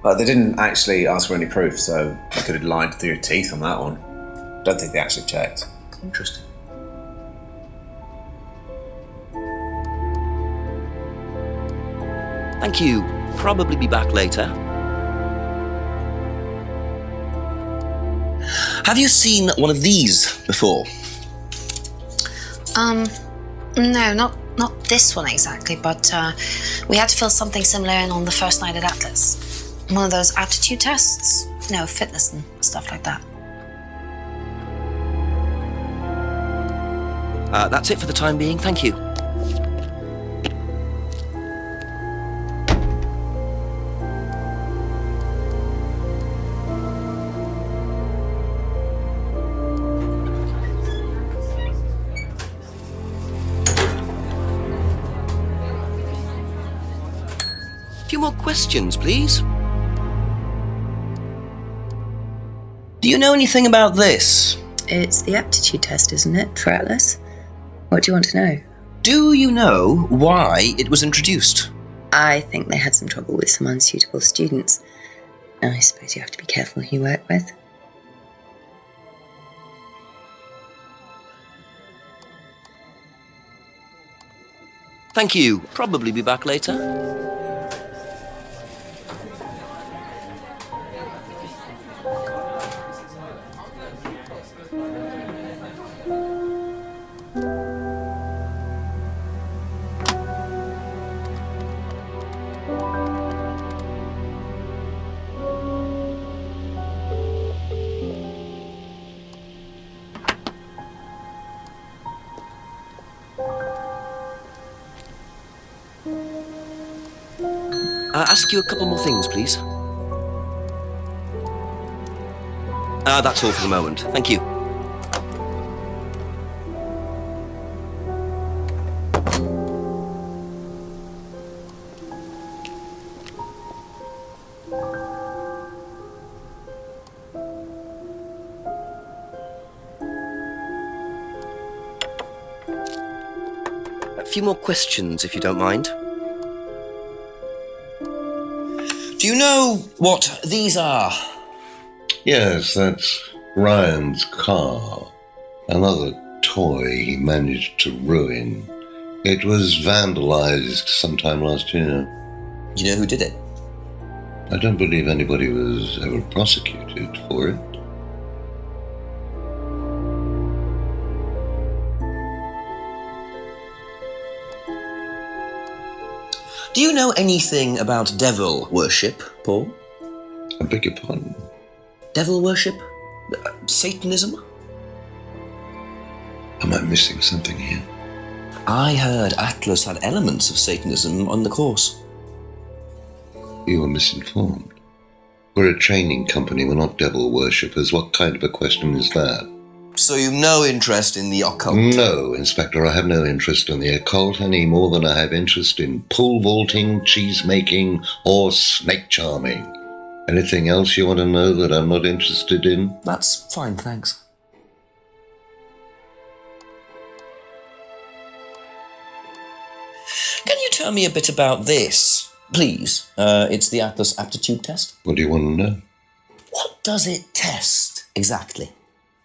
But they didn't actually ask for any proof, so I could have lied through your teeth on that one. Don't think they actually checked. Interesting. Thank you. Probably be back later. Have you seen one of these before? No, not this one exactly, but we had to fill something similar in on the first night at Atlas. One of those aptitude tests, fitness and stuff like that. That's it for the time being, thank you. A few more questions, please. Do you know anything about this? It's the aptitude test, isn't it, for Atlas? What do you want to know? Do you know why it was introduced? I think they had some trouble with some unsuitable students. I suppose you have to be careful who you work with. Thank you. Probably be back later. Ask you a couple more things, please. That's all for the moment. Thank you. A few more questions, if you don't mind. Do you know what these are? Yes, that's Ryan's car. Another toy he managed to ruin. It was vandalized sometime last year. Do you know who did it? I don't believe anybody was ever prosecuted for it. Do you know anything about devil worship, Paul? I beg your pardon? Devil worship? Satanism? Am I missing something here? I heard Atlas had elements of Satanism on the course. You are misinformed. We're a training company, we're not devil worshippers. What kind of a question is that? So you've no interest in the occult? No, Inspector, I have no interest in the occult any more than I have interest in pole vaulting, cheese making, or snake charming. Anything else you want to know that I'm not interested in? That's fine, thanks. Can you tell me a bit about this, please? It's the Atlas aptitude test. What do you want to know? What does it test, exactly?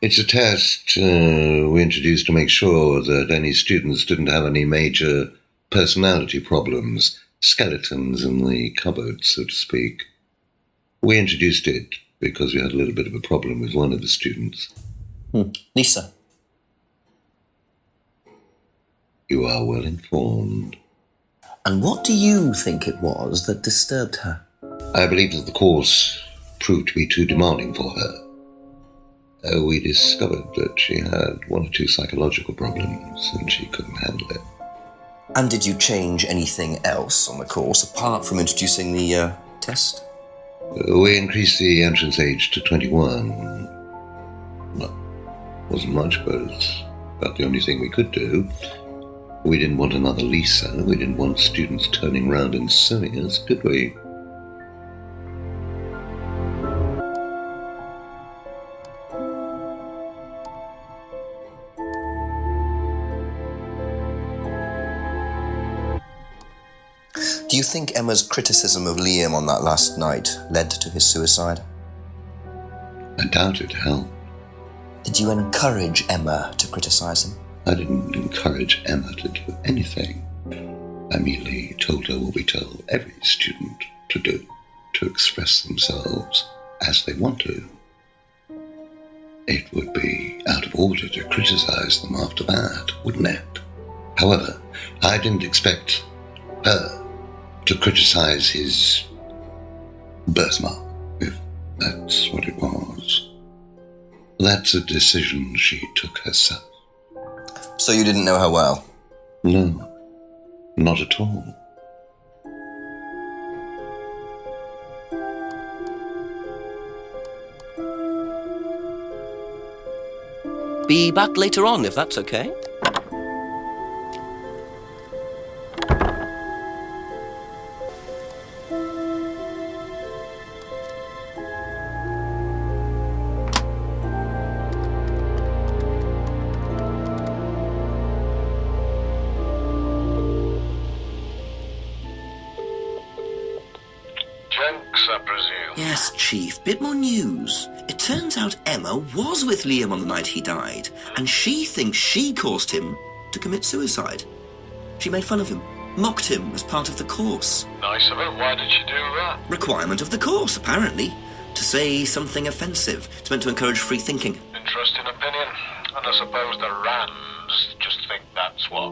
It's a test we introduced to make sure that any students didn't have any major personality problems, skeletons in the cupboard, so to speak. We introduced it because we had a little bit of a problem with one of the students. Lisa. You are well informed. And what do you think it was that disturbed her? I believe that the course proved to be too demanding for her. We discovered that she had one or two psychological problems and she couldn't handle it. And did you change anything else on the course apart from introducing the test? We increased the entrance age to 21. Well, wasn't much, but it's about the only thing we could do. We didn't want another Lisa. We didn't want students turning round and suing us, did we? Do you think Emma's criticism of Liam on that last night led to his suicide? I doubt it, Hal. Did you encourage Emma to criticize him? I didn't encourage Emma to do anything. I merely told her what we tell every student to do, to express themselves as they want to. It would be out of order to criticize them after that, wouldn't it? However, I didn't expect her to criticize his birthmark, if that's what it was. That's a decision she took herself. So you didn't know her well? No, not at all. Be back later on, if that's okay. Jenks, I presume? Yes, Chief. Bit more news. It turns out Emma was with Liam on the night he died, and she thinks she caused him to commit suicide. She made fun of him, mocked him as part of the course. Nice of her. Why did she do that? Requirement of the course, apparently. To say something offensive. It's meant to encourage free thinking. Interesting opinion. And I suppose the Rands just think that's what,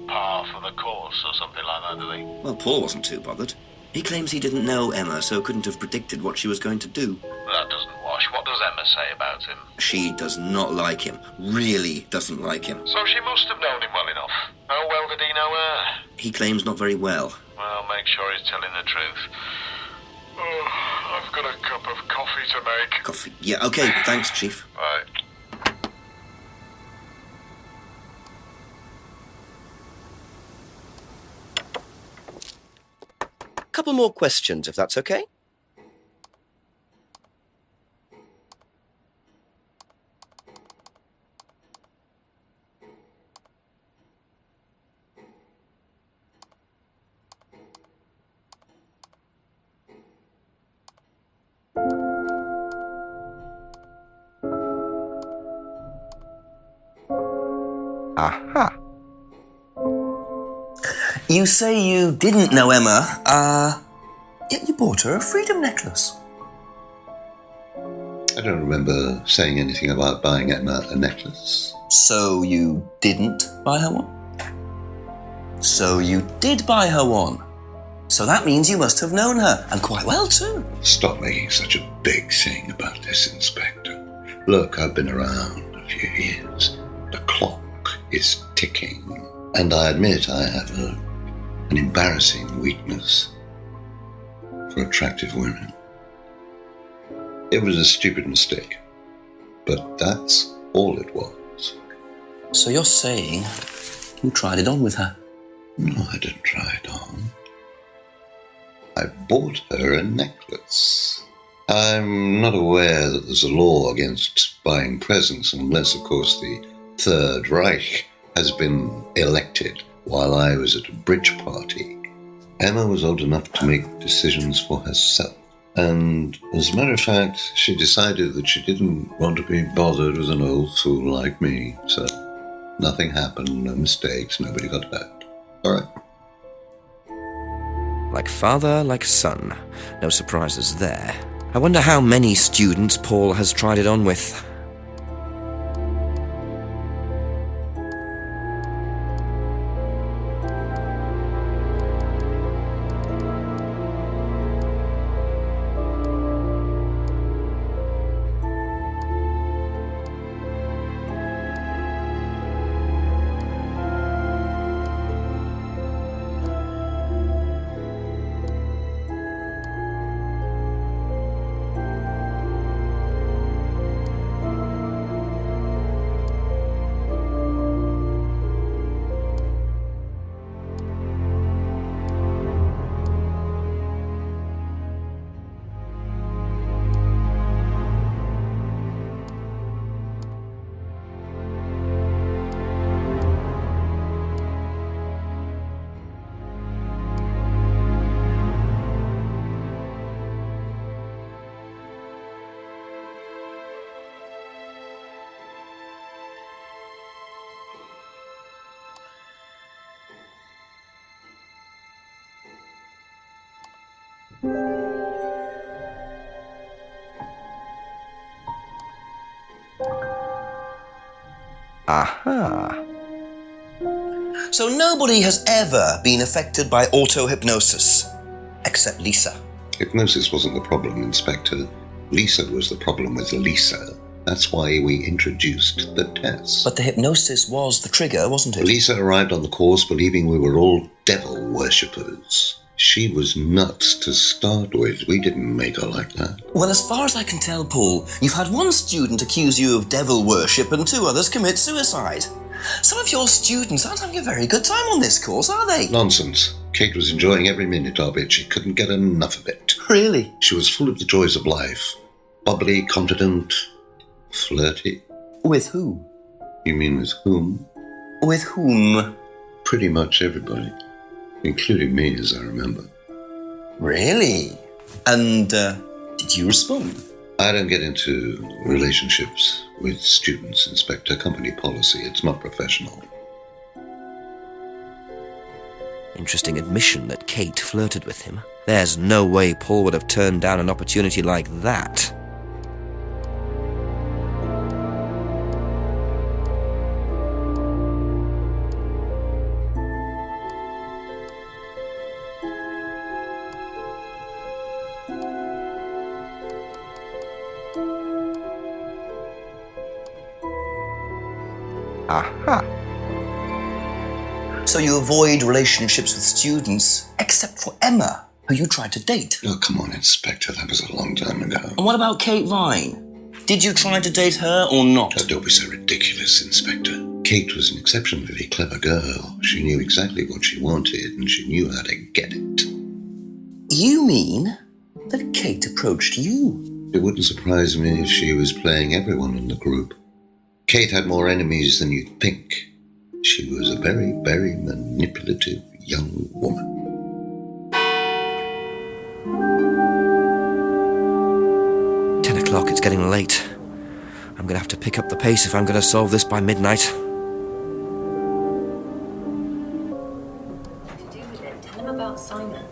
par for the course or something like that, do they? Well, Paul wasn't too bothered. He claims he didn't know Emma, so couldn't have predicted what she was going to do. That doesn't wash. What does Emma say about him? She does not like him. Really doesn't like him. So she must have known him well enough. How well did he know her? He claims not very well. Well, make sure he's telling the truth. Oh, I've got a cup of coffee to make. Coffee? Yeah, okay, thanks, Chief. Right. Couple more questions, if that's okay? Aha. You say you didn't know Emma, yet you bought her a freedom necklace. I don't remember saying anything about buying Emma a necklace. So you didn't buy her one? So you did buy her one. So that means you must have known her, and quite well too. Stop making such a big thing about this, Inspector. Look, I've been around a few years. The clock is ticking, and I admit I have an embarrassing weakness for attractive women. It was a stupid mistake, but that's all it was. So you're saying you tried it on with her? No, I didn't try it on. I bought her a necklace. I'm not aware that there's a law against buying presents unless, of course, the Third Reich has been elected while I was at a bridge party. Emma was old enough to make decisions for herself. And as a matter of fact, she decided that she didn't want to be bothered with an old fool like me. So nothing happened, no mistakes, nobody got hurt. All right. Like father, like son. No surprises there. I wonder how many students Paul has tried it on with. Aha. So nobody has ever been affected by auto-hypnosis, except Lisa. Hypnosis wasn't the problem, Inspector. Lisa was the problem with Lisa. That's why we introduced the test. But the hypnosis was the trigger, wasn't it? Lisa arrived on the course believing we were all devil worshippers. She was nuts to start with. We didn't make her like that. Well, as far as I can tell, Paul, you've had one student accuse you of devil worship and 2 others commit suicide. Some of your students aren't having a very good time on this course, are they? Nonsense. Kate was enjoying every minute of it. She couldn't get enough of it. Really? She was full of the joys of life. Bubbly, confident, flirty. With who? You mean with whom? With whom? Pretty much everybody. Including me, as I remember. Really? And, did you respond? I don't get into relationships with students, Inspector. Company policy. It's not professional. Interesting admission that Kate flirted with him. There's no way Paul would have turned down an opportunity like that. Aha. So you avoid relationships with students, except for Emma, who you tried to date. Oh, come on, Inspector. That was a long time ago. And what about Kate Vine? Did you try to date her or not? Oh, don't be so ridiculous, Inspector. Kate was an exceptionally clever girl. She knew exactly what she wanted, and she knew how to get it. You mean that Kate approached you? It wouldn't surprise me if she was playing everyone in the group. Kate had more enemies than you'd think. She was a very, very manipulative young woman. O'clock, it's getting late. I'm gonna have to pick up the pace if I'm gonna solve this by midnight. To do with it, tell him about Simon.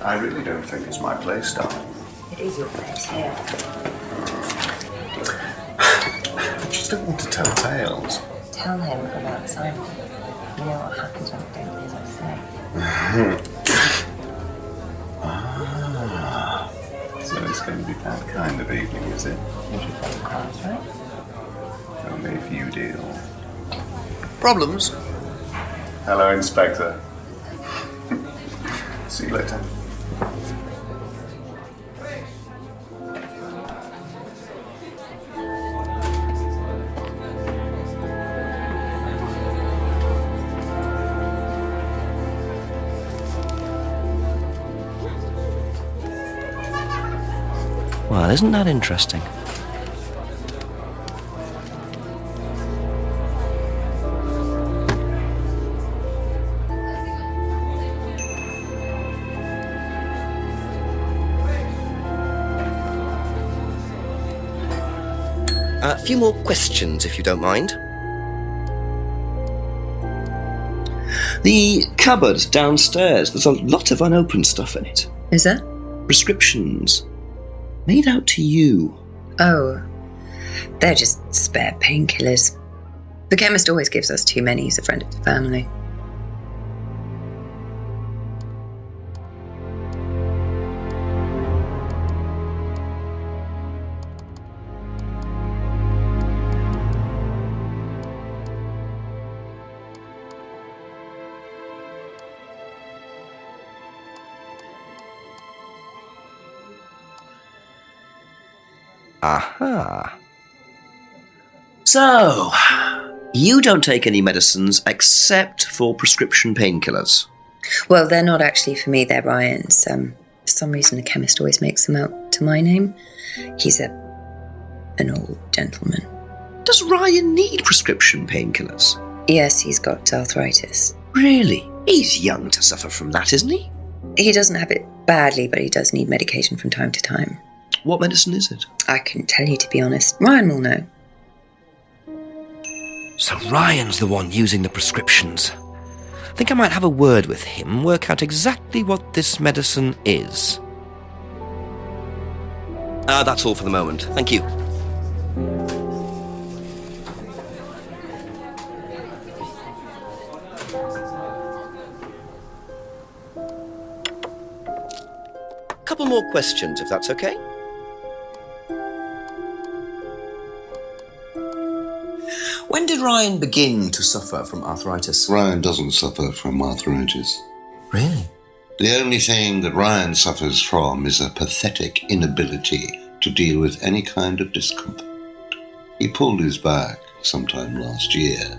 I really don't think it's my place, darling. It is your place here. I just don't want to tell tales. Tell him about Simon. You know what happens when I don't do as I say. So it's going to be that kind of evening, is it? Usually from class, right? Only if you deal. Problems? Hello, Inspector. See you later. Well, isn't that interesting? A few more questions, if you don't mind. The cupboard downstairs, there's a lot of unopened stuff in it. Is there? Prescriptions. Made out to you. Oh, they're just spare painkillers. The chemist always gives us too many. He's a friend of the family. Aha. So, you don't take any medicines except for prescription painkillers. Well, they're not actually for me, they're Ryan's. For some reason, the chemist always makes them out to my name. He's an old gentleman. Does Ryan need prescription painkillers? Yes, he's got arthritis. Really? He's young to suffer from that, isn't he? He doesn't have it badly, but he does need medication from time to time. What medicine is it? I couldn't tell you, to be honest. Ryan will know. So Ryan's the one using the prescriptions. I think I might have a word with him, work out exactly what this medicine is. That's all for the moment. Thank you. Couple more questions, if that's okay. When did Ryan begin to suffer from arthritis? Ryan doesn't suffer from arthritis. Really? The only thing that Ryan suffers from is a pathetic inability to deal with any kind of discomfort. He pulled his back sometime last year.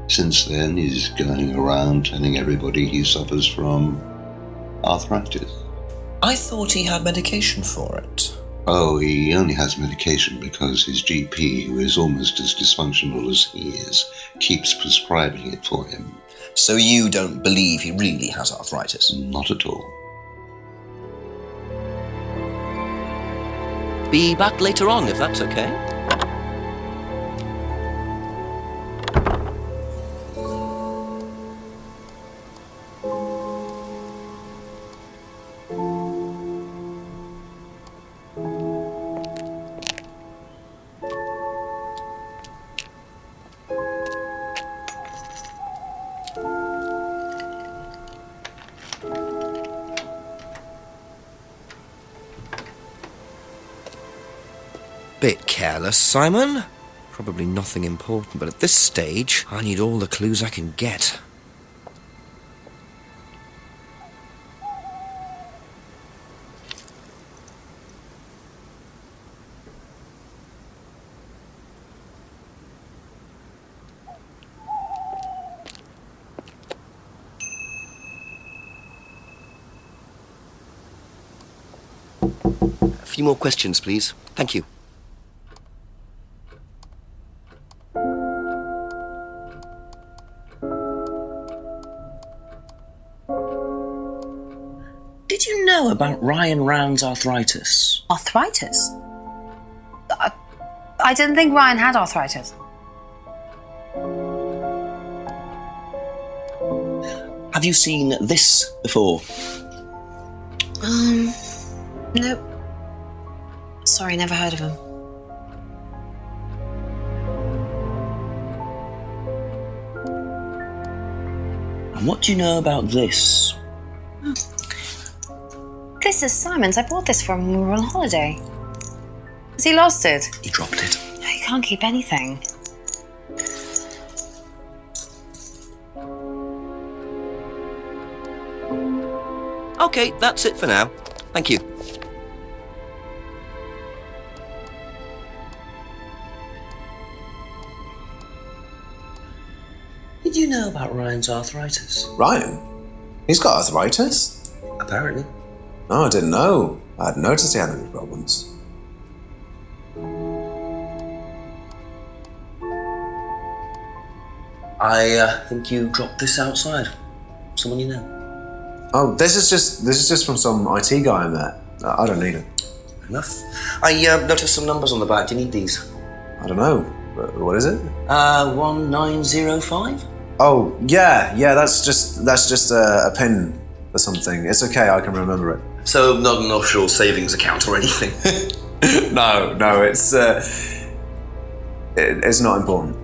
Since then, he's going around telling everybody he suffers from arthritis. I thought he had medication for it. Oh, he only has medication because his GP, who is almost as dysfunctional as he is, keeps prescribing it for him. So you don't believe he really has arthritis? Not at all. Be back later on, if that's okay. Bit careless, Simon. Probably nothing important, but at this stage, I need all the clues I can get. A few more questions, please. Thank you. Did you know about Ryan Round's arthritis? Arthritis? I didn't think Ryan had arthritis. Have you seen this before? Nope. Sorry, never heard of him. And what do you know about this? This is Simon's. I bought this for him when we were on holiday. Has he lost it? He dropped it. No, you can't keep anything. Okay, that's it for now. Thank you. Did you know about Ryan's arthritis? Ryan? He's got arthritis? Apparently. Oh, I didn't know. I hadn't noticed he had any problems. I think you dropped this outside. Someone you know. Oh, this is just from some IT guy I met. I don't need it. Enough. I noticed some numbers on the back. Do you need these? I don't know. What is it? 1905? Oh, yeah, that's just a pin for something. It's okay, I can remember it. So not an offshore savings account or anything? No, it's not important.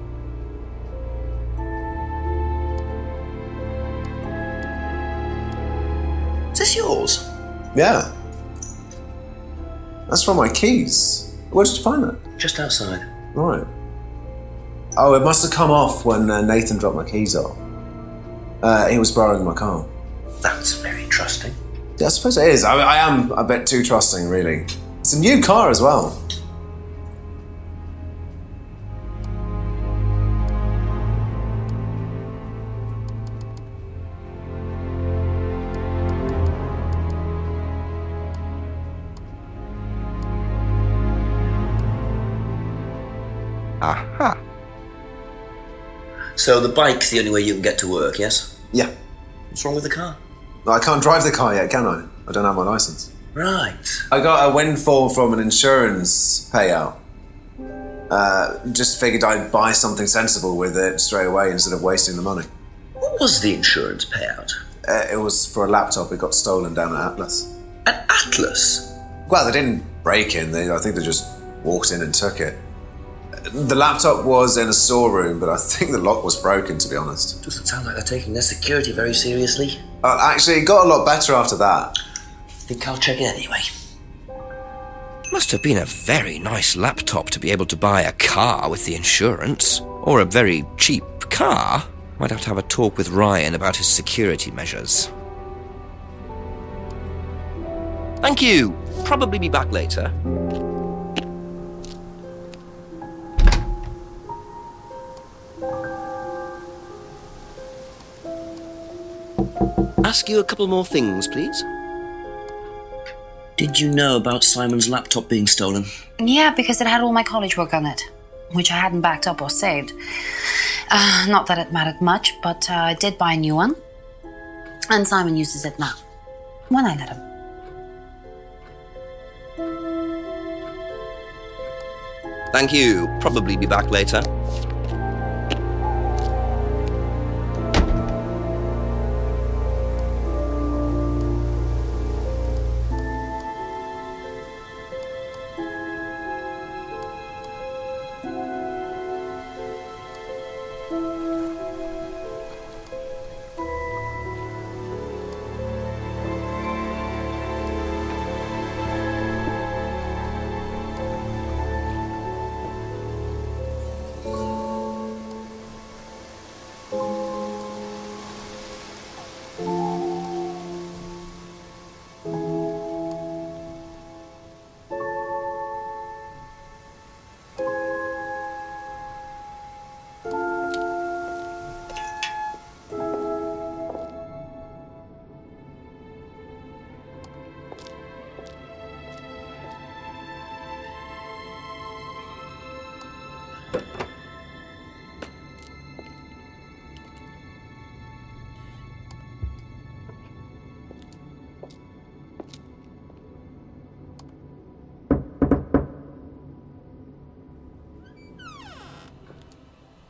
Is this yours? Yeah. That's from my keys. Where did you find that? Just outside. Right. Oh, it must have come off when Nathan dropped my keys off. He was borrowing my car. That's very trusting. Yeah, I suppose it is. I am a bit too trusting, really. It's a new car as well. Aha. So the bike's the only way you can get to work, yes? Yeah. What's wrong with the car? I can't drive the car yet, can I? I don't have my license. Right. I got a windfall from an insurance payout. Just figured I'd buy something sensible with it straight away instead of wasting the money. What was the insurance payout? It was for a laptop. It got stolen down at Atlas. At Atlas? Well, they didn't break in. I think they just walked in and took it. The laptop was in a storeroom, but I think the lock was broken, to be honest. Doesn't sound like they're taking their security very seriously. Actually, it got a lot better after that. Think I'll check it anyway. Must have been a very nice laptop to be able to buy a car with the insurance. Or a very cheap car. Might have to have a talk with Ryan about his security measures. Thank you. Probably be back later. Ask you a couple more things, please. Did you know about Simon's laptop being stolen? Yeah, because it had all my college work on it, which I hadn't backed up or saved. Not that it mattered much, but I did buy a new one. And Simon uses it now, when I let him. Thank you. Probably be back later.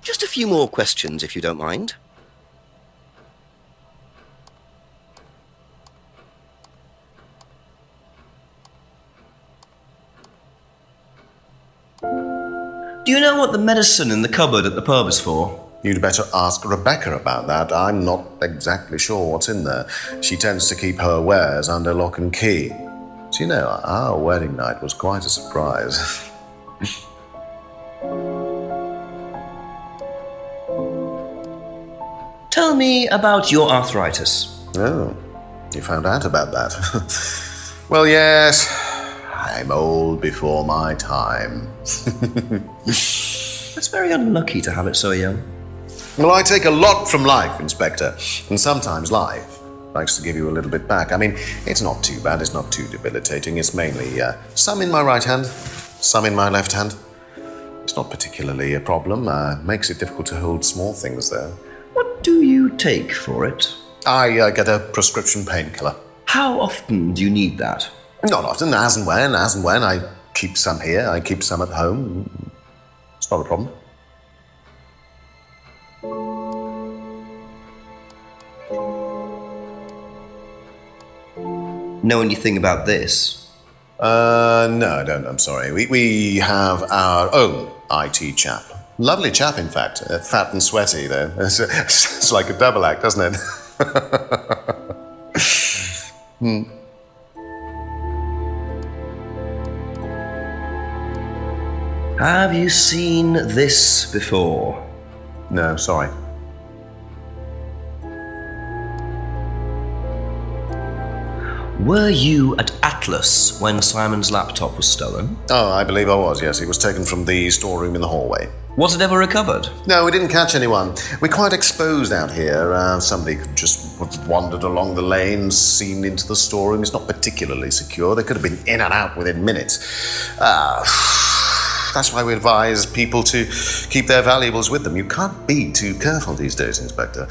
Just a few more questions, if you don't mind. Do you know what the medicine in the cupboard at the pub is for? You'd better ask Rebecca about that. I'm not exactly sure what's in there. She tends to keep her wares under lock and key. Do you know, our wedding night was quite a surprise. Tell me about your arthritis. Oh, you found out about that. Well, yes, I'm old before my time. It's very unlucky to have it so young. Well, I take a lot from life, Inspector, and sometimes life likes to give you a little bit back. I mean, it's not too bad, it's not too debilitating. It's mainly some in my right hand, some in my left hand. It's not particularly a problem. Makes it difficult to hold small things, though. What do you take for it? I get a prescription painkiller. How often do you need that? Not often, as and when. I keep some here, I keep some at home. It's not a problem. Know anything about this? No, I don't, I'm sorry. We have our own IT chap. Lovely chap, in fact. Fat and sweaty, though. It's like a double act, doesn't it? Have you seen this before? No, sorry. Were you at Atlas when Simon's laptop was stolen? Oh, I believe I was, yes. It was taken from the storeroom in the hallway. Was it ever recovered? No, we didn't catch anyone. We're quite exposed out here. Somebody could just have wandered along the lanes, seen into the storeroom. It's not particularly secure. They could have been in and out within minutes. That's why we advise people to keep their valuables with them. You can't be too careful these days, Inspector.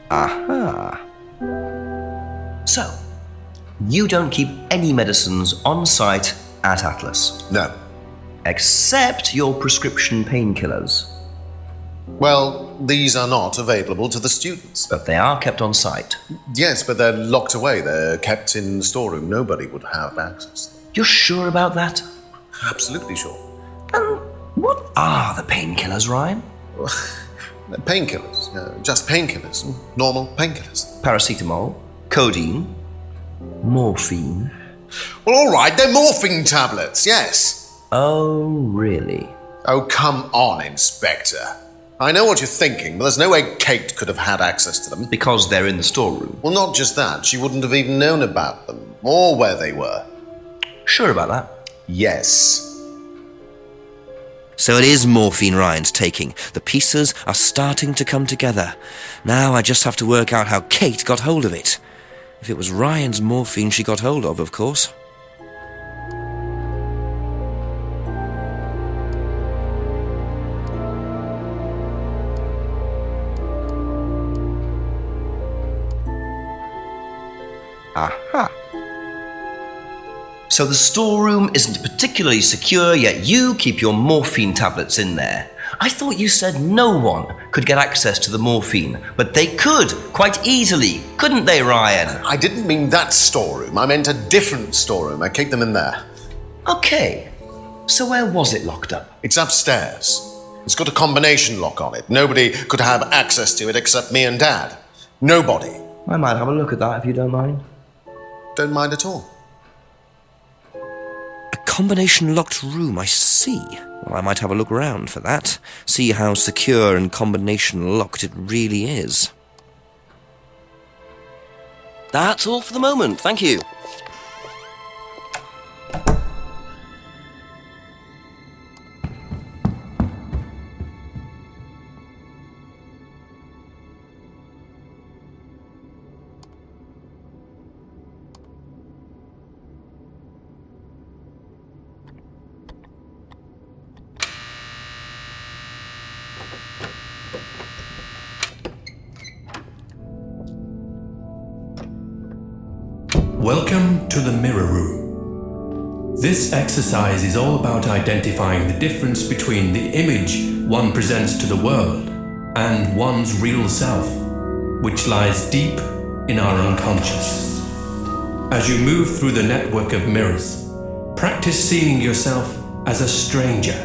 Aha. So, you don't keep any medicines on site at Atlas? No. Except your prescription painkillers? Well, these are not available to the students. But they are kept on site? Yes, but they're locked away. They're kept in the storeroom. Nobody would have access. You're sure about that? Absolutely sure. And what are the painkillers, Ryan? Painkillers. Just painkillers. Normal painkillers. Paracetamol, codeine, morphine. Well, all right, they're morphine tablets, yes. Oh, really? Oh, come on, Inspector. I know what you're thinking, but there's no way Kate could have had access to them. Because they're in the storeroom. Well, not just that. She wouldn't have even known about them, or where they were. Sure about that? Yes. So it is morphine Ryan's taking. The pieces are starting to come together. Now I just have to work out how Kate got hold of it. If it was Ryan's morphine she got hold of course. Aha. So the storeroom isn't particularly secure, yet you keep your morphine tablets in there. I thought you said no one could get access to the morphine, but they could, quite easily, couldn't they, Ryan? I didn't mean that storeroom. I meant a different storeroom. I keep them in there. Okay. So where was it locked up? It's upstairs. It's got a combination lock on it. Nobody could have access to it except me and Dad. Nobody. I might have a look at that if you don't mind. Don't mind at all. A combination locked room, I see. Well, I might have a look around for that. See how secure and combination locked it really is. That's all for the moment, thank you. Welcome to the Mirror Room. This exercise is all about identifying the difference between the image one presents to the world and one's real self, which lies deep in our unconscious. As you move through the network of mirrors, practice seeing yourself as a stranger.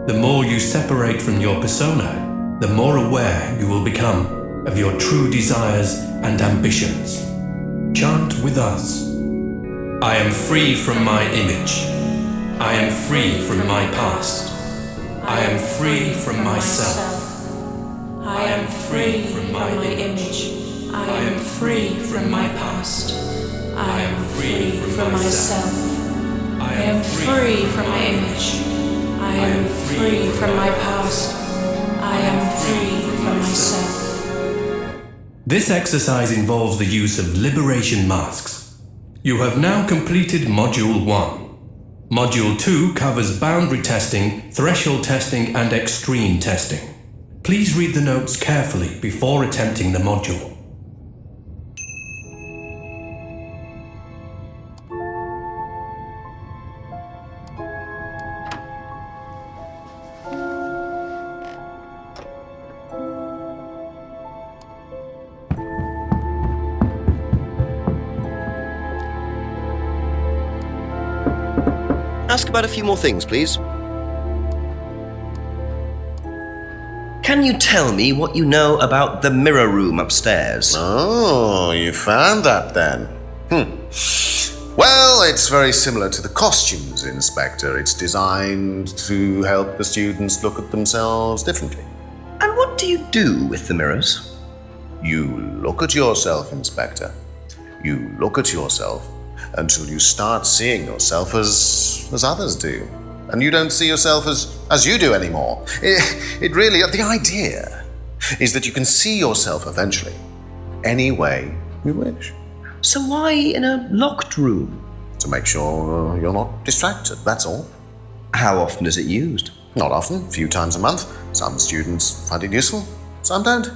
The more you separate from your persona, the more aware you will become of your true desires and ambitions. Chant with us. I am free from my image. I am free from my past. I am free from myself. I am free from my image. I am free from my past. I am free from myself. I am free from my image. I am free from my past. I am free from myself. This exercise involves the use of liberation masks. You have now completed Module 1. Module 2 covers boundary testing, threshold testing, and extreme testing. Please read the notes carefully before attempting the module. Ask about a few more things, please. Can you tell me what you know about the mirror room upstairs? Oh, you found that then. Well, it's very similar to the costumes, Inspector. It's designed to help the students look at themselves differently. And what do you do with the mirrors? You look at yourself, Inspector. You look at yourself until you start seeing yourself as others do. And you don't see yourself as you do anymore. It really, the idea is that you can see yourself eventually, any way you wish. So why in a locked room? To make sure you're not distracted, that's all. How often is it used? Not often, a few times a month. Some students find it useful, some don't.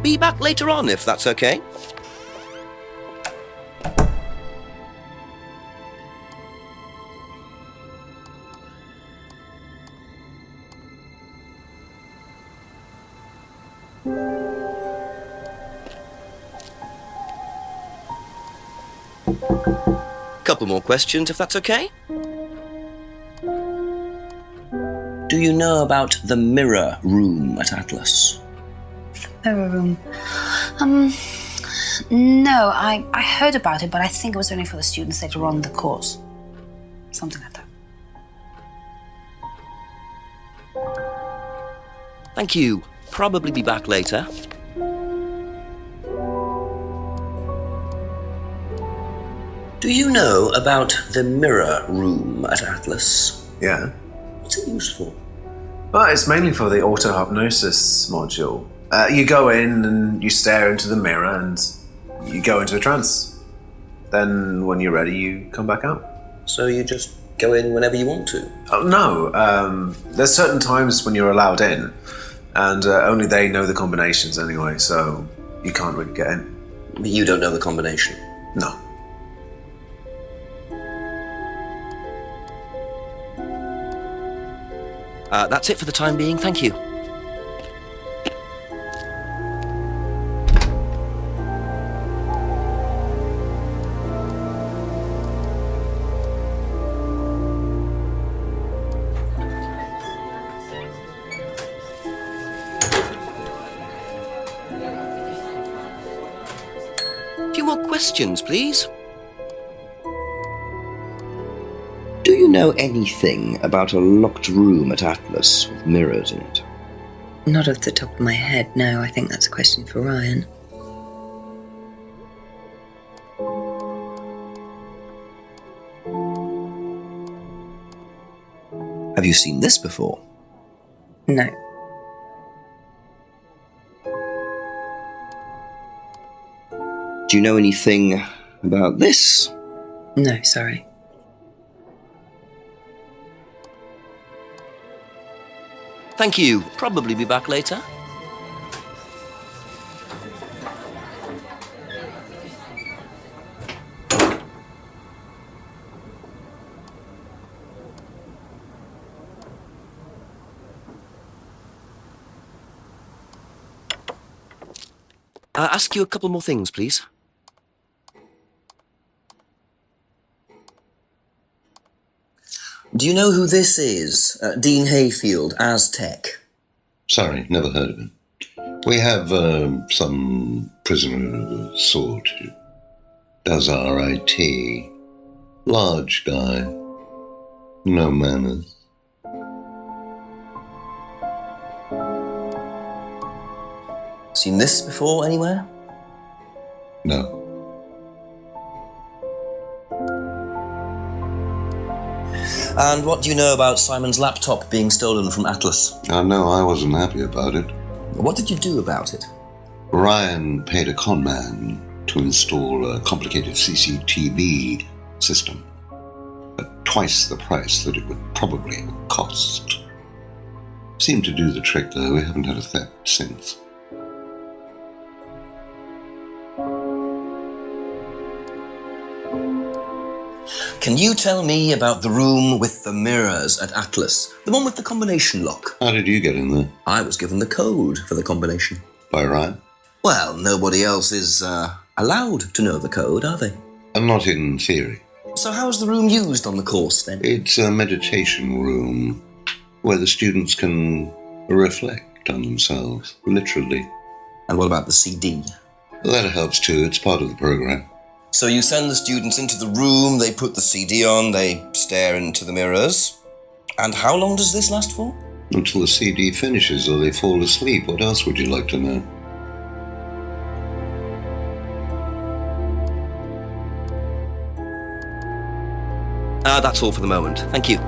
Be back later on, if that's okay. Couple more questions, if that's okay. Do you know about the mirror room at Atlas? Mirror room. No, I heard about it, but I think it was only for the students later on in the course. Something like that. Thank you. Probably be back later. Do you know about the mirror room at Atlas? Yeah. What's it used for? Well, it's mainly for the auto-hypnosis module. You go in and you stare into the mirror and you go into a trance. Then when you're ready, you come back out. So you just go in whenever you want to? Oh, no. There's certain times when you're allowed in, and only they know the combinations anyway, so you can't really get in. But you don't know the combination? No. That's it for the time being, thank you. A few more questions, please. Do you know anything about a locked room at Atlas with mirrors in it? Not off the top of my head, no. I think that's a question for Ryan. Have you seen this before? No. Do you know anything about this? No, sorry. Thank you. Probably be back later. Ask you a couple more things, please. Do you know who this is? Dean Hayfield, Aztec. Sorry, never heard of him. We have some prisoner of a sort who does our IT. Large guy. No manners. Seen this before anywhere? No. And what do you know about Simon's laptop being stolen from Atlas? I know I wasn't happy about it. What did you do about it? Ryan paid a con man to install a complicated CCTV system at twice the price that it would probably have cost. Seemed to do the trick, though. We haven't had a theft since. Can you tell me about the room with the mirrors at Atlas? The one with the combination lock? How did you get in there? I was given the code for the combination. By Ryan? Well, nobody else is allowed to know the code, are they? Not in theory. So how's the room used on the course, then? It's a meditation room where the students can reflect on themselves, literally. And what about the CD? That helps too. It's part of the program. So you send the students into the room, they put the CD on, they stare into the mirrors. And how long does this last for? Until the CD finishes or they fall asleep. What else would you like to know? That's all for the moment. Thank you.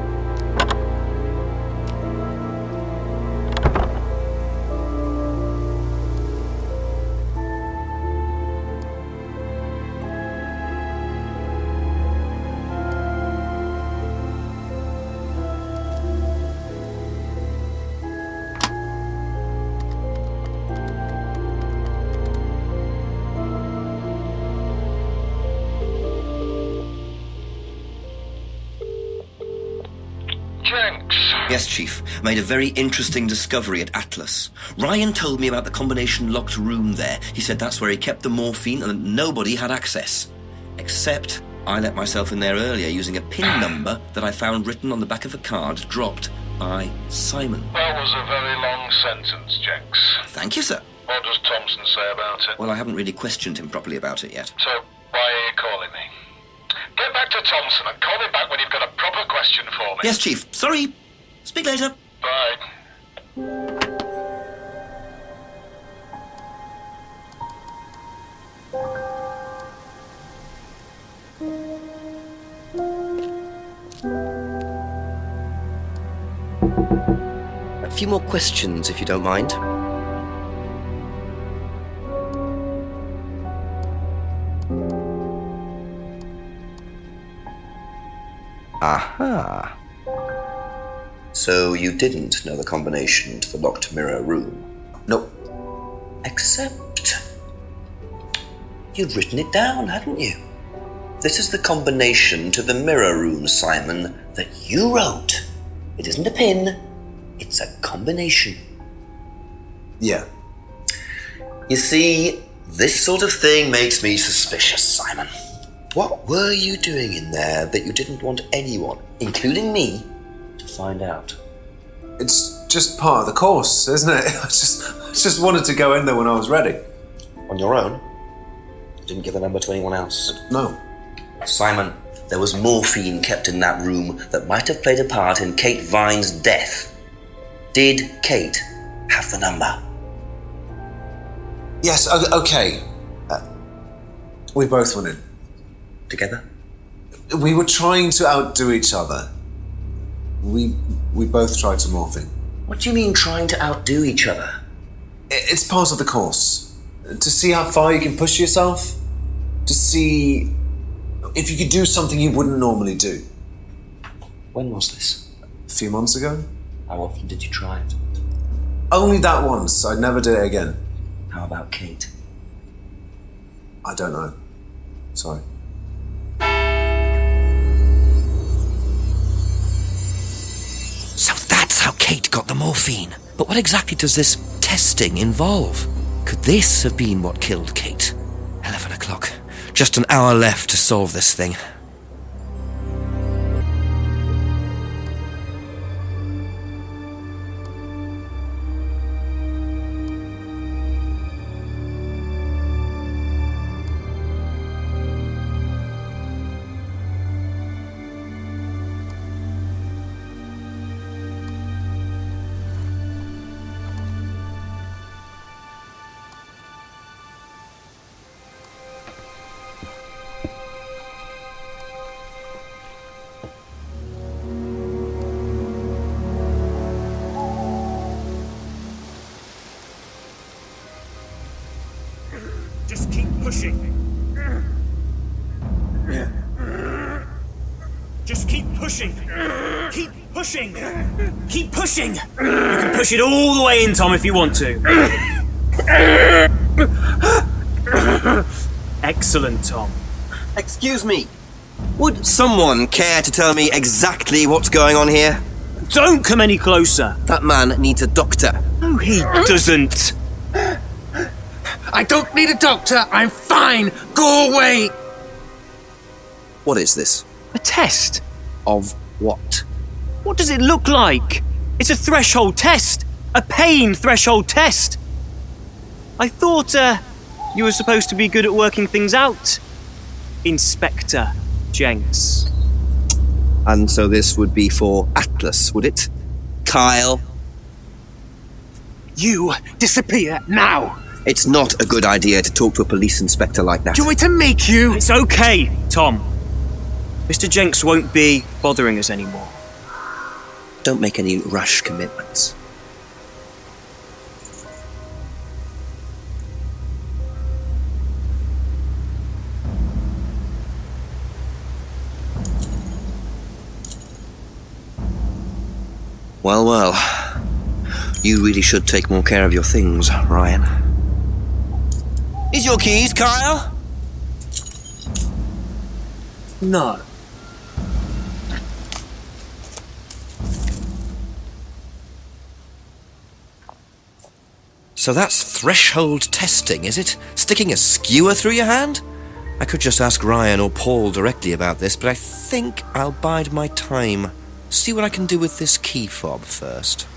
Jenks. Yes, Chief. I made a very interesting discovery at Atlas. Ryan told me about the combination locked room there. He said that's where he kept the morphine and that nobody had access. Except I let myself in there earlier using a PIN number that I found written on the back of a card dropped by Simon. That was a very long sentence, Jenks. Thank you, sir. What does Thompson say about it? Well, I haven't really questioned him properly about it yet. So, why are you calling me? Get back to Thompson and call me back when you've got a proper question for me. Yes, Chief. Sorry. Speak later. Bye. A few more questions, if you don't mind. Aha. So you didn't know the combination to the locked mirror room? Nope. Except you'd written it down, hadn't you? This is the combination to the mirror room, Simon, that you wrote. It isn't a pin, it's a combination. Yeah. You see, this sort of thing makes me suspicious, Simon. What were you doing in there that you didn't want anyone, including me, to find out? It's just part of the course, isn't it? I just wanted to go in there when I was ready. On your own? You didn't give the number to anyone else? No. Simon, there was morphine kept in that room that might have played a part in Kate Vine's death. Did Kate have the number? Yes, okay. We both went in. Together? We were trying to outdo each other. We both tried to morph in. What do you mean trying to outdo each other? It's part of the course. To see how far you can push yourself. To see if you could do something you wouldn't normally do. When was this? A few months ago. How often did you try it? Only that once. I'd never do it again. How about Kate? I don't know. Sorry. So that's how Kate got the morphine. But what exactly does this testing involve? Could this have been what killed Kate? 11 o'clock. Just an hour left to solve this thing. Just keep pushing. Just keep pushing. Keep pushing. Keep pushing. You can push it all the way in, Tom, if you want to. Excellent, Tom. Excuse me. Would someone care to tell me exactly what's going on here? Don't come any closer. That man needs a doctor. No, he doesn't. I don't need a doctor. I'm fine. Go away. What is this? A test. Of what? What does it look like? It's a threshold test. A pain threshold test. I thought, you were supposed to be good at working things out. Inspector Jenks. And so this would be for Atlas, would it? Kyle? You disappear now. It's not a good idea to talk to a police inspector like that. Do you want me to make you? It's okay, Tom. Mr. Jenks won't be bothering us anymore. Don't make any rash commitments. Well, well. You really should take more care of your things, Ryan. Is your keys, Kyle? No. So that's threshold testing, is it? Sticking a skewer through your hand? I could just ask Ryan or Paul directly about this, but I think I'll bide my time. See what I can do with this key fob first.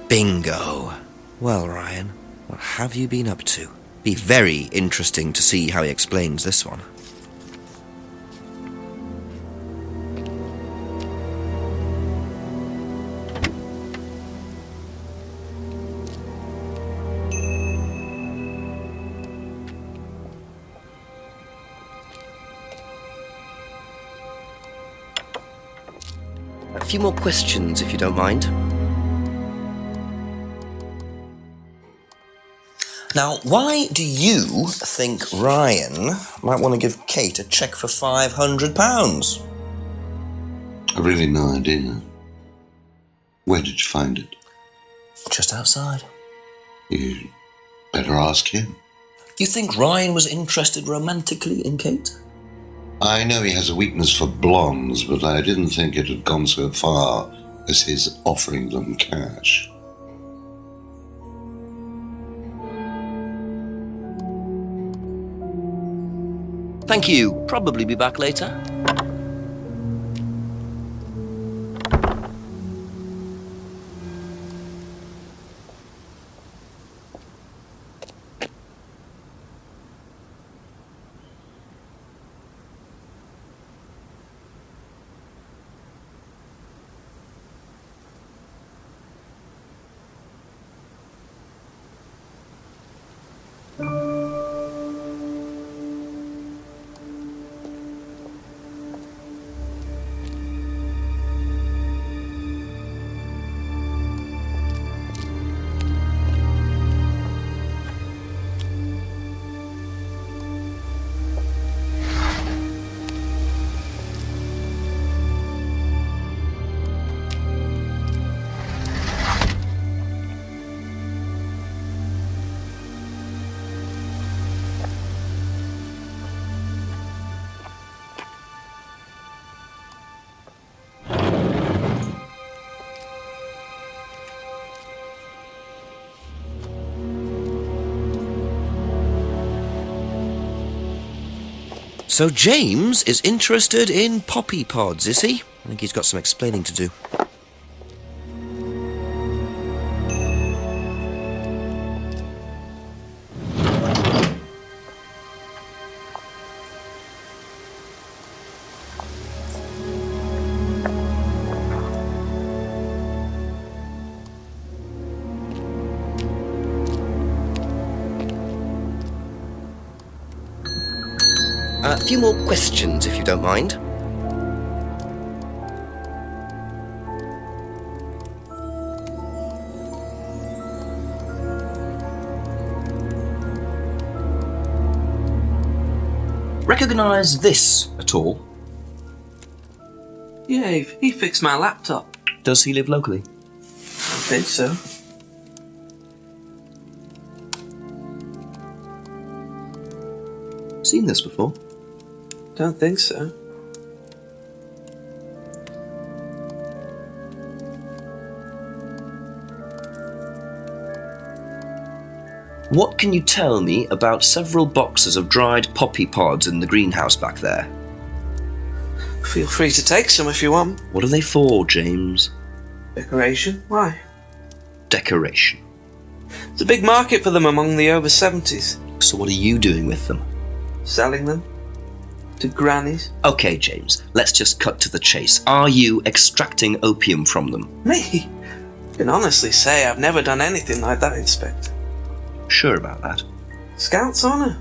Bingo. Well, Ryan, what have you been up to? Be very interesting to see how he explains this one. A few more questions, if you don't mind. Now, why do you think Ryan might want to give Kate a cheque for £500? I've really no idea. Where did you find it? Just outside. You better ask him. You think Ryan was interested romantically in Kate? I know he has a weakness for blondes, but I didn't think it had gone so far as his offering them cash. Thank you. Probably be back later. So James is interested in poppy pods, is he? I think he's got some explaining to do. A few more questions, if you don't mind. Recognise this at all? Yeah, he fixed my laptop. Does he live locally? I think so. Seen this before? Don't think so. What can you tell me about several boxes of dried poppy pods in the greenhouse back there? Feel free to take some if you want. What are they for, James? Decoration? Why? Decoration. There's a big market for them among the over 70s. So what are you doing with them? Selling them. To grannies. Okay, James, let's just cut to the chase. Are you extracting opium from them? Me? I can honestly say I've never done anything like that, Inspector. Sure about that? Scout's honour.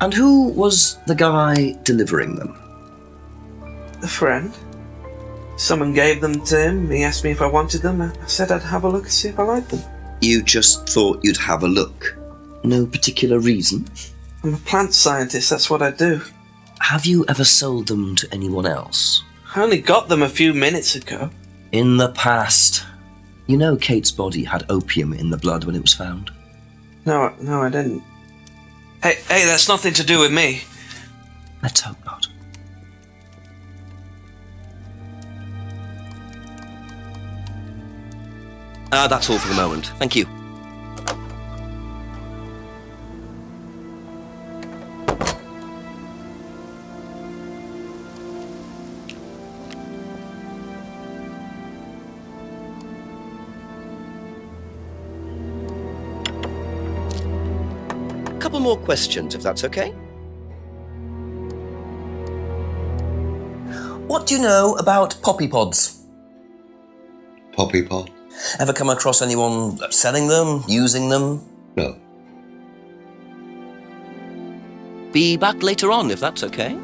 And who was the guy delivering them? A friend. Someone gave them to him. He asked me if I wanted them. I said I'd have a look and see if I liked them. You just thought you'd have a look? No particular reason? I'm a plant scientist, that's what I do. Have you ever sold them to anyone else? I only got them a few minutes ago. In the past. You know Kate's body had opium in the blood when it was found? No, I didn't. Hey, that's nothing to do with me. Let's hope not. That's all for the moment. Thank you. couple more questions, if that's okay. What do you know about poppy pods? Poppy pod? Ever come across anyone selling them, using them? No. Be back later on, if that's okay.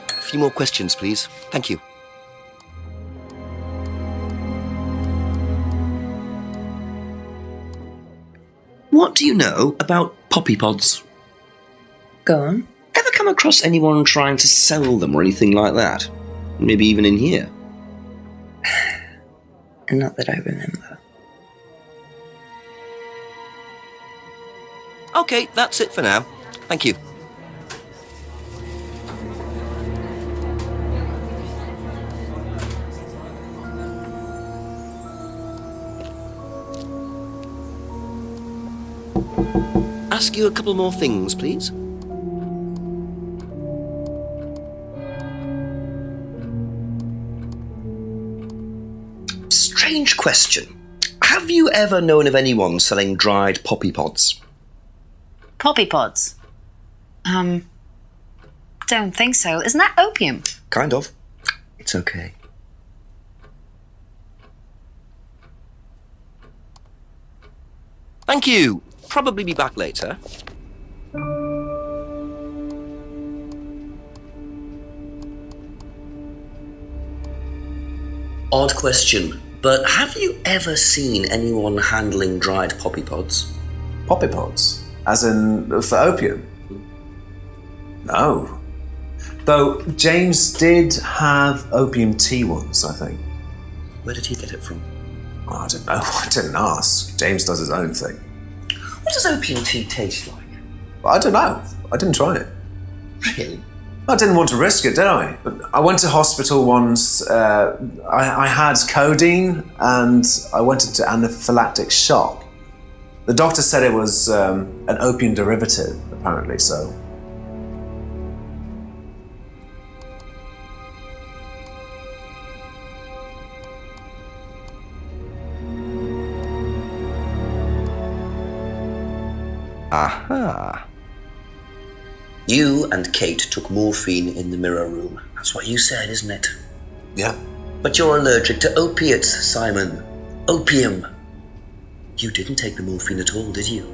A few more questions, please. Thank you. What do you know about poppy pods? Go on. Ever come across anyone trying to sell them or anything like that? Maybe even in here? Not that I remember. Okay, that's it for now. Thank you. Ask you a couple more things, please. Strange question. Have you ever known of anyone selling dried poppy pods? Poppy pods? Don't think so. Isn't that opium? Kind of. It's okay. Thank you. Probably be back later. Odd question, but have you ever seen anyone handling dried poppy pods? Poppy pods? As in, for opium? No. Though James did have opium tea once, I think. Where did he get it from? Oh, I don't know. I didn't ask. James does his own thing. What does opium tea taste like? I don't know. I didn't try it. Really? I didn't want to risk it, did I? I went to hospital once. I had codeine and I went into anaphylactic shock. The doctor said it was an opium derivative, apparently, so. Aha. You and Kate took morphine in the mirror room. That's what you said, isn't it? Yeah. But you're allergic to opiates, Simon. Opium. You didn't take the morphine at all, did you?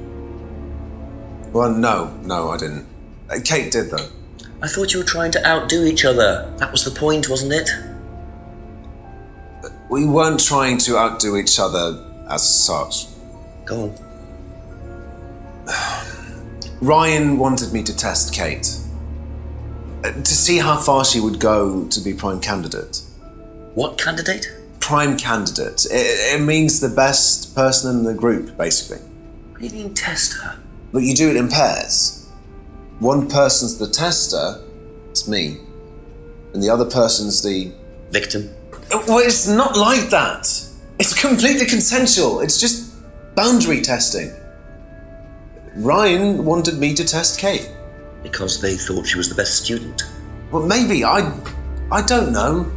Well, no, I didn't. Kate did, though. I thought you were trying to outdo each other. That was the point, wasn't it? We weren't trying to outdo each other as such. Go on. Ryan wanted me to test Kate. To see how far she would go to be prime candidate. What candidate? Prime candidate. It means the best person in the group, basically. What do you mean, test her? But you do it in pairs. One person's the tester, it's me, and the other person's the... victim? Well, it's not like that. It's completely consensual. It's just boundary testing. Ryan wanted me to test Kate. Because they thought she was the best student? Well, maybe. I don't know.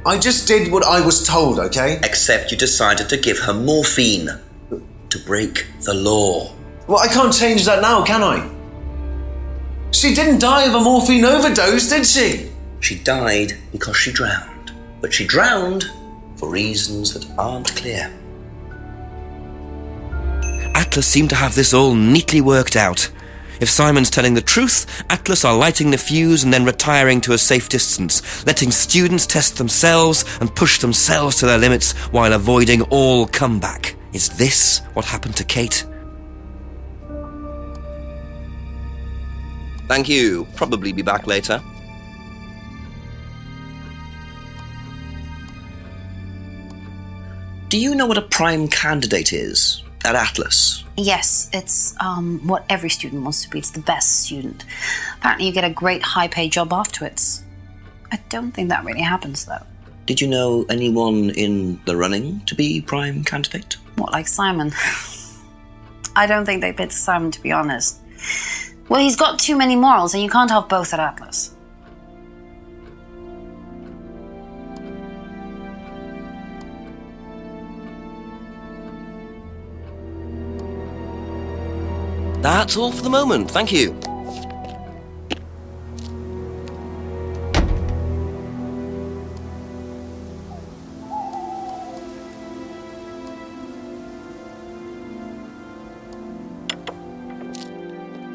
I just did what I was told, okay? Except you decided to give her morphine. To break the law. Well, I can't change that now, can I? She didn't die of a morphine overdose, did she? She died because she drowned. But she drowned for reasons that aren't clear. Atlas seemed to have this all neatly worked out. If Simon's telling the truth, Atlas are lighting the fuse and then retiring to a safe distance, letting students test themselves and push themselves to their limits while avoiding all comeback. Is this what happened to Kate? Thank you. Probably be back later. Do you know what a prime candidate is at Atlas? Yes, it's what every student wants to be. It's the best student. Apparently you get a great high-paid job afterwards. I don't think that really happens, though. Did you know anyone in the running to be prime candidate? What, like Simon? I don't think they picked Simon, to be honest. Well, he's got too many morals, and you can't have both at Atlas. That's all for the moment, thank you.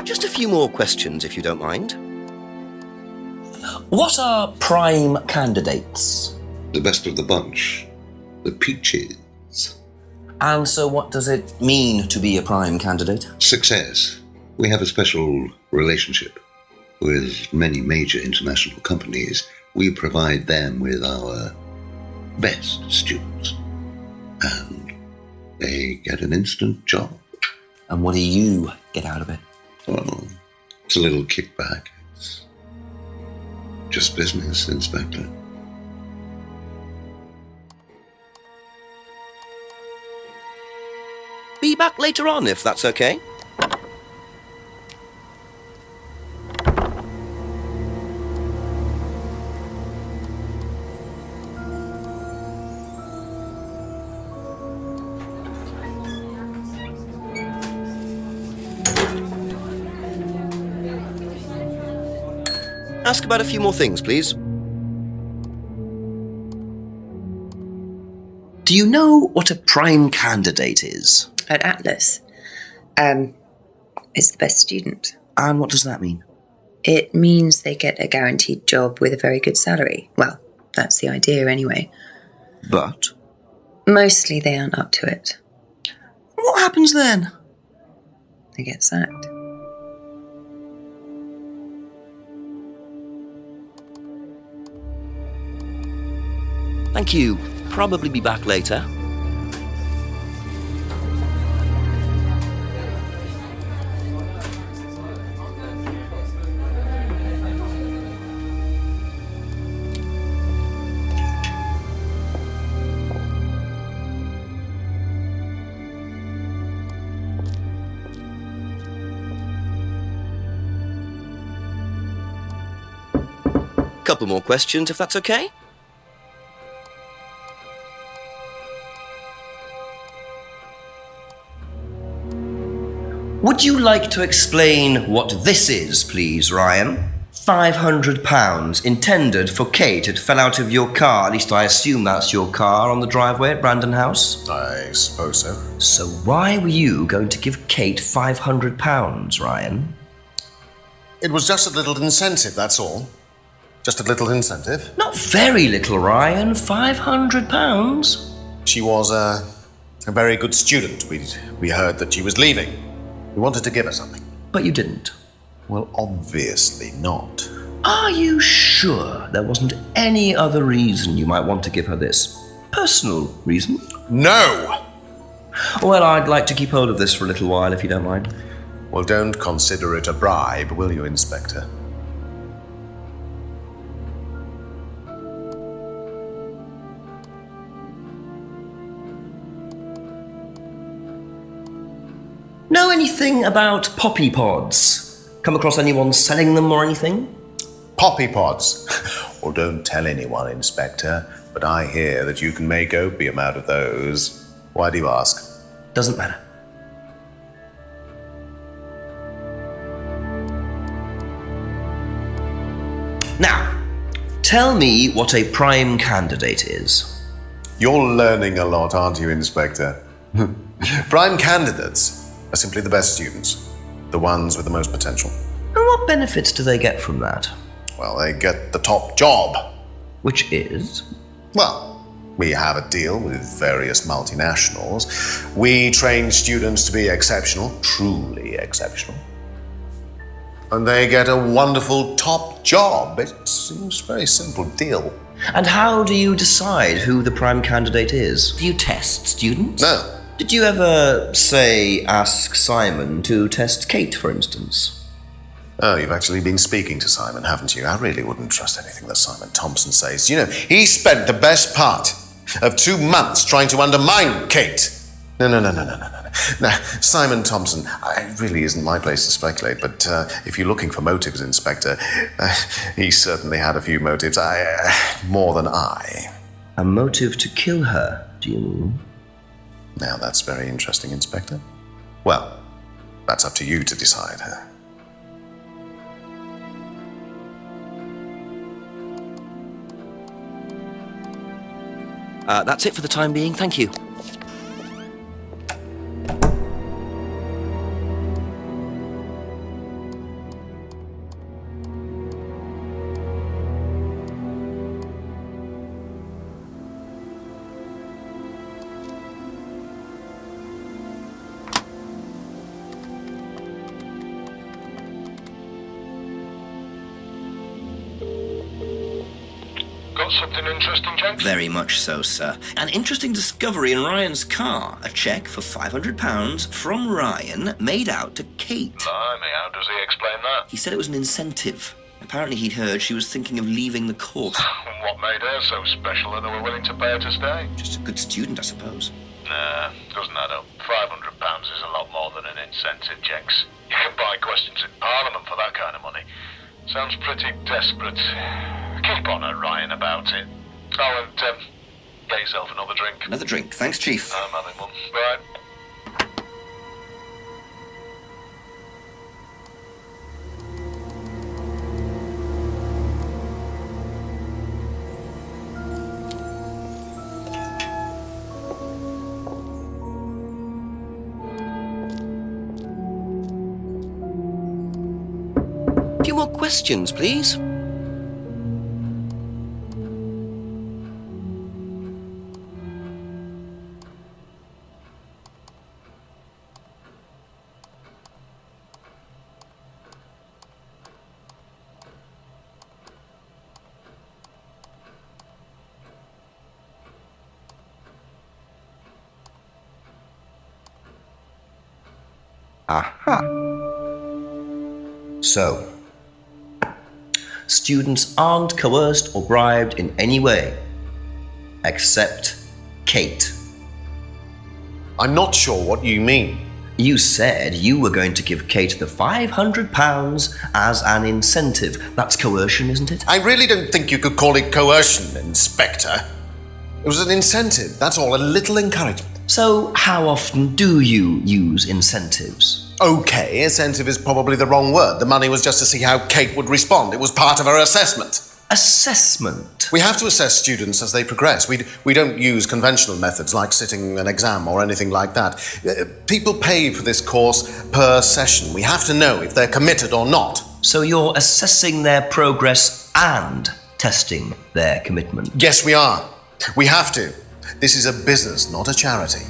Just a few more questions, if you don't mind. What are prime candidates? The best of the bunch. The peaches. And so what does it mean to be a prime candidate? Success. We have a special relationship with many major international companies. We provide them with our best students. And they get an instant job. And what do you get out of it? Well, it's a little kickback. It's just business, Inspector. Be back later on, if that's okay. Ask about a few more things, please. Do you know what a prime candidate is? At Atlas, it's the best student. And what does that mean? It means they get a guaranteed job with a very good salary. Well, that's the idea anyway. But? Mostly they aren't up to it. What happens then? They get sacked. Thank you. Probably be back later. Couple more questions, if that's okay? Would you like to explain what this is, please, Ryan? £500 intended for Kate. It fell out of your car. At least I assume that's your car on the driveway at Brandon House. I suppose so. So why were you going to give Kate £500, Ryan? It was just a little incentive, that's all. Just a little incentive. Not very little, Ryan. £500. She was a very good student. We heard that she was leaving. We wanted to give her something. But you didn't. Well, obviously not. Are you sure there wasn't any other reason you might want to give her this? Personal reason? No! Well, I'd like to keep hold of this for a little while, if you don't mind. Well, don't consider it a bribe, will you, Inspector? Know anything about poppy pods? Come across anyone selling them or anything? Poppy pods? Well, don't tell anyone, Inspector, but I hear that you can make opium out of those. Why do you ask? Doesn't matter. Now, tell me what a prime candidate is. You're learning a lot, aren't you, Inspector? Prime candidates are simply the best students, the ones with the most potential. And what benefits do they get from that? Well, they get the top job. Which is? Well, we have a deal with various multinationals. We train students to be exceptional, truly exceptional. And they get a wonderful top job. It seems a very simple deal. And how do you decide who the prime candidate is? Do you test students? No. Did you ever, say, ask Simon to test Kate, for instance? Oh, you've actually been speaking to Simon, haven't you? I really wouldn't trust anything that Simon Thompson says. You know, he spent the best part of 2 months trying to undermine Kate. No. Now, Simon Thompson, it really isn't my place to speculate, but if you're looking for motives, Inspector, he certainly had a few motives. More than I. A motive to kill her, do you mean? Now, that's very interesting, Inspector. Well, that's up to you to decide. That's it for the time being, thank you. Got something interesting, Jenks? Very much so, sir. An interesting discovery in Ryan's car. A cheque for £500 from Ryan made out to Kate. Blimey, how does he explain that? He said it was an incentive. Apparently he'd heard she was thinking of leaving the course. What made her so special that they were willing to pay her to stay? Just a good student, I suppose. Nah, doesn't add up. £500 is a lot more than an incentive, Jenks. You can buy questions in Parliament for that kind of money. Sounds pretty desperate. Keep on at Ryan about it. Oh, and get yourself another drink. Another drink. Thanks, Chief. I'm having one. Right. A few more questions, please. Aha. So, students aren't coerced or bribed in any way, except Kate. I'm not sure what you mean. You said you were going to give Kate the £500 as an incentive. That's coercion, isn't it? I really don't think you could call it coercion, Inspector. It was an incentive, that's all, a little encouragement. So, how often do you use incentives? Okay, incentive is probably the wrong word. The money was just to see how Kate would respond. It was part of her assessment. Assessment? We have to assess students as they progress. We don't use conventional methods like sitting an exam or anything like that. People pay for this course per session. We have to know if they're committed or not. So you're assessing their progress and testing their commitment? Yes, we are. We have to. This is a business, not a charity.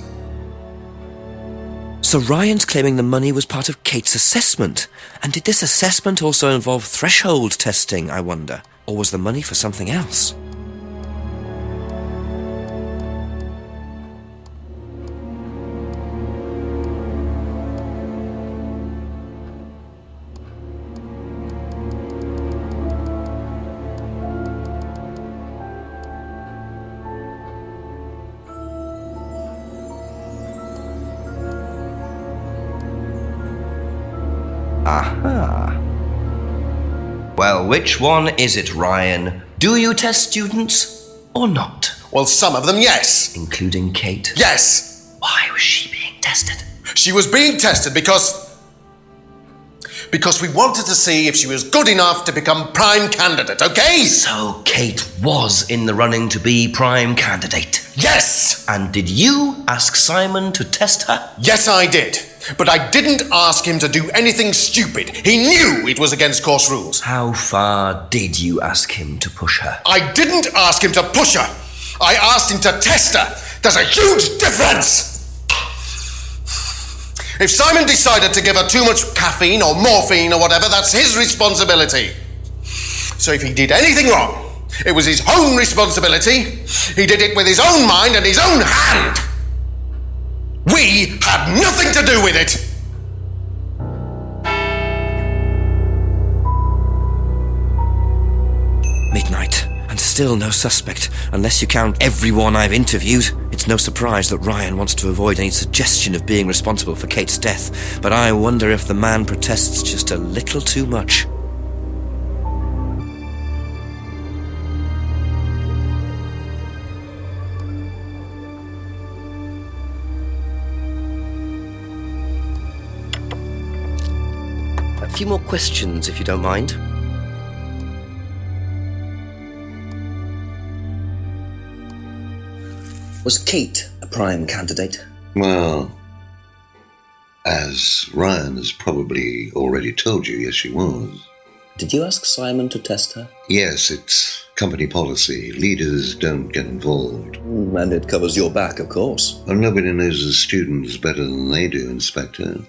So Ryan's claiming the money was part of Kate's assessment. And did this assessment also involve threshold testing, I wonder? Or was the money for something else? Aha. Well, which one is it, Ryan? Do you test students or not? Well, some of them, yes. Including Kate? Yes. Why was she being tested? She was being tested because we wanted to see if she was good enough to become prime candidate, okay? So Kate was in the running to be prime candidate? Yes! And did you ask Simon to test her? Yes, I did. But I didn't ask him to do anything stupid. He knew it was against course rules. How far did you ask him to push her? I didn't ask him to push her. I asked him to test her. There's a huge difference! If Simon decided to give her too much caffeine or morphine or whatever, that's his responsibility. So if he did anything wrong, it was his own responsibility. He did it with his own mind and his own hand. We had nothing to do with it. Midnight, and still no suspect, unless you count everyone I've interviewed. It's It's no surprise that Ryan wants to avoid any suggestion of being responsible for Kate's death, but I wonder if the man protests just a little too much. A few more questions, if you don't mind. Was Kate a prime candidate? Well, as Ryan has probably already told you, yes, she was. Did you ask Simon to test her? Yes, it's company policy. Leaders don't get involved. And it covers your back, of course. Well, nobody knows the students better than they do, Inspector.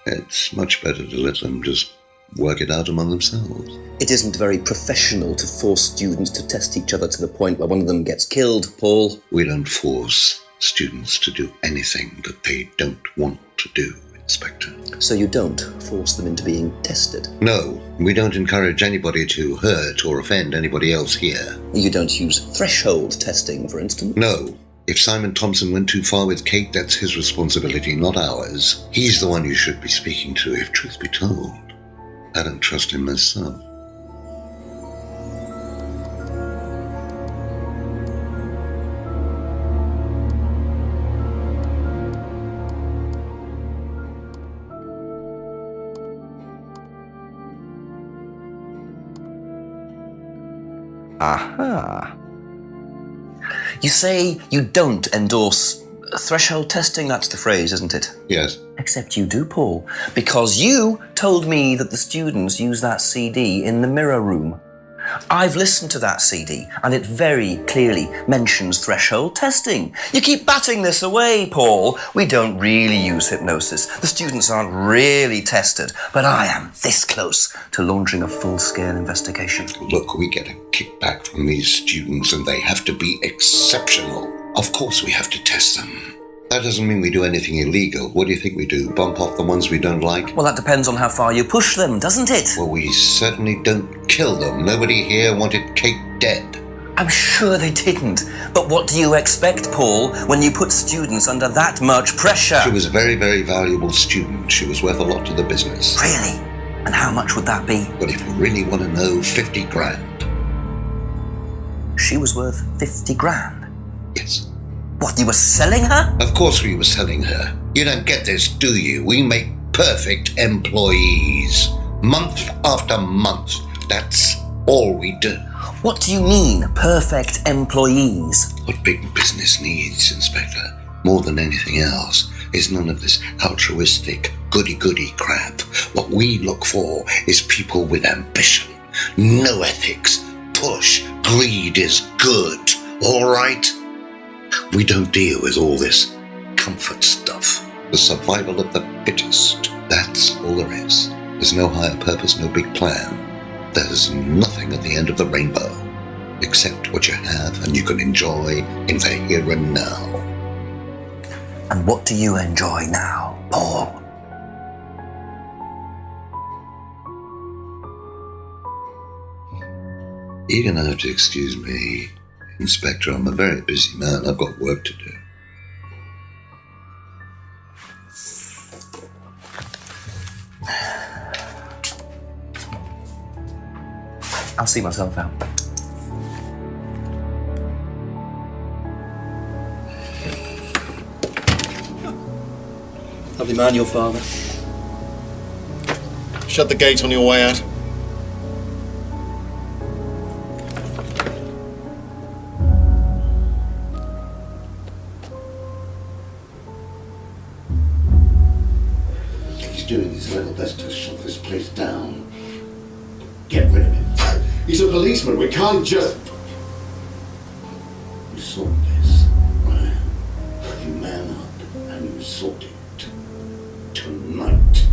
It's much better to let them just work it out among themselves. It isn't very professional to force students to test each other to the point where one of them gets killed, Paul. We don't force students to do anything that they don't want to do, Inspector. So you don't force them into being tested? No, we don't encourage anybody to hurt or offend anybody else here. You don't use threshold testing, for instance? No. If Simon Thompson went too far with Kate, that's his responsibility, not ours. He's the one you should be speaking to, if truth be told. I don't trust him myself. Aha. You say you don't endorse threshold testing, that's the phrase, isn't it? Yes. Except you do, Paul, because you told me that the students use that CD in the mirror room. I've listened to that CD, and it very clearly mentions threshold testing. You keep batting this away, Paul. We don't really use hypnosis. The students aren't really tested, but I am this close to launching a full-scale investigation. Look, we get a kickback from these students, and they have to be exceptional. Of course we have to test them. That doesn't mean we do anything illegal. What do you think we do? Bump off the ones we don't like? Well, that depends on how far you push them, doesn't it? Well, we certainly don't kill them. Nobody here wanted Kate dead. I'm sure they didn't. But what do you expect, Paul, when you put students under that much pressure? She was a very, very valuable student. She was worth a lot to the business. Really? And how much would that be? Well, if you really want to know, 50 grand. She was worth 50 grand? Yes. What, you were selling her? Of course we were selling her. You don't get this, do you? We make perfect employees. Month after month. That's all we do. What do you mean, perfect employees? What big business needs, Inspector, more than anything else, is none of this altruistic, goody-goody crap. What we look for is people with ambition, no ethics, push, greed is good, all right? We don't deal with all this comfort stuff. The survival of the fittest. That's all there is. There's no higher purpose, no big plan. There's nothing at the end of the rainbow, except what you have and you can enjoy in the here and now. And what do you enjoy now, Paul? You're gonna have to excuse me, Inspector. I'm a very busy man. I've got work to do. I'll see myself out. Lovely man, your father. Shut the gate on your way out. He's doing his level best to shut this place down. Get rid of him. He's a policeman. We can't just... You sort this, Ryan. You man up and you sort it. Tonight.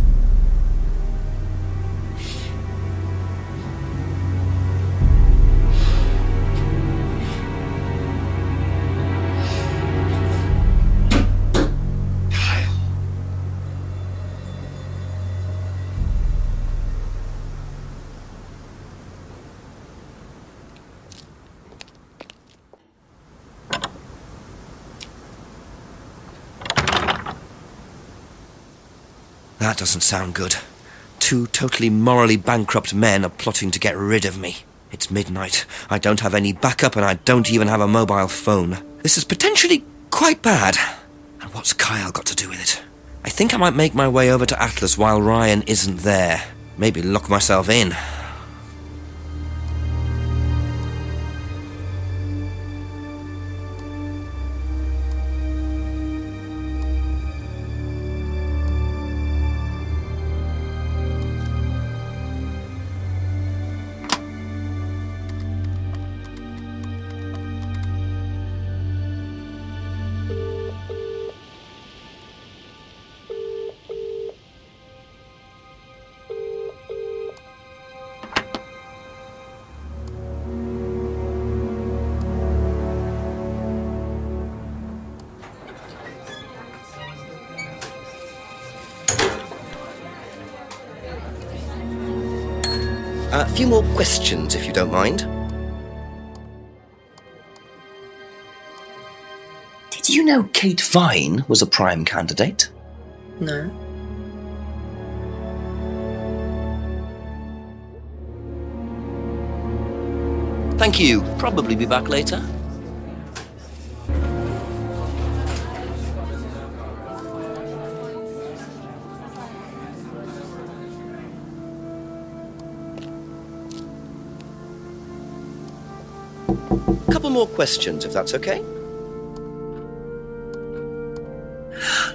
That doesn't sound good. 2 totally morally bankrupt men are plotting to get rid of me. It's midnight. I don't have any backup and I don't even have a mobile phone. This is potentially quite bad. And what's Kyle got to do with it? I think I might make my way over to Atlas while Ryan isn't there. Maybe lock myself in. A few more questions, if you don't mind. Did you know Kate Vine was a prime candidate? No. Thank you. Probably be back later. Couple more questions, if that's okay.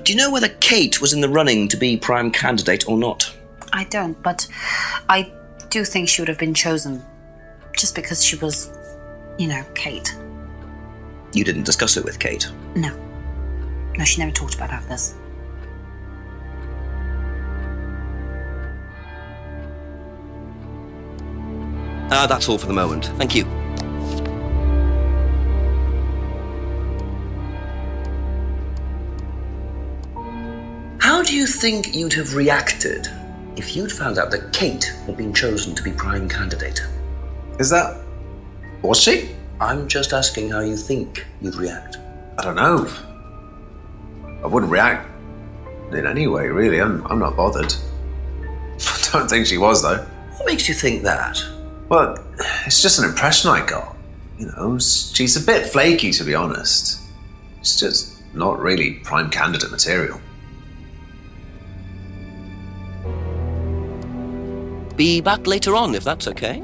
Do you know whether Kate was in the running to be prime candidate or not? I don't, but I do think she would have been chosen just because she was, Kate. You didn't discuss it with Kate? No. No, she never talked about Atlas. That's all for the moment. Thank you. How do you think you'd have reacted if you'd found out that Kate had been chosen to be prime candidate? Was she? I'm just asking how you think you'd react. I don't know. I wouldn't react in any way, really. I'm not bothered. I don't think she was, though. What makes you think that? Well, it's just an impression I got. She's a bit flaky, to be honest. She's just not really prime candidate material. Be back later on, if that's okay.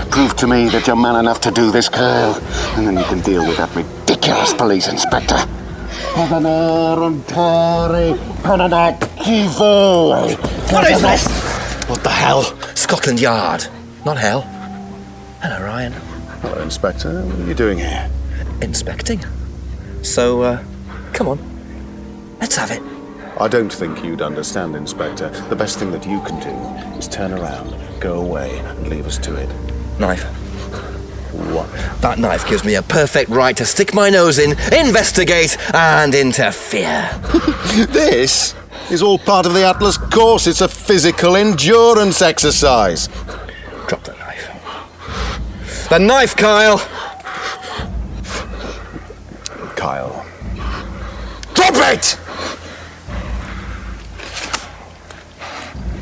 Prove to me that you're man enough to do this, Kyle, and then you can deal with that ridiculous police inspector. What is this? What the hell? Scotland Yard, not hell. Hello, Ryan. Hello, Inspector. What are you doing here? Inspecting. So, come on. Let's have it. I don't think you'd understand, Inspector. The best thing that you can do is turn around, go away, and leave us to it. Knife. What? That knife gives me a perfect right to stick my nose in, investigate, and interfere. This is all part of the Atlas course. It's a physical endurance exercise. Drop the knife. The knife, Kyle! Kyle. Drop it!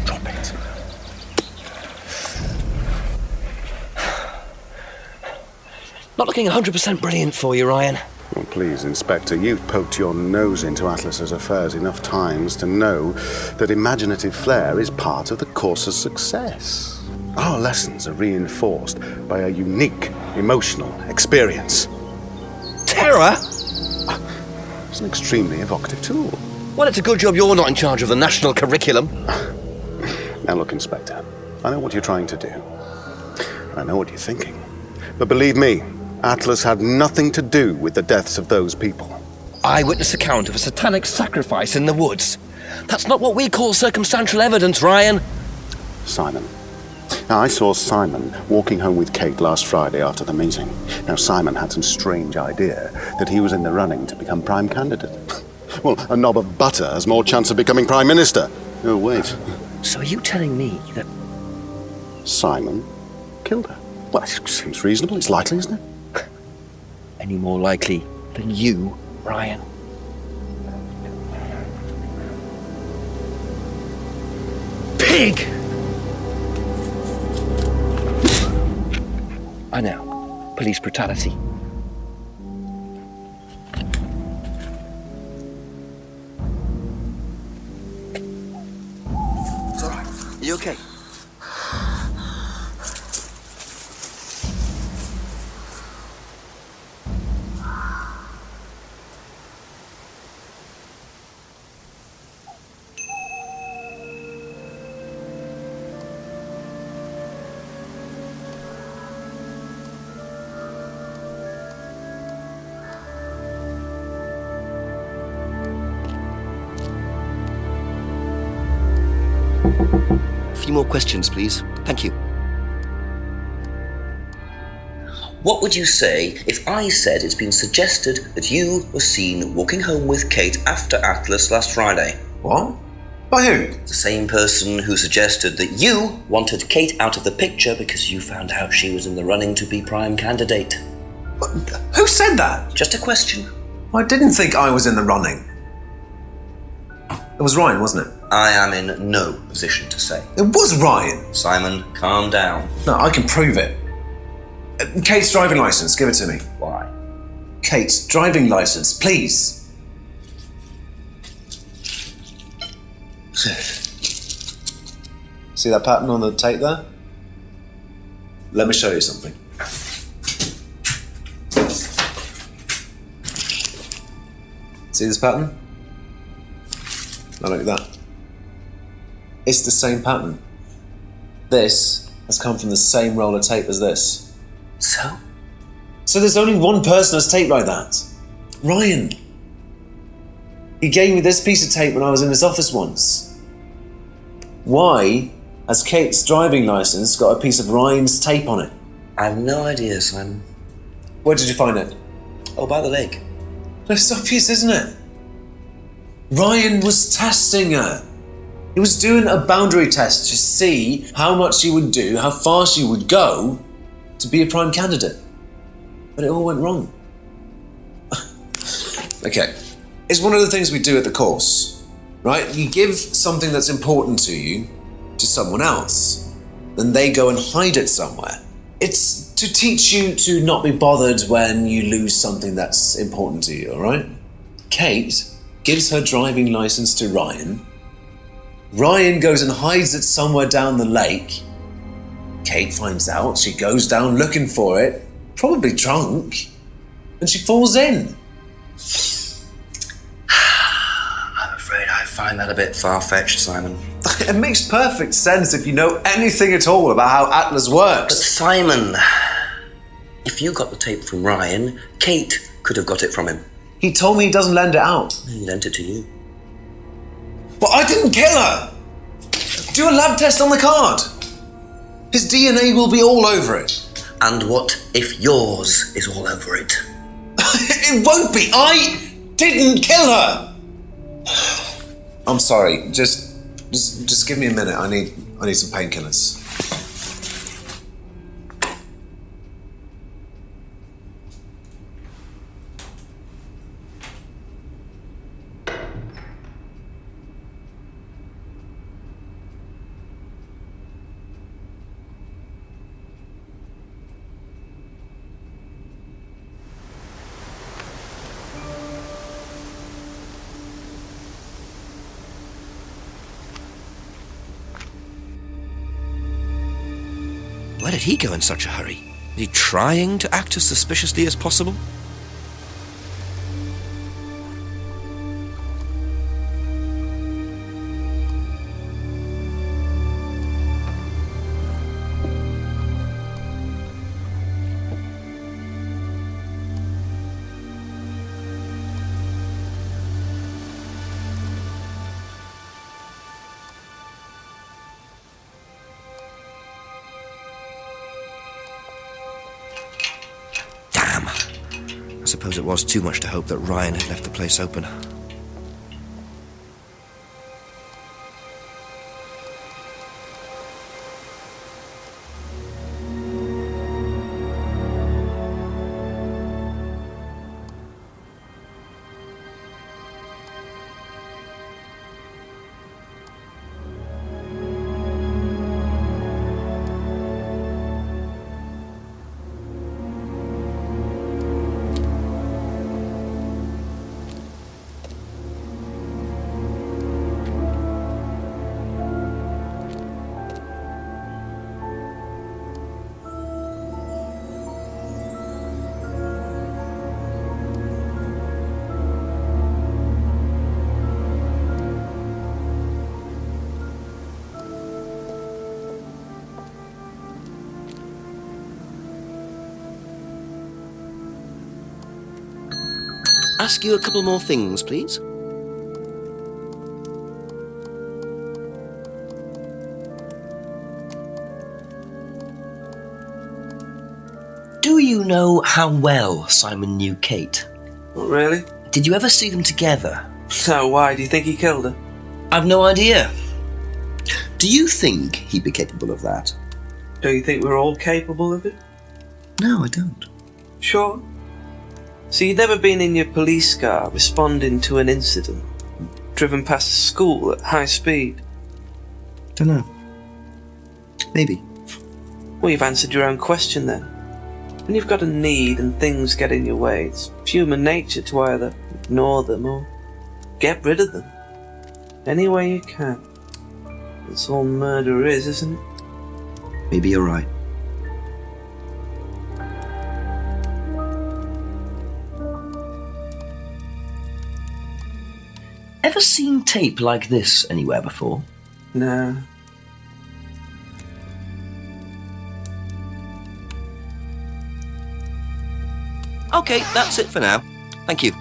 Drop it. Not looking 100% brilliant for you, Ryan. Well, please, Inspector, you've poked your nose into Atlas's affairs enough times to know that imaginative flair is part of the course's success. Our lessons are reinforced by a unique emotional experience. Terror? It's an extremely evocative tool. Well, it's a good job you're not in charge of the national curriculum. Now look, Inspector, I know what you're trying to do. I know what you're thinking. But believe me, Atlas had nothing to do with the deaths of those people. Eyewitness account of a satanic sacrifice in the woods. That's not what we call circumstantial evidence, Ryan. Simon. Now, I saw Simon walking home with Kate last Friday after the meeting. Now, Simon had some strange idea that he was in the running to become prime candidate. Well, a knob of butter has more chance of becoming prime minister. Oh, wait. So are you telling me that Simon killed her? Well, it seems reasonable. It's likely, isn't it? any more likely than you, Ryan? Pig! I know. Police brutality. It's all right. You okay? A few more questions, please. Thank you. What would you say if I said it's been suggested that you were seen walking home with Kate after Atlas last Friday? What? By who? The same person who suggested that you wanted Kate out of the picture because you found out she was in the running to be prime candidate. Who said that? Just a question. I didn't think I was in the running. It was Ryan, wasn't it? I am in no position to say. It was Ryan. Simon, calm down. No, I can prove it. Kate's driving license, give it to me. Why? Kate's driving license, please. See that pattern on the tape there? Let me show you something. See this pattern? Now look at that. It's the same pattern. This has come from the same roll of tape as this. So? So there's only one person who's taped like that. Ryan. He gave me this piece of tape when I was in his office once. Why has Kate's driving license got a piece of Ryan's tape on it? I have no idea, Simon. Where did you find it? Oh, by the lake. It's obvious, isn't it? Ryan was testing her. He was doing a boundary test to see how much she would do, how far she would go to be a prime candidate. But it all went wrong. Okay, it's one of the things we do at the course, right? You give something that's important to you to someone else, then they go and hide it somewhere. It's to teach you to not be bothered when you lose something that's important to you, all right? Kate gives her driving license to Ryan. Ryan goes and hides it somewhere down the lake. Kate finds out, she goes down looking for it, probably drunk, and she falls in. I'm afraid I find that a bit far-fetched, Simon. It makes perfect sense if you know anything at all about how Atlas works. But Simon, if you got the tape from Ryan, Kate could have got it from him. He told me he doesn't lend it out. He lent it to you. But I didn't kill her! Do a lab test on the card. His DNA will be all over it. And what if yours is all over it? It won't be. I didn't kill her. I'm sorry. Just give me a minute. I need some painkillers. Where did he go in such a hurry? Is he trying to act as suspiciously as possible? suppose it was too much to hope that Ryan had left the place open. Ask you a couple more things, please. Do you know how well Simon knew Kate? Not really. Did you ever see them together? So why? Do you think he killed her? I've no idea. Do you think he'd be capable of that? Do you think we're all capable of it? No, I don't. Sure. So you'd never been in your police car responding to an incident, driven past a school at high speed? Dunno. Maybe. Well, you've answered your own question then. When you've got a need and things get in your way, it's human nature to either ignore them or get rid of them. Any way you can. That's all murder is, isn't it? Maybe you're right. Ever seen tape like this anywhere before? No. Okay, that's it for now. Thank you.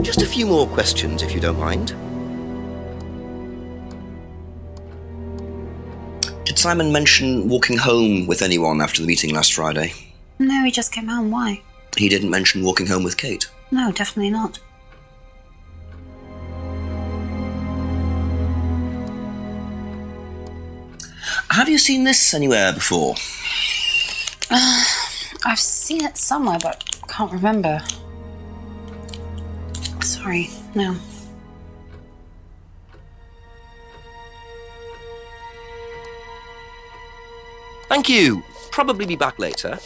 Just a few more questions, if you don't mind. Did Simon mention walking home with anyone after the meeting last Friday? No, he just came home. Why? He didn't mention walking home with Kate? No, definitely not. Have you seen this anywhere before? I've seen it somewhere, but can't remember. Sorry, no. Thank you. Probably be back later.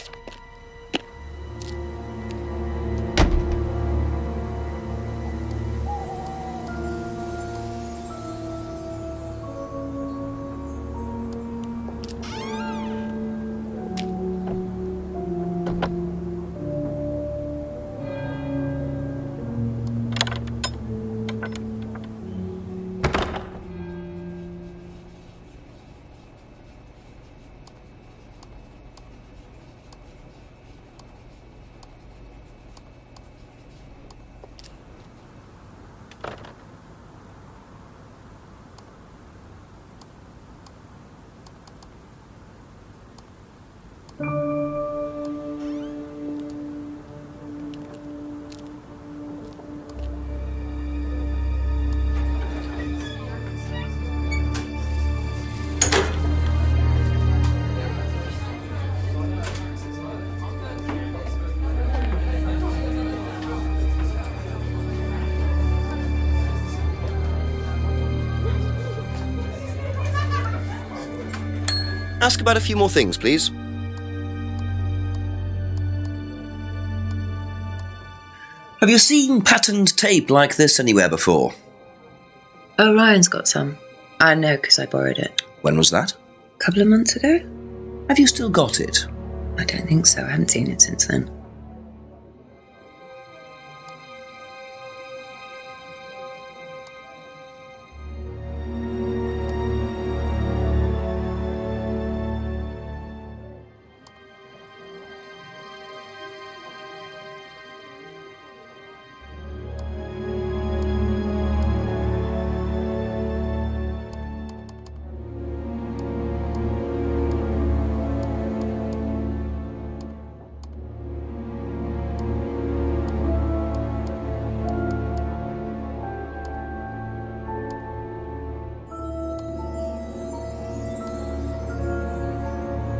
Ask about a few more things, please. Have you seen patterned tape like this anywhere before? Oh, Ryan's got some. I know because I borrowed it. When was that? A couple of months ago? Have you still got it? I don't think so. I haven't seen it since then.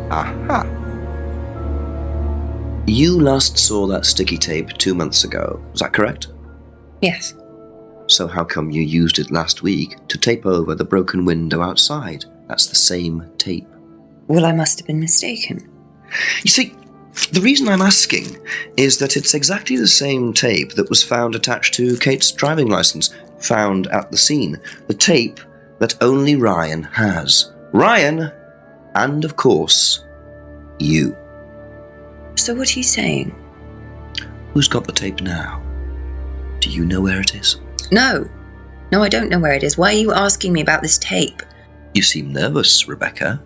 Aha! You last saw that sticky tape 2 months ago, is that correct? Yes. So how come you used it last week to tape over the broken window outside? That's the same tape. Well, I must have been mistaken. You see, the reason I'm asking is that it's exactly the same tape that was found attached to Kate's driving license, found at the scene. The tape that only Ryan has. Ryan, and of course, you. So what are you saying? Who's got the tape now? Do you know where it is? No. No, I don't know where it is. Why are you asking me about this tape? You seem nervous, Rebecca.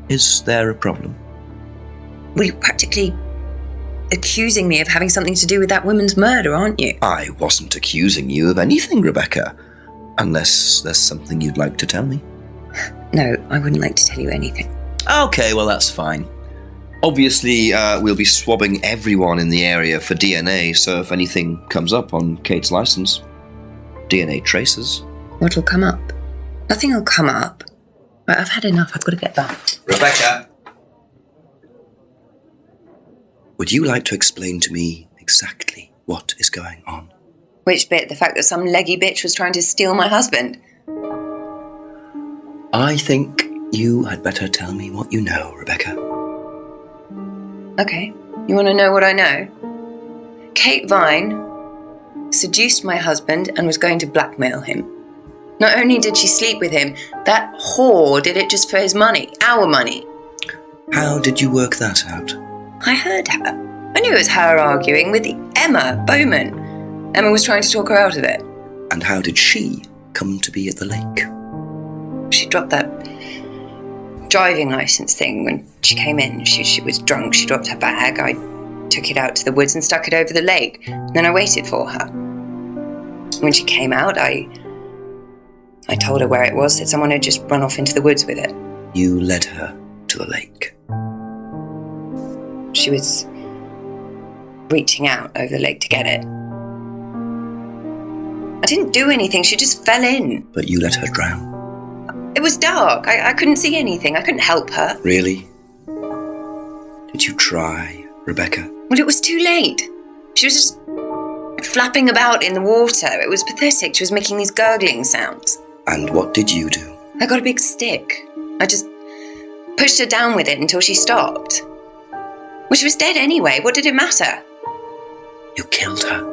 Is there a problem? Well, you're practically accusing me of having something to do with that woman's murder, aren't you? I wasn't accusing you of anything, Rebecca. Unless there's something you'd like to tell me. No, I wouldn't like to tell you anything. Okay, well, that's fine. Obviously, we'll be swabbing everyone in the area for DNA, so if anything comes up on Kate's license, DNA traces. What'll come up? Nothing will come up. Right, I've had enough. I've got to get back. Rebecca! Would you like to explain to me exactly what is going on? Which bit? The fact that some leggy bitch was trying to steal my husband? I think you had better tell me what you know, Rebecca. Okay. You want to know what I know? Kate Vine seduced my husband and was going to blackmail him. Not only did she sleep with him, that whore did it just for his money, our money. How did you work that out? I heard her. I knew it was her arguing with Emma Bowman. Emma was trying to talk her out of it. And how did she come to be at the lake? She dropped that driving licence thing when she came in. She was drunk. She dropped her bag. I took it out to the woods and stuck it over the lake. Then I waited for her. When she came out, I told her where it was, that someone had just run off into the woods with it. You led her to the lake. She was reaching out over the lake to get it. I didn't do anything. She just fell in. But you let her drown. It was dark. I couldn't see anything. I couldn't help her. Really? Did you try, Rebecca? Well, it was too late. She was just flapping about in the water. It was pathetic. She was making these gurgling sounds. And what did you do? I got a big stick. I just pushed her down with it until she stopped. Well, she was dead anyway. What did it matter? You killed her,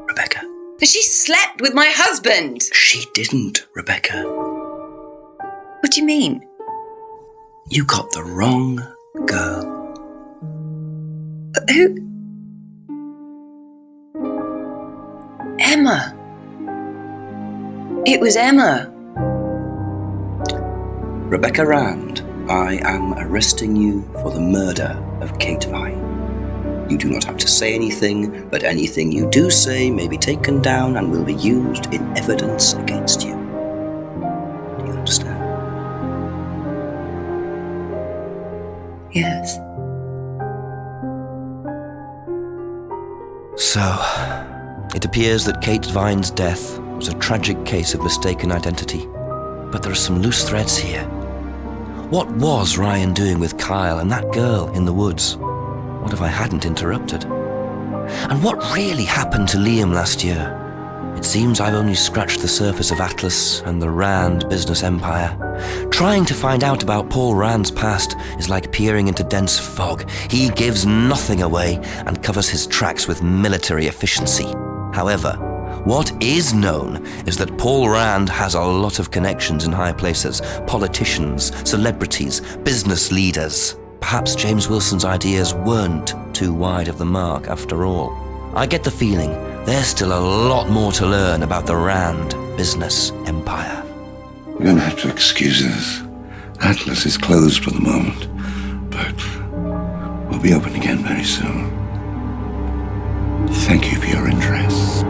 Rebecca. But she slept with my husband. She didn't, Rebecca. What do you mean? You got the wrong girl. Who? Emma. It was Emma. Rebecca Rand, I am arresting you for the murder of Kate Vine. You do not have to say anything, but anything you do say may be taken down and will be used in evidence against you. Do you understand? Yes. So, it appears that Kate Vine's death was a tragic case of mistaken identity. But there are some loose threads here. What was Ryan doing with Kyle and that girl in the woods? What if I hadn't interrupted? And what really happened to Liam last year? It seems I've only scratched the surface of Atlas and the Rand business empire. Trying to find out about Paul Rand's past is like peering into dense fog. He gives nothing away and covers his tracks with military efficiency. However, what is known is that Paul Rand has a lot of connections in high places, politicians, celebrities, business leaders. Perhaps James Wilson's ideas weren't too wide of the mark after all. I get the feeling there's still a lot more to learn about the Rand business empire. You're going to have to excuse us. Atlas is closed for the moment, but we'll be open again very soon. Thank you for your interest.